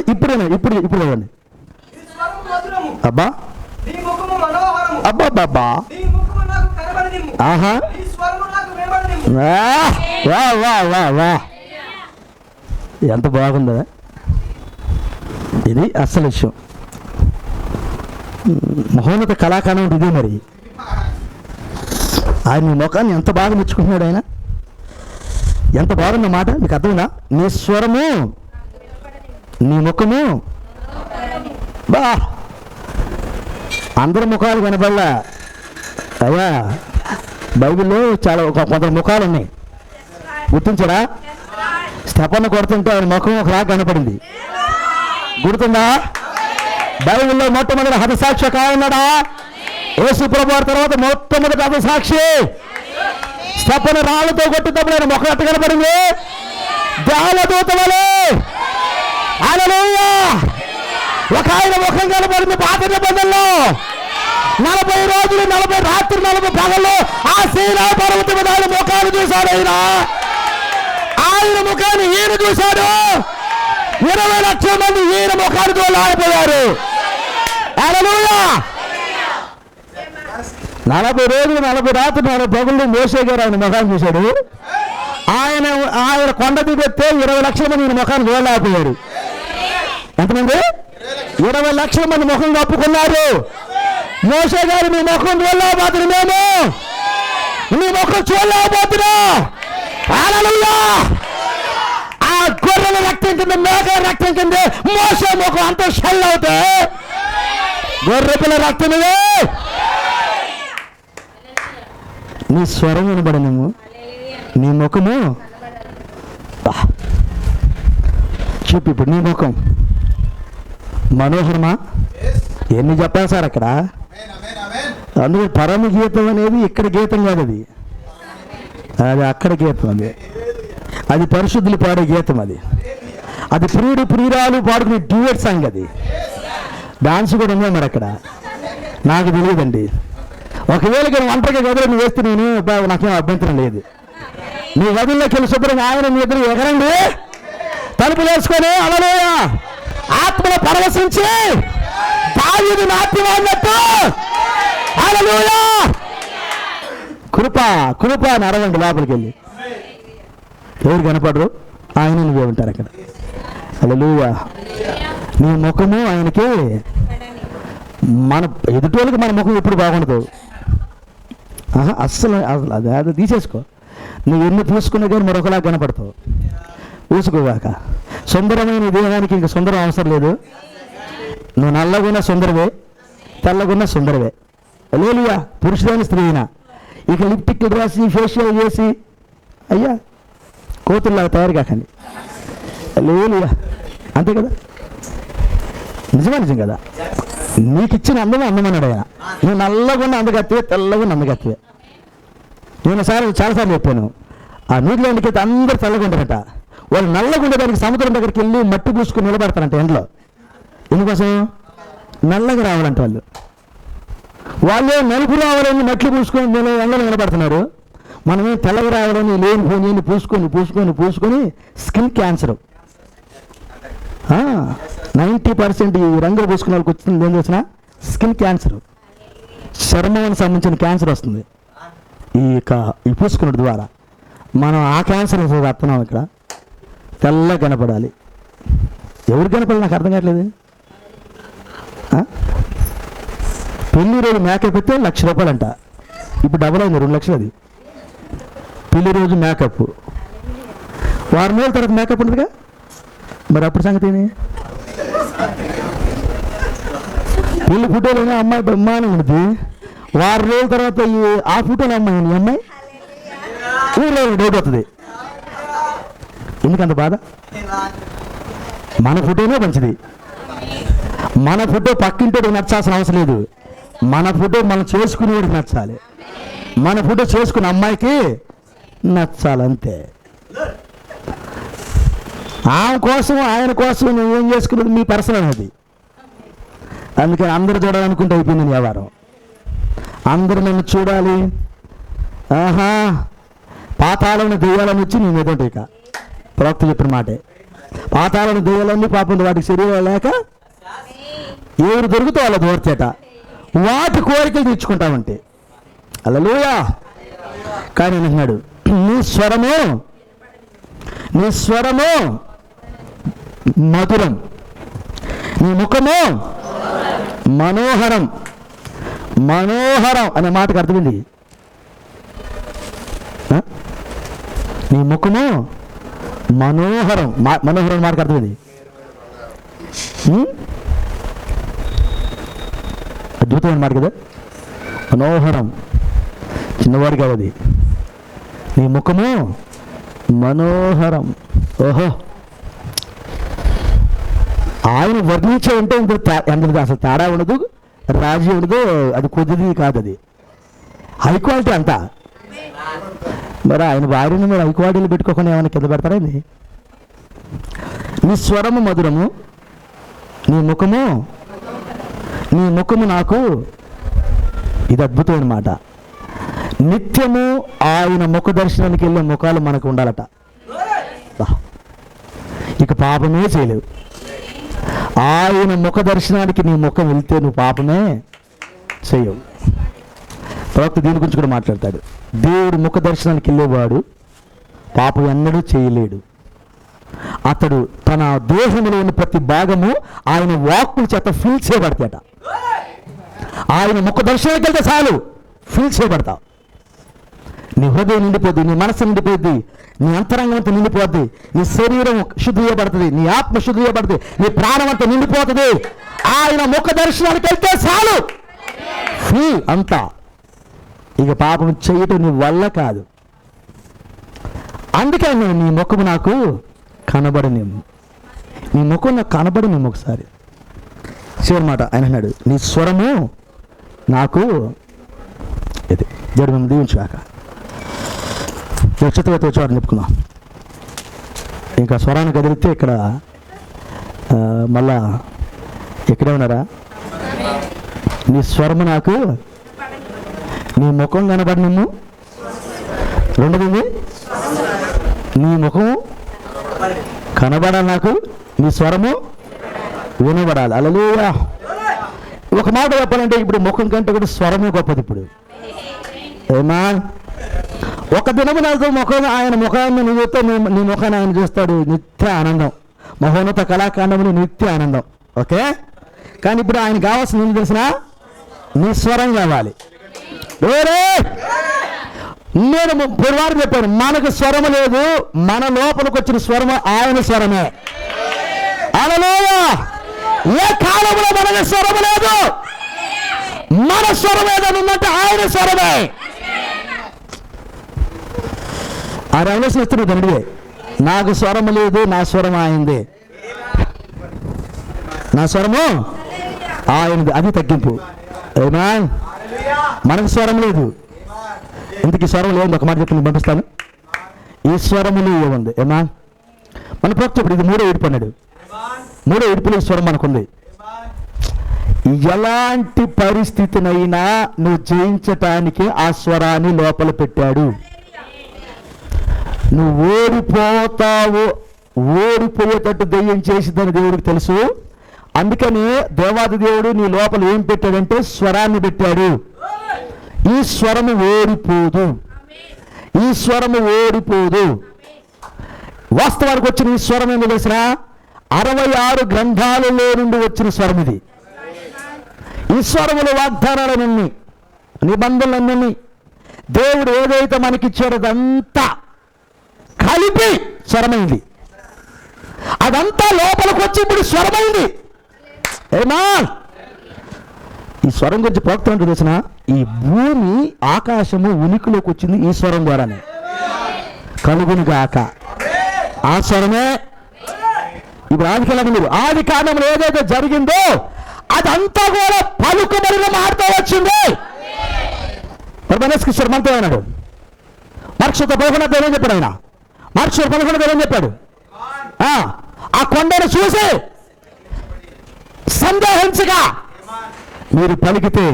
ఇవ్వండి. అబ్బా అబ్బా ఆహా వా వా వా వా ఎంత బాగుందా ఇది. అసలు విషయం మహోన్నత కళాకారం ఇదే. మరి ఆయన ముఖాన్ని ఎంత బాగా మెచ్చుకుంటున్నాడు ఆయన. ఎంత బాగుందన్నమాట. మీకు అర్థమైనా? నీ స్వరము నీ ముఖము బా. అందరి ముఖాలు కనబడలా అయ్యా. బైబిల్లో చాలా కొంత ముఖాలు ఉన్నాయి, గుర్తించడా? స్టెఫను కొడుతుంటే ఆయన ముఖం ఒకలా కనపడింది, గుర్తుందా? బైబిల్లో మొట్టమొదటి హతసాక్షి ఒక ఆయనడా? యేసు ప్రభువు తర్వాత మొట్టమొదటి హతసాక్షి స్టెఫను రాళ్ళతో కొట్టినప్పుడు ఆయన ముఖం ఎట్ట కనపడింది? దేవదూత వలె. హల్లెలూయా. ఒక ఆయన ముఖం కనపడింది పాత నిబంధనలో. 40 రోజులు 40 రాత్రులు 40 పగళ్ళు ఆ సీనా పర్వతం మీద ఆయన ముఖాన్ని చూశాడు. ఆయన ముఖాన్ని ఈయన చూశాడు. 20 లక్షల మంది ఈయన ముఖాన్ని చూడలేకపోయారు. హల్లెలూయా. 40 రోజులు 40 రాత్రులు 40 పగళ్ళు మోసే గారు ఆయన ముఖాన్ని చూశాడు. ఆయన కొండ దిగెత్తే 20 లక్షల మంది ఈయన ముఖాన్ని చూడలేకపోయారు. ఎంతమంది? 20 లక్షల మంది ముఖం కప్పుకున్నారు. మోషే గారు మీ ముఖం చూడలేకపోతున్నాం, మేము మీ ముఖం చూడలేకపోతున్నాం. హల్లెలూయా. ఆ గొర్రెల రక్తం కింద, మేకల రక్తం కింద మోషే ముఖం అంత షెల్ అవుతే గొర్రె పిల్ల రక్తం ఇదే. నీ స్వరం వినబడనేమో, నీ ముఖము చూపు. ఇప్పుడు నీ ముఖం మనోహరమా? ఎన్ని చెప్పాలి సార్ అక్కడ? అందుకే పరమ గీతం అనేది ఇక్కడ గీతం కాదు, అది అక్కడ గీతం. అది పరిశుద్ధులు పాడే గీతం. అది ప్రియుడు ప్రియురాలు పాడుకునే డ్యూయట్ సాంగ్. అది డాన్స్ కూడా ఉందా మరి అక్కడ? నాకు తెలియదండి. ఒకవేళ ఒంటరిగా గదిలో నువ్వు వేస్తే నేను నాకేం అభ్యంతరం లేదు. నీ గదుల్లోకి వెళ్ళి శుభ్రంగా ఆయన మీ ఇద్దరు ఎగరండి, తలుపులు వేసుకొని హల్లెలూయా ఆత్మలో పరవశించి దావీదు నాట్యమాడినట్టు హల్లెలూయా కృప కృప అని అరవండి లోపలికి వెళ్ళి. ఎవరు కనపడరు, ఆయన నువ్వే ఉంటారు అక్కడ. హల్లెలూయా. నీ ముఖము ఆయనకి, మన ఎదుటోళ్ళకి మన ముఖం ఎప్పుడు బాగుండదు. అస్సలు అది తీసేసుకో. నువ్వు ఎన్ని పూసుకున్నా కానీ మరొకలా కనపడతావు. పూసుకోగాక. సుందరమైన దేహానికి ఇంక సుందరం అవసరం లేదు. నువ్వు నల్లగున్న సుందరవే, తెల్లగున్న సుందరవే. హల్లెలూయా. పురుషుడైన స్త్రీ అయినా ఇక లిప్టిక్ రాసి ఫేషియల్ చేసి అయ్యా కోతుల్లాగా తయారు కాకండి. హల్లెలూయా. అంతే కదా, నిజం కదా. నీకు ఇచ్చిన అందమే అందమన్నాడు ఆయన. నువ్వు నల్లగున్న అందగత్తివే, తెల్లగున్న అందగత్తివే. నేను చాలాసార్లు చెప్పాను, ఆ న్యూజిలాండ్కి అందరూ తెల్లగా ఉంటారట. వాళ్ళు నల్లగా ఉండేదానికి సముద్రం దగ్గరికి వెళ్ళి మట్టి పూసుకుని నిలబడతారంట ఎండలో. ఎందుకోసం? నల్లగా రావాలంట వాళ్ళు. వాళ్ళే నలుపు రావాలని మట్లు పూసుకొని ఎండలో నిలబడుతున్నారు. మనమే తెల్లగా రావాలని లేని పోనీ పూసుకొని పూసుకొని పూసుకొని స్కిన్ క్యాన్సర్. 90% ఈ రంగులు పూసుకున్న వాళ్ళకి వచ్చింది ఏం చేసినా స్కిన్ క్యాన్సర్, చర్మానికి సంబంధించిన క్యాన్సర్ వస్తుంది ఈ పూసుకున్న ద్వారా. మనం ఆ క్యాన్సర్ వస్తున్నాం. ఇక్కడ తెల్ల కనపడాలి. ఎవరు కనపడాలి నాకు అర్థం కావట్లేదు. పెళ్లి రోజు మేకప్ అయితే ₹1,00,000 అంట. ఇప్పుడు డబుల్ అయింది, 2 లక్షలు. అది పెళ్లి రోజు మేకప్. వారం రోజుల తర్వాత మేకప్ ఉండదుగా, మరి అప్పుడు సంగతి ఏమి? పెళ్లి ఫోటోలోనే అమ్మాయి బ్రహ్మాండం ఉంటుంది. వారం రోజుల తర్వాత ఆ ఫోటోలో అమ్మాయి ఊళ్ళో డౌట్ అవుతుంది. ఎందుకంత బాధ? మన ఫోటోనే మంచిది. మన ఫోటో పక్కింటోడికి నచ్చాల్సిన అవసరం లేదు. మన ఫోటో మనం చేసుకునేవాడికి నచ్చాలి. మన ఫోటో చేసుకున్న అమ్మాయికి నచ్చాలంతే. ఆమె కోసం ఆయన కోసం నువ్వు ఏం చేసుకున్నది మీ పర్సనల్ అది. అందుకని అందరూ చూడాలనుకుంటే అయిపోయింది నీ వ్యవహారం. అందరూ నన్ను చూడాలి. పాతాలను దెయ్యాలని వచ్చి నేను ఎదుట. ఇక ప్రవక్త చెప్పిన మాటే, పాతాలను దెయ్యాలన్నీ పాపం వాటికి శరీరం లేక ఎవరు దొరుకుతూ వాళ్ళ దోర్చేట వాటి కోరికలు తీర్చుకుంటామంటే. హల్లెలూయా. కానీ అంటున్నాడు, నీ స్వరము మధురం, నీ ముఖము మనోహరం. మనోహరం అనే మాటకు అర్థమైంది. నీ ముఖము మనోహరం. మనోహరం మాటకు అర్థమైంది. అద్భుతమైన మాట కదా. మనోహరం చిన్నవాడు కాదు అది. నీ ముఖము మనోహరం. ఓహో, ఆయన వర్ణించే ఉంటే ఎంత అసలు తేడా ఉండదు, రాజీ ఉండదు. అది కొద్దిది కాదు, అది హై క్వాలిటీ అంతా. మరి ఆయన భార్యను మీరు హై క్వాలిటీలు పెట్టుకోకుండా ఏమైనా కింద పెడతారండి? నీ స్వరము మధురము, నీ ముఖము నాకు. ఇది అద్భుతమైన మాట. నిత్యము ఆయన ముఖ దర్శనానికి వెళ్ళే ముఖాలు మనకు ఉండాలట. ఇక పాపమే చేయలేవు. ఆయన ముఖ దర్శనానికి నీ ముఖం వెళ్తే నువ్వు పాపమే చేయవు. ప్రవక్త దీని గురించి కూడా మాట్లాడతాడు. దేవుడు ముఖ దర్శనానికి వెళ్ళేవాడు పాపం ఎన్నడూ చేయలేడు. అతడు తన దేహంలో ఉన్న ప్రతి భాగము ఆయన వాక్కుల చేత ఫీల్ చేయబడతాట. ఆయన ముఖ దర్శనానికి వెళ్తే చాలు ఫీల్ చేయబడతావు. నీ హృదయం నిండిపోద్ది, నీ మనసు నిండిపోద్ది, నీ అంతరంగం అంతా నిండిపోద్ది, నీ శరీరం శుద్ధి చేయబడుతుంది, నీ ఆత్మ శుద్ధి చేయబడుతుంది, నీ ప్రాణం అంతా నిండిపోతుంది. ఆయన ముఖ దర్శనానికి వెళ్తే చాలు ఫీల్ అంతా. ఇక పాపం చేయటం నీ వల్ల కాదు. అందుకే నీ ముఖము నాకు కనబడనేమో, నీ ముఖం నాకు కనబడనేమో. ఒకసారి చివరి మాట ఆయన అన్నాడు, నీ స్వరము నాకు ఇది. దేవుడు మేము దీవించాక నక్షత్రతో వచ్చేవారు చెప్పుకున్నాం. ఇంకా స్వరాన్ని కదిలితే ఇక్కడ మళ్ళా ఇక్కడే ఉన్నారా? నీ స్వరము నాకు, నీ ముఖం కనబడి నిన్ను, రెండోది నీ ముఖం కనబడాలి నాకు, నీ స్వరము వినబడాలి. హల్లెలూయా. ఒక మాట చెప్పాలంటే ఇప్పుడు ముఖం కంటే కూడా స్వరమే గొప్పది. ఇప్పుడు ఏమా ఒక దినము నాకు ముఖం, ఆయన ముఖాన్ని నువ్వు చూస్తే నీ ముఖాన్ని ఆయన చూస్తాడు. నిత్య ఆనందం, మహోన్నత కళాకాండములు నిత్య ఆనందం. ఓకే, కానీ ఇప్పుడు ఆయన కావాల్సింది ఏం తెలిసిన? నీ స్వరం కావాలి. నేను పూర్వారం చెప్పాను, మనకు స్వరము లేదు, మన లోపలికి వచ్చిన స్వరము ఆయన స్వరమే. హల్లెలూయా. ఏ కాలంలో మనకు స్వరము లేదు, మన స్వరం ఏదని ఉందంటే ఆయన స్వరమే. ఆ రెవల్యూషన్ ఇస్తున్న తండ్రి, నాకు స్వరము లేదు, నా స్వరం ఆయనదే, నా స్వరము ఆయనది. అది తగ్గింపు. ఏమా మనకు స్వరం లేదు, ఇంతకీ స్వరం లేదు. ఒక మాట చెప్పి పంపిస్తాను. ఈ స్వరములు ఏముంది? ఏమా మన ప్రొక్త ఇప్పుడు ఇది మూడో ఏడుపు అన్నాడు. మూడో ఏడుపులో ఈ స్వరం మనకుంది. ఎలాంటి పరిస్థితినైనా నువ్వు జయించటానికి ఆ స్వరాన్ని లోపల పెట్టాడు. నువ్వు ఓడిపోతావు, ఓడిపోయేటట్టు దెయ్యం చేసిందని దేవుడికి తెలుసు. అందుకని దేవాది దేవుడు నీ లోపల ఏం పెట్టాడంటే స్వరాన్ని పెట్టాడు. ఈ స్వరము ఓడిపోదు, ఈ స్వరము ఓడిపోదు. వాస్తవానికి వచ్చిన ఈ స్వరం ఏంటో తెలిసిన? 66 గ్రంథాలలో నుండి వచ్చిన స్వరం ఇది. ఈ స్వరములు వాగ్దానాలన్నీ, నిబంధనలన్నీ, దేవుడు ఏదైతే మనకిచ్చాడో అదంతా కలిపి స్వరమైంది. అదంతా లోపలికి వచ్చి ఇప్పుడు స్వరమైంది. ఏమా ఈ స్వరం గురించి ప్రవక్త అంటే తెలిసిన? ఈ భూమి ఆకాశము ఉనికిలోకి వచ్చింది ఈ స్వరం ద్వారానే. కలుగును గాక, ఆ స్వరమే. ఇప్పుడు ఆది కాలంలో ఏదైతే జరిగిందో అదంతా కూడా పలుకుబడిన మాటతో వచ్చింది. మనస్కిశ్వర్ మనతో అన్నాడు. మార్క్స్ 11 ఏం చెప్పాడు ఆయన? మార్క్స్ 11 ఏం చెప్పాడు? ఆ కొండను చూసి సందేహించగా మీరు పలికితే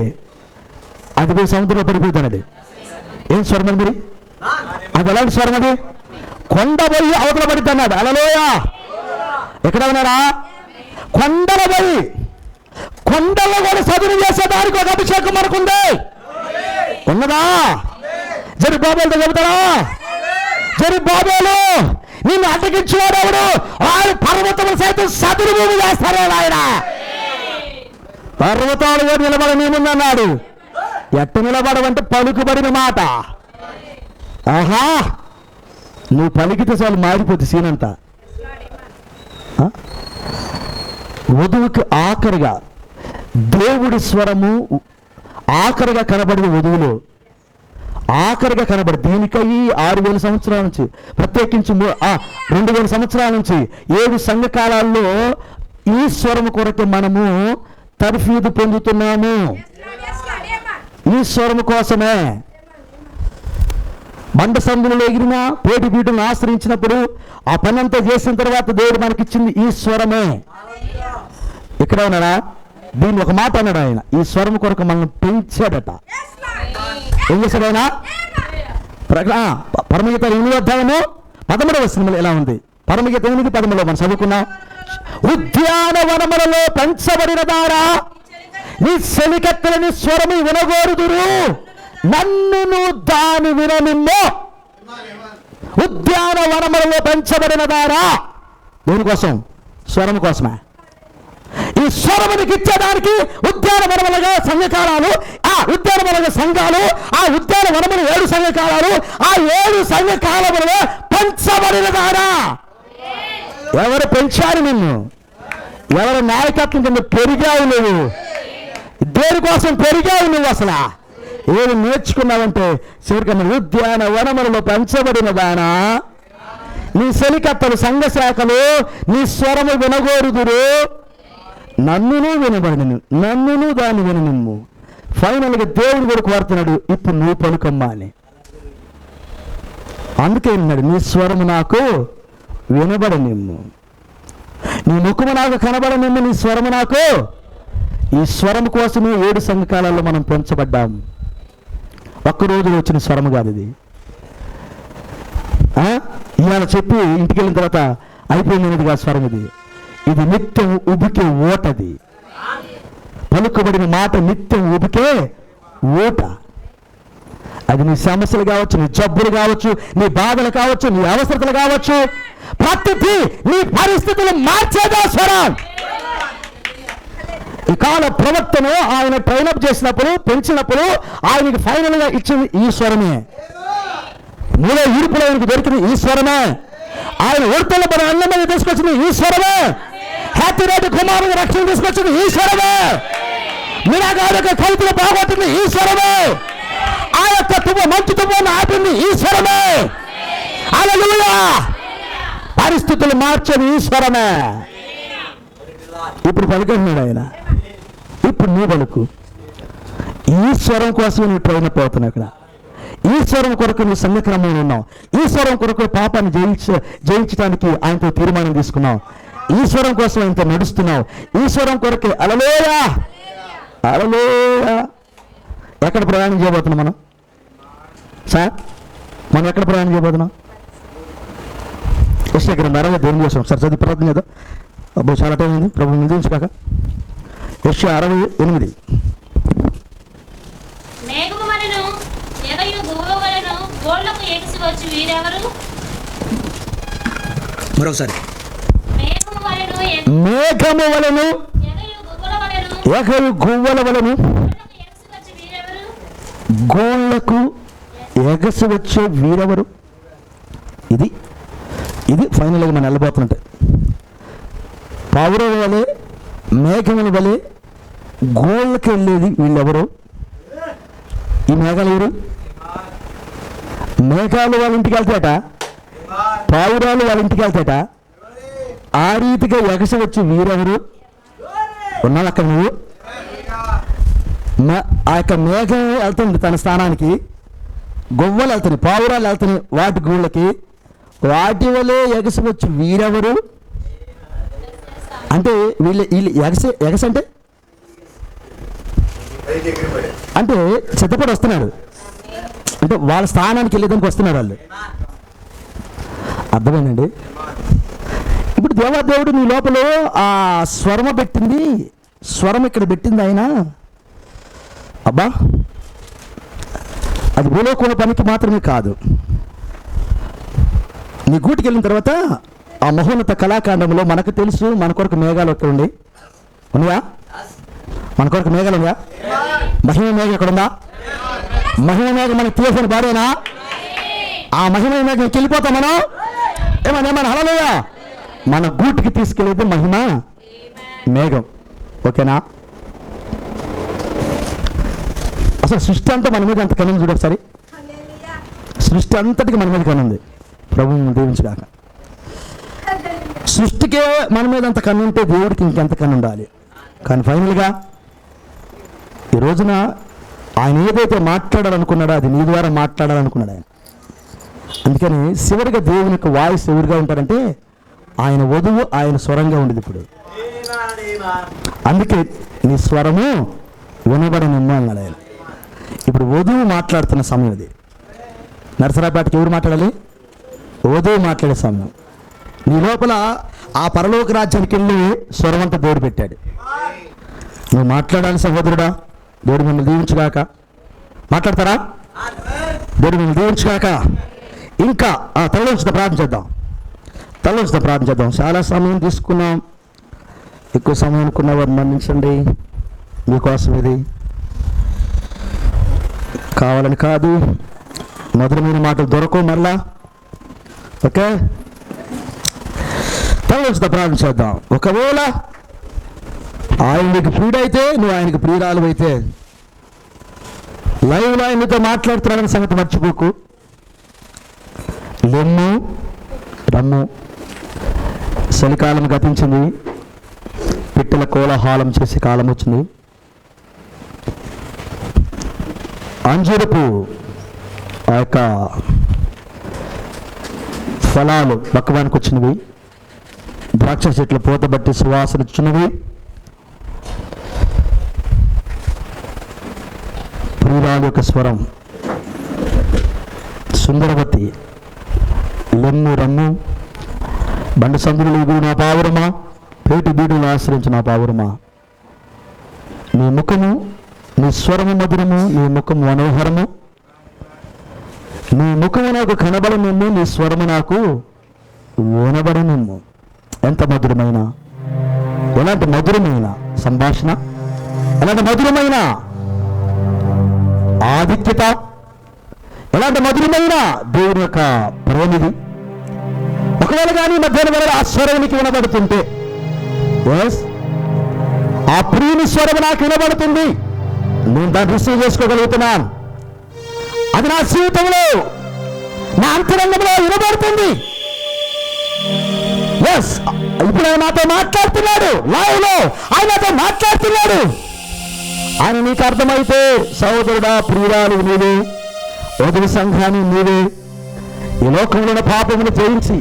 అది పోయి సముద్రంలో పడిపోతానది. ఏం స్వరం అది? అది ఎలాంటి స్వరం అది? కొండ పోయి అవతల పడిద్ది అన్నాడు. హల్లెలూయా. ఎక్కడ ఉన్నారా? కొండల పోయి, కొండల్లో కూడా చదువు చేసేదానికి ఒక అభిషేకం మనకుంది. ఉన్నదా? జెరుబ్బాబెలుతో చెబుతారా? జెరుబ్బాబెలు నిన్ను అడ్డగించేవాడు ఎవడు? వారు పర్వతములు సైతం సదురు భూమి చేస్తారే ఆయన. పర్వతాలు కూడా నిలబడ నేనున్నాడు. ఎట్ట నిలబడవంటే పలుకుబడిన మాట. ఆహా, నువ్వు పలికితే చాలు మారిపోతుంది సీన్ అంతా. వధువుకి ఆఖరిగా దేవుడి స్వరము ఆఖరిగా కనబడిన వధువులు ఆఖరిగా కనబడి, దీనికై 6000 సంవత్సరాల నుంచి, ప్రత్యేకించి 2000 సంవత్సరాల నుంచి 7 సంఘకాలాల్లో ఈ స్వరము కొరకు మనము తర్ఫీదు పొందుతున్నాము. ఈ స్వరము కోసమే బండ సందులలో ఎగిరినా పేటి పీటును ఆశ్రయించినప్పుడు ఆ పని అంతా చేసిన తర్వాత దేవుడు మనకిచ్చింది ఈ స్వరమే. ఇక్కడ ఉన్నాడా? దీన్ని ఒక మాట అన్నాడు ఆయన, ఈ స్వరం కొరకు మనం పెంచాడట. ఏం చేశాడు ఆయన? పరమగీత 8వ అధ్యాయము 13వ వచనంలో ఎలా ఉంది? పరమగీత 8:13 మనం చదువుకున్నాం. ఉద్యానవనములలో పెంచబడిన దారా నీ చెలికత్తెలని స్వరము వినగోరుదురు, నన్ను దాని విననిమ్మో. ఉద్యానవనములలో పెంచబడిన దారా దేనికోసం? స్వరం కోసమే. ఈ స్వరమునికి ఇచ్చేదానికి ఉద్యానవనములుగా సంఘకాలాలు, ఆ ఉద్యానవనముల సంఘాలు, ఆ ఉద్యానవనములు 7 సంఘకాలాలు, ఆ 7 సంఘకాలములలో పెంచబడిన దానా. ఎవరు పెంచారు నిన్ను? ఎవరు నాయకత్వం కింద పెరిగావు నువ్వు? దేనికోసం పెరిగావు నువ్వు? అసలు ఏమి నేర్చుకున్నావంటే చివరికి ఉద్యానవనములలో పెంచబడిన దానా, నీ సెలికత్తలు సంఘ శాఖలు నీ స్వరము వినగోరుదురు, నన్నును వినబడినను, నన్నును దాన్ని విననిమ్ము. ఫైనల్గా దేవుడు కూడా కోరుతున్నాడు, ఇప్పుడు నువ్వు పలుకమ్మా అని. అందుకే అన్నాడు, నీ స్వరము నాకు వినబడనిమ్ము, నీ ముఖము నాకు కనబడనిమ్ము, నీ స్వరము నాకు. ఈ స్వరం కోసమే 7 సంఘకాలాల్లో మనం పెంచబడ్డాం. ఒక్కరోజు వచ్చిన స్వరము కాదు ఇది. ఇవాళ చెప్పి ఇంటికి వెళ్ళిన తర్వాత అయిపోయినదిగా స్వరం ఇది. ఇది నిత్యం ఉబికే ఓటది. పలుకబడిన మాట నిత్యం ఉబికే ఓట. అది నీ సమస్యలు కావచ్చు, నీ జబ్బులు కావచ్చు, నీ బాధలు కావచ్చు, నీ అవసరతలు కావచ్చు, ప్రతిదీ నీ పరిస్థితులు మార్చేదా స్వరం. ఈ కాల ప్రవక్తను ఆయన ట్రైనప్ చేసినప్పుడు, పెంచినప్పుడు ఆయనకి ఫైనల్గా ఇచ్చింది ఈ స్వరమే. మూల ఈర్పులో ఆయనకు దొరికింది ఈ స్వరమే. ఆయన ఉడతల పడి అన్నమని తీసుకొచ్చింది ఈ స్వరమే. హ్యాపీరెడ్డి కుమారుని రక్షణ తీసుకొచ్చింది ఈ స్వరమే. మీరాగారికి కవితలు బాగొట్టింది ఈ స్వరమే. ఆ యొక్క మంచు తువ్వను ఆపింది ఈ స్వరమే. హల్లెలూయా. పరిస్థితులు మార్చని ఈ స్వరమే. ఇప్పుడు పలుకున్నాడు ఆయన, ఇప్పుడు నీ పలుకు. ఈ స్వరం కోసం నువ్వు ట్రైనప్ అవుతున్నావు. ఇక్కడ ఈ స్వరం కొరకు నువ్వు సంఘక్రమంలో ఉన్నావు. ఈ స్వరం కొరకు పాపాన్ని జయించడానికి ఆయనతో తీర్మానం తీసుకున్నావు. ఈ స్వరం కోసం ఆయనతో నడుస్తున్నావు. ఈ స్వరం కొరకు హల్లెలూయా, హల్లెలూయా. ఎక్కడ ప్రయాణం చేయబోతున్నాం మనం సార్? మనం ఎక్కడ ప్రయాణం చేయబోతున్నాం? యెషయా గ్రంథం 60 దేవుని కోసం సార్ చదివి ప్రయత్నం చేద్దాం. అబ్బో చాలా టైం ఉంది, ప్రభు నిలించుకాక. యెషయా 68. మరొకసారి, మేఘము వలెను ఎగరు గువ్వల వలెను గోళ్లకు ఎగసి వచ్చే వీరెవరు? ఇది ఫైనల్గా మనం వెళ్ళబోతున్నట్టే. పావురం వలె, మేఘముల వలె గోళ్ళకి వెళ్ళేది వీళ్ళెవరు? ఈ మేఘాలు ఎవరు? మేఘాలు వాళ్ళ ఇంటికి వెళ్తాట, పావురాలు వాళ్ళ ఇంటికి వెళ్తాట. ఆ రీతిగా ఎగసి వచ్చి వీరెవరు? ఉన్నావు అక్కడ నువ్వు. ఆ యొక్క మేఘం వెళ్తుంది తన స్థానానికి, గొవ్వలు వెళ్తాయి, పావురాలు వెళ్తాయి వాటి గూళ్ళకి. వాటి వలె ఎగసి వచ్చి వీరెవరు అంటే వీళ్ళు ఎగస అంటే సిద్ధపడి వస్తున్నాడు, అంటే వాళ్ళ స్థానానికి వెళ్ళేదానికి వస్తున్నారు వాళ్ళు. అర్థమేనండి? ఇప్పుడు దేవాదేవుడు నీ లోపల ఆ స్వరమ పెట్టింది, స్వరం ఇక్కడ పెట్టింది ఆయన. అబ్బా, అది భూలోకం పనికి మాత్రమే కాదు. నీ గూటికి వెళ్ళిన తర్వాత ఆ మహోన్నత కళాకాండంలో మనకు తెలుసు మన కొరకు మేఘాలు ఎక్కడ ఉండి ఉన్నాయా? మన కొరకు మేఘాలు ఉన్నాయా? మహిమ మేఘ ఎక్కడుందా? మహిమ మేఘ మనకు తీసిన బాడేనా? ఆ మహిమ మేఘకి వెళ్ళిపోతాం మనం. ఏమన్నా హల్లెలూయా. మన గూటికి తీసుకెళ్ళేది మహిమ మేఘం. ఓకేనా? అసలు సృష్టి అంతా మన మీద ఎంత కనుంది చూడు ఒకసారి. సృష్టి అంతటికి మన మీద కనుంది. ప్రభువుని దీవించుగాక. సృష్టికే మన మీద అంత కన్ను ఉంటే దేవుడికి ఇంకెంత కన్ను ఉండాలి. కానీ ఫైనల్గా ఈ రోజున ఆయన ఏదైతే మాట్లాడాలనుకున్నాడో అది నీ ద్వారా మాట్లాడాలనుకున్నాడు ఆయన. అందుకని చివరిగా దేవుని యొక్క వాయిస్ ఎవరుగా ఉంటారంటే ఆయన వధువు, ఆయన స్వరంగా ఉండేది. ఇప్పుడు అందుకే నీ స్వరము వినబడనిమ్ము అన్నాడు ఆయన. ఇప్పుడు వధువు మాట్లాడుతున్న సమయం అది. నరసరాపేటకి ఎవరు మాట్లాడాలి? వధువు మాట్లాడే సమయం. నీ లోపల ఆ పరలోక రాజ్యానికి వెళ్ళి స్వరమంత దేవుడు పెట్టాడు. నువ్వు మాట్లాడాలి సహోదరుడా. దేవుడు మిమ్మల్ని దీవించుగాక. మాట్లాడతారా? దేవుడు మిమ్మల్ని దీవించుగాక. ఇంకా తలలోంచిన ప్రార్థన చేద్దాం. చాలా సమయం తీసుకున్నాం. ఎక్కువ సమయం అనుకున్నవారు మన్నించండి, మీకోసం ఇది కావాలని కాదు. మధురమైన మాటలు దొరకవు మరలా. ఓకే, తలవంచుతో ప్రార్థన చేద్దాం. ఒకవేళ ఆయన నీకు ప్రియుడైతే, నువ్వు ఆయనకి ప్రియురాలు అయితే, లైవ్లో ఆయనతో మాట్లాడుతున్నాడని సంగతి మర్చిపోకు. లెమ్ము రమ్ము. చలికాలం గతించింది, పిట్టల కోలాహలం చేసే కాలం వచ్చింది. అంజూరపు ఆ యొక్క ఫలాలు పక్వానికి వచ్చినవి, ద్రాక్ష చెట్లు పూతబట్టి సువాసన ఇచ్చినవి. ప్రియురాలు యొక్క స్వరం సుందరవతి, లెమ్ము రమ్ము, బండి సందులు ఎగురు నా పావురమా, పేటు బీడును ఆశ్రయించు నా పావురమా. నీ ముఖము, నీ స్వరము మధురము, నీ ముఖము మనోహరము. నీ ముఖము నాకు కనబడనిమ్ము, నీ స్వరము నాకు వినబడనిమ్ము. ఎంత మధురమైన, ఎలాంటి మధురమైన సంభాషణ, ఎలాంటి మధురమైన ఆధిక్యత, ఎలాంటి మధురమైన దేవుని యొక్క ప్రేమిది. ఒకవేళ కానీ మధ్యాహ్నం వేళ ఆ స్వరం వినబడుతుంటే, ఆ ప్రియుని స్వరం నాకు వినబడుతుంది, నేను దాన్ని రిసీవ్ చేసుకోగలుగుతున్నాను. అది నా జీవితంలో, నా అంతరంగంలో వినబడుతుంది. ఇప్పుడు ఆయన నాతో మాట్లాడుతున్నాడు, లైవ్లో ఆయన నాతో మాట్లాడుతున్నాడు. ఆయన నీకు అర్థమైతే, సహోదరుడా, ప్రియురాలు నీవే, వధువు సంఘాన్ని నీవే. ఈ లోకంలో ఉన్న పాపమును జయించి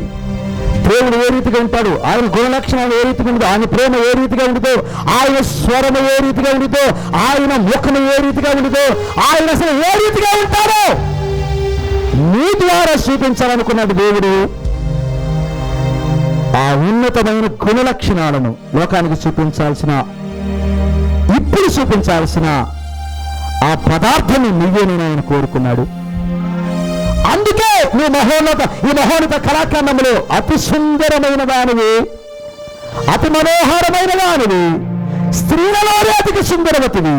దేవుడు ఏ రీతిగా ఉంటాడు, ఆయన గుణలక్షణాలు ఏ రీతిగా ఉందో, ఆయన ప్రేమ ఏ రీతిగా ఉండితో, ఆయన స్వరము ఏ రీతిగా ఉండితో, ఆయన ముఖము ఏ రీతిగా ఉండితో, ఆయన అసలు ఏ రీతిగా ఉంటాడో నీ ద్వారా చూపించాలనుకున్నాడు దేవుడు. ఆ ఉన్నతమైన గుణలక్షణాలను లోకానికి చూపించాల్సిన, ఇప్పుడు చూపించాల్సిన ఆ పదార్థాన్ని నువ్వేనని ఆయన కోరుకున్నాడు. అందుకే నువ్వు ఈ మహోన్నత కళాఖండంలో అతి సుందరమైన దానివి, అతి మనోహరమైన దానివి, స్త్రీలలోనే అతి సుందరవతివి,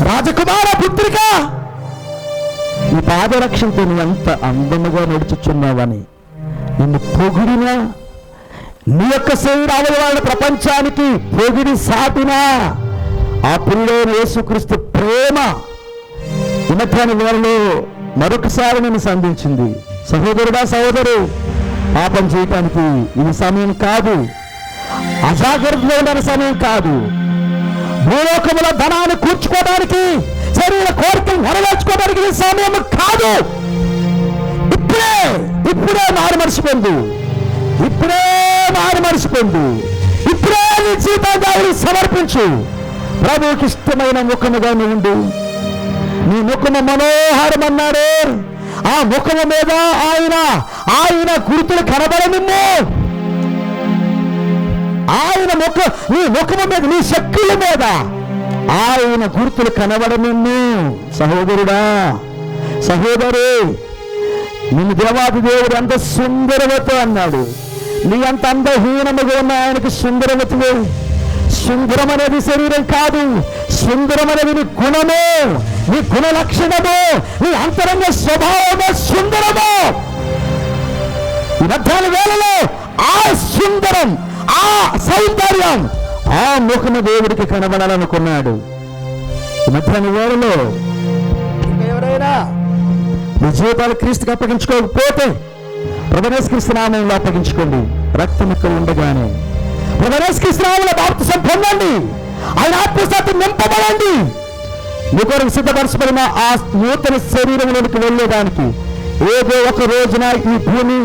రాజకుమార పుత్రిక. ఈ పాదరక్షణతో నువ్వు ఎంత అందముగా నడుచుచున్నావని నిన్ను పొగిడినా, నీ యొక్క శరీర అవయవాల ప్రపంచానికి పొగిడి సాటినా ఆ ప్రియుడైన యేసుక్రీస్తు ప్రేమ ఈ మధ్యాహ్న వేళలో మరొకసారి నేను సంధించింది. సహోదరుడా, సహోదరు, పాపం చేయటానికి ఇది సమయం కాదు, అజాగ్రత్తలో ఉన్న సమయం కాదు, భూలోకముల ధనాన్ని కూర్చుకోవడానికి, శరీర కోరికలు నెరవేర్చుకోవడానికి ఇది సమయం కాదు. ఇప్పుడే మారు మనసు పొందు, ఇప్పుడే మారు మనసు పొందు, ఇప్పుడే నీ జీవితాన్ని సమర్పించు. ప్రభువుకి ఇష్టమైన ముఖముగా ఉండు. నీ ముఖము మనోహరం అన్నాడు, ఆ ముఖము మీద ఆయన గుర్తులు కనబడనిమ్ము. నీ ముఖము మీద, నీ శక్తుల మీద ఆయన గుర్తులు కనబడనిమ్ము. సహోదరుడా, సహోదరు, నిన్ను దేవాది దేవుడు అంత సుందరవతి అన్నాడు. నీ అంత అందహీనముగా ఉన్న ఆయనకు సుందరవతివే. సుందరం అనేది శరీరం కాదు, సుందరం అనేది నీ గుణము, నీ గుణ లక్షణము, నీ అంతరంగ స్వభావము సుందరము. ఈ మధ్యాహ్న వేళలో ఆ సుందరం, ఆ సౌందర్యం, ఆ ముఖము దేవుడికి కనబడాలనుకున్నాడు. ఈ మధ్యాహ్న వేళలో ఎవరైనా మీ జీవితాలు క్రీస్తుకి అప్పగించుకోకపోతే ప్రభువైన యేసుక్రీస్తు నామములో అప్పగించుకోండి. రక్తముక్కలు ఉండగానే ప్రభువైన యేసుక్రీస్తు నామములో బాప్తిసం పొందండి. ఆయన ఆత్మశక్తి నింపబడండి. మీ కొరకు సిద్ధపరచబడిన ఆ నూతన శరీరంలోనికి వెళ్ళేదానికి ఏదో ఒక రోజున ఈ భూమి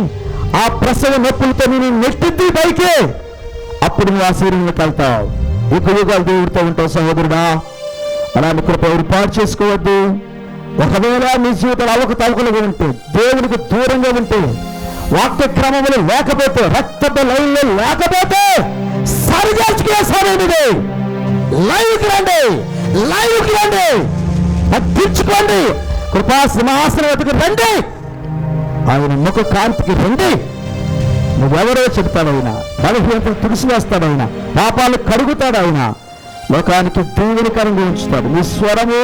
ఆ ప్రసవ నొప్పులతో నేను నెట్టిద్ది పైకి, అప్పుడు నువ్వు ఆ శరీరంలోకి వెళ్తావు. యుగాలు దేవుడితో ఉంటావు. సహోదరుడా, అలాంటి కృప ఏర్పాటు చేసుకోవద్దు. ఒకవేళ నీ జీవితంలో అవకతవకలుగా ఉంటే, దేవునికి దూరంగా ఉంటే, వాక్య క్రమములు లేకపోతే, రక్తపు లైన్లో లేకపోతే సరిచేసుకునే సమయం ఇది. లైవ్కి రండి, తగ్గించుకోండి, కృపా సింహాసనం వద్దకు రండి, ఆయన ముఖ కాంతికి రండి. నువ్వెవరో చెప్తావు, ఆయన బలహీనతలు తుడిసివేస్తాడు ఆయన, పాపాలు కడుగుతాడు ఆయన, లోకానికి దీవెనకరంగా ఉంచుతాడు. నీ స్వరము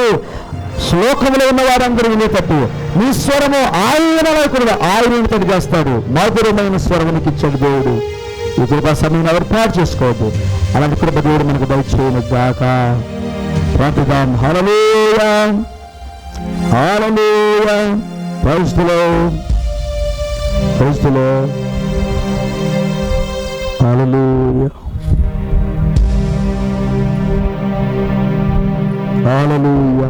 శ్లోకంలో ఉన్న వారందరూ వినేటట్టు నీ స్వరము ఆయన కూడా ఆయన వినేటట్టు చేస్తాడు. మధురమైన స్వరమునికి ఇచ్చాడు దేవుడు. ఈ కృపా సమయం ఎవరు పాడు చేసుకోవద్దు. అలాంటి కృప దేవుడు మనకు దయచేయను గాక. ప్రార్థిద్దాం. Hallelujah, hallelujah, praise the lord, praise the lord, hallelujah, hallelujah.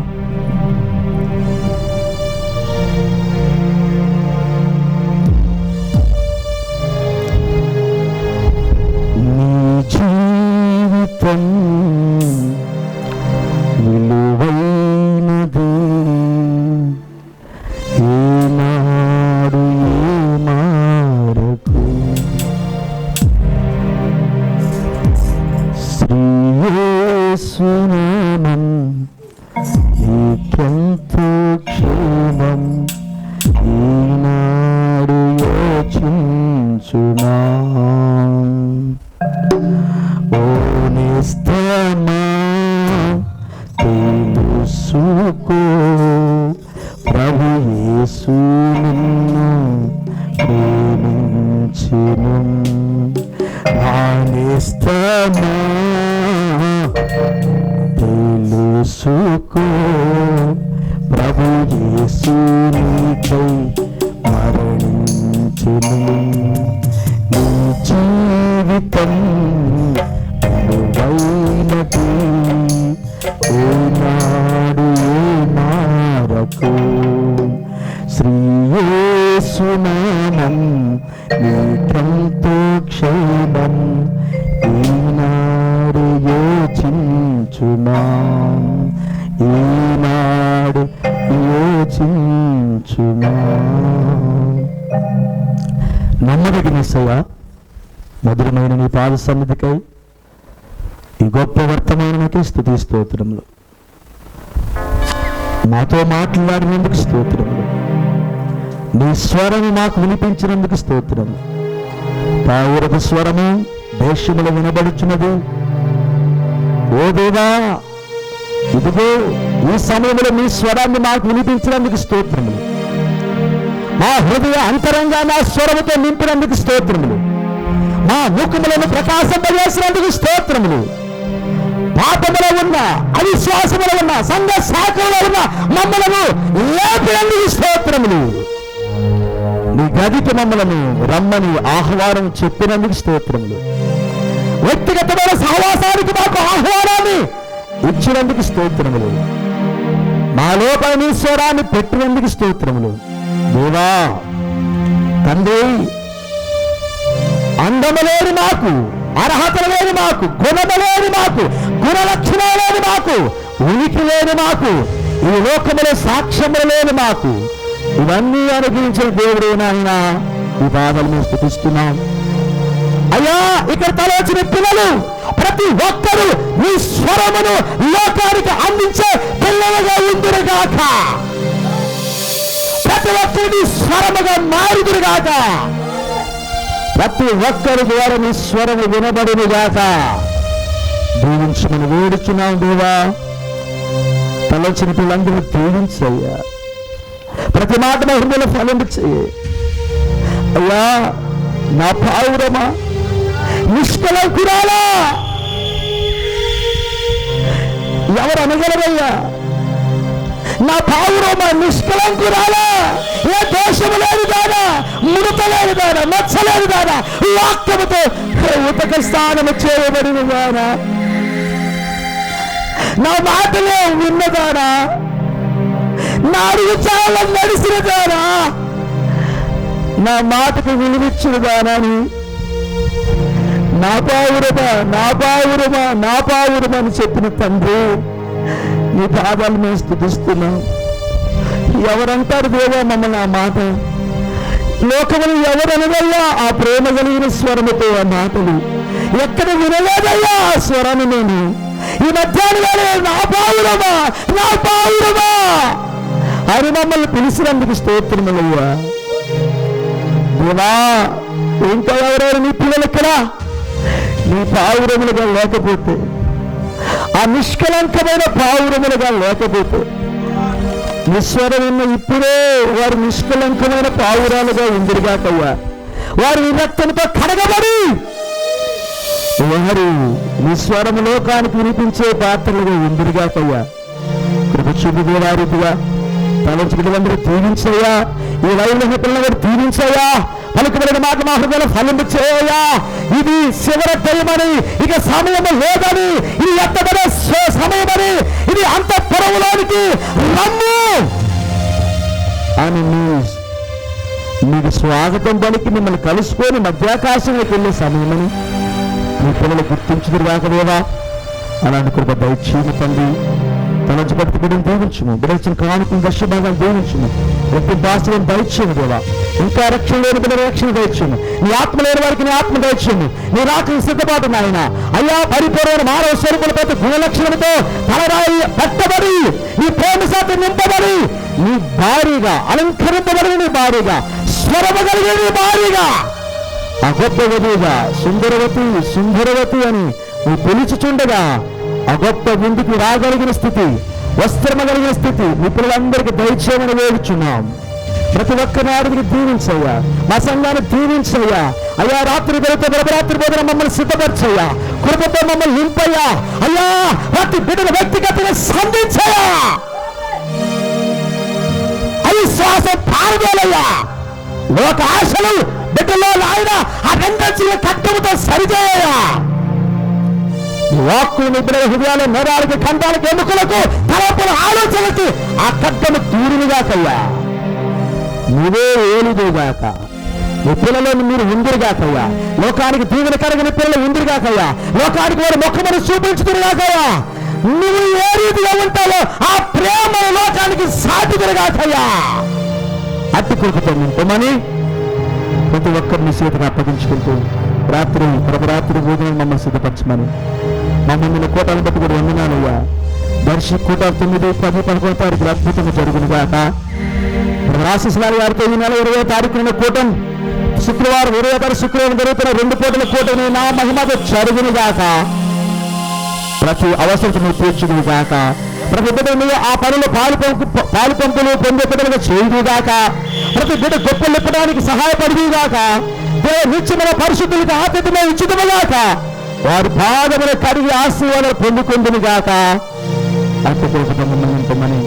జీవితం విలువైనది, ఏనాడు ఏ మారకు. శ్రీ యేసు నామం నీకెంతో క్షేమం, ఈనాడు యోచించుమా. ఓ నేస్తమా తెలుసుకో, ప్రభు యేసు నిన్ను ప్రేమించెను. నా నేస్తమా తెలుసుకో, ప్రభు యేసు నీకై మరణించెను. నీ జీవితం విలువైనది, ఏనాడు ఏ మారకు. శ్రీ యేసు నామం నీకెంతో క్షేమం, ఈనాడు యోచించుమా, ఈనాడు యోచించుమా. నమ్మదగిన యేసయ్యా, మధురమైన నీ పాద సన్నిధికై ఈ గొప్ప వర్తమానానికి స్తుతి స్తోత్రములు. నాతో మాట్లాడినందుకు స్తోత్రములు. నీ స్వరము నాకు వినిపించినందుకు స్తోత్రము. పావురపు స్వరము దేశములో వినబడుచున్నది. ఓ దేవా, ఇదిగో ఈ సమయంలో నీ స్వరాన్ని మాకు వినిపించినందుకు స్తోత్రములు. మా హృదయ అంతరంగా నా స్వరముతో నింపినందుకు స్తోత్రములు. మా ముఖములను ప్రకాశింపజేసినందుకు స్తోత్రములు. పాపములో ఉన్న, అవిశ్వాసములో ఉన్న, సంఘ శాఖలో ఉన్న మమ్మలను లేపినందుకు స్తోత్రములు. నీ గదికి మమ్మలను రమ్మని ఆహ్వానం చెప్పినందుకు స్తోత్రములు. వ్యక్తిగతమైన సహవాసానికి మాకు ఆహ్వానాన్ని ఇచ్చినందుకు స్తోత్రములు. మా లోపల నీ స్వరాన్ని పెట్టినందుకు స్తోత్రములు. దేవా తండ్రి, అందము లేని మాకు, అర్హత లేని మాకు, గుణము లేని మాకు, గుణలక్షణాలు లేని మాకు, ఉనికి లేని మాకు, ఈ లోకములో సాక్ష్యములు లేని మాకు, ఇవన్నీ అనుగ్రహించిన దేవుడు నాయన ఈ బాధలు మేము స్తుతిస్తున్నాం. అయ్యా, ఇక్కడ తలచిన పిల్లలు ప్రతి ఒక్కరూ నీ స్వరమును లోకానికి అందించే పిల్లలుగా ఉందురుగాక. ప్రతి ఒక్కరు నీ స్వరముగా మారుదురుగాక. ప్రతి ఒక్కరి ద్వారా నీ స్వరము వినబడునుగాక. దీవించమని వేడుచున్నాం దేవా. తలచిన పిల్లలందరూ దీవించయ్యా. ప్రతి మాట మా హృదయంలో ఫలింపచేయ. అయ్యా, నా పావురమా, నిష్కలంకురాలా, ఎవరు అనగలరయ్యా? నా పావురమా, నిష్కలంకురాలా, ఏ దోషము లేదు దానా, ముడత లేదు దానా, మచ్చ లేదు దానా, వాక్యముతో ఉతక స్నానము చేయబడిన దానా, నా మాటలే విన్నదానా, నా అడుగు చాలా నడిచిన దానా, నా మాటకు విలువిచ్చిన దానాని, నా పావురమా, నా పావురమా, నా పావురమా అని చెప్పిన తండ్రి, నీ పాదాలు మేము స్తుతిస్తున్నాం. ఎవరంటారు దేవా మమ్మల్ని ఆ మాట? లోకములు ఎవరనదయ్యా ఆ ప్రేమ కలిగిన స్వరముతో ఆ మాటలు? ఎక్కడ వినలేదయ్యా ఆ స్వరాన్ని నేను. ఈ మధ్యాహ్నం నా పావురమా, నా పావురమా అని మమ్మల్ని పిలిచినందుకు స్తోత్రములయ్యా. దేవా, ఇంకా ఎవరెవరు నీ పిల్లలు ఇక్కడ నీ పావురములుగా లేకపోతే, ఆ నిష్కలంకమైన పావురములుగా లేకపోతే, నిస్వరమున్న ఇప్పుడే వారు నిష్కలంకమైన పావురాలుగా ఉందిరిగాకయ్యా. వారు ఈ రక్తంతో కడగబడి వారు నిస్వరము లోకానికి వినిపించే పాత్రలుగా ఉందిరిగాకయ్యా. కృప చూపుగా వారిగా తలంచి బిడ్డలందరూ దీవించయ్యా. ఈ వైద్య పిల్లలు దీవించయ్యా. పలుకుబడిన మాట మా హృదయంలో ఫలింపు చేయయ్యా. ఇది చివరి దయమని, ఇక సమయము లేదని, ఇది ఎత్తబడే సమయమని, ఇది అంత పొడవులోనికి రమ్ము అని మీకు స్వాగతం పలికి మిమ్మల్ని కలుసుకొని మధ్యాకాశంలోకి వెళ్ళే సమయమని మీ పిల్లలు గుర్తించుదురు కాకదేవా. అలాంటి కృప దయచేయము తండ్రి. తలంచి పట్టుకు బిడ్డను దీవించుము. బిడ్డచిన కానుకను దర్శ భాగాన్ని దీవించుము. ఎప్పుడు భాషలను దయచేయము దేవా. ఇంకా రక్షణ లేని బిడ్డ రక్షణ దయచేయము. నీ ఆత్మ లేని వారికి నీ ఆత్మ దయచేయము. నీ రాకకు సిద్ధపాటు నాయన అయ్యా. పరిపూర్ణ మానవ స్వరూపుల ప్రతి గుణలక్షణంతో తలరాయి పట్టబడి, నీ ప్రేమ శాతం నింపబడి, నీ భారీగా అలంకరింపబడి, నీ భారీగా స్వరము కలిగి, నీ భారీగా ఆ గొప్ప వధువుగా సుందరవతి అని నువ్వు పిలుచుచుండగా ఆ గొప్ప ముందుకు రాగలిగిన స్థితి, వస్త్రము కలిగిన స్థితి మీ పిల్లలందరికీ దయచేయమని వేడుచున్నాం. ప్రతి ఒక్కరిని ఆడికి దీవించయ్యా. మా సంఘాన్ని దీవించయ్యా. అయ్యా, రాత్రి వెళితే రాత్రి బోధన మమ్మల్ని సిద్ధపరచయ్యా. కృపతో మమ్మల్ని నింపయ్యా. అయ్యా, ప్రతి బిడ్డను వ్యక్తిగతంగా సంధించయ్యా. అవిశ్వాసం పారదోలయ్యా. లోక ఆశలు బిడ్డలో ఆయన ఆ రెండంచుల కట్టముతో సరిచేయ్యా. వాక్కు నిద్ర హృదయాలు నేరాలకి కంఠాలకి ఎముకలకు తలపుల ఆలోచనకి ఆ కట్టము దూరునిగాకయ్యా. నువ్వే ఏలుదుగాక. నీ పిల్లలను మీరు ఉందిరిగాకయ్యా. లోకానికి దీవెనకరగని పిల్లలు ఉందిరిగాకయ్యా. లోకానికి వారి ముఖమును చూపించుతురుగాకయ్యా. నువ్వు ఏ రీతిగా ఉంటావో ఆ ప్రేమ లోకానికి సాటిదురుగాకయ్యా. అట్టి కృపతో నింపమని ప్రతి ఒక్కరిని చేతిని అప్పగించుకుంటూ ప్రభరాత్రి భోజనం మమ్మల్ని సిద్ధపరచమని మమ్మల్ని కోటాలను బట్టి కూడా వందనాలయ్యా. దర్శి కోట 9, 10, 11 తారీఖులు అద్భుతంగా జరుగునుగాక. రాశిస్లారి గారితో ఈ నెల 20వ తారీఖున కూటం, శుక్రవారం 20వ తారీఖు శుక్రవారం జరుగుతున్న 2 పూటల కూటమి నా మహిమతో జరుగునుగాక. ప్రతి అవసరం తీర్చునుగాక. ప్రతి బిడ్డ నువ్వు ఆ పనులు పాలు పంపులు పొందే బిడ్డలుగా చేయుగాక. ప్రతి బిడ్డ గొప్పలు ఇప్పడానికి సహాయపడిగాక. నిత్యమైన పరిశుద్ధులకు ఆతిథ్యమే ఇచ్చుదుగాక. వారి పాదముల కడిగి ఆశీర్వాదాలు పొందుకుందునుగాక. అర్థమని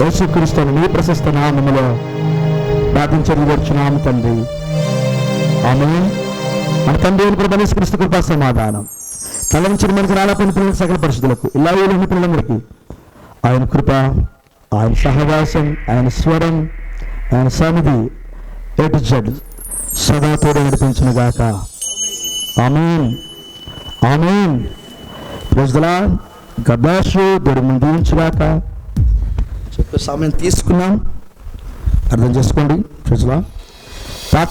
యేసుక్రీస్తు నీ ప్రశస్త నామములో ప్రార్థించని వచ్చున్నాము తండ్రి. ఆమేన్. మన తండ్రి అయిన కృప యేసుక్రీస్తు కృపా సమాధానం తలంచిన మనకు రాలపని పిల్లల సకల పరిస్థితులకు ఇలా ఏలిన పిల్లలందరికీ ఆయన కృప, ఆయన సహవాసం, ఆయన స్వరం, ఆయన సన్నిధి A-Z సదా తోడు నడిపించునుగాక. Amen. Amen. Praise the lord. God bless you. దేవుడు మిమ్మల్ని దీవించుగాక. చెప్పే సమయం తీసుకున్నాం, అర్థం చేసుకోండి. Praise the lord.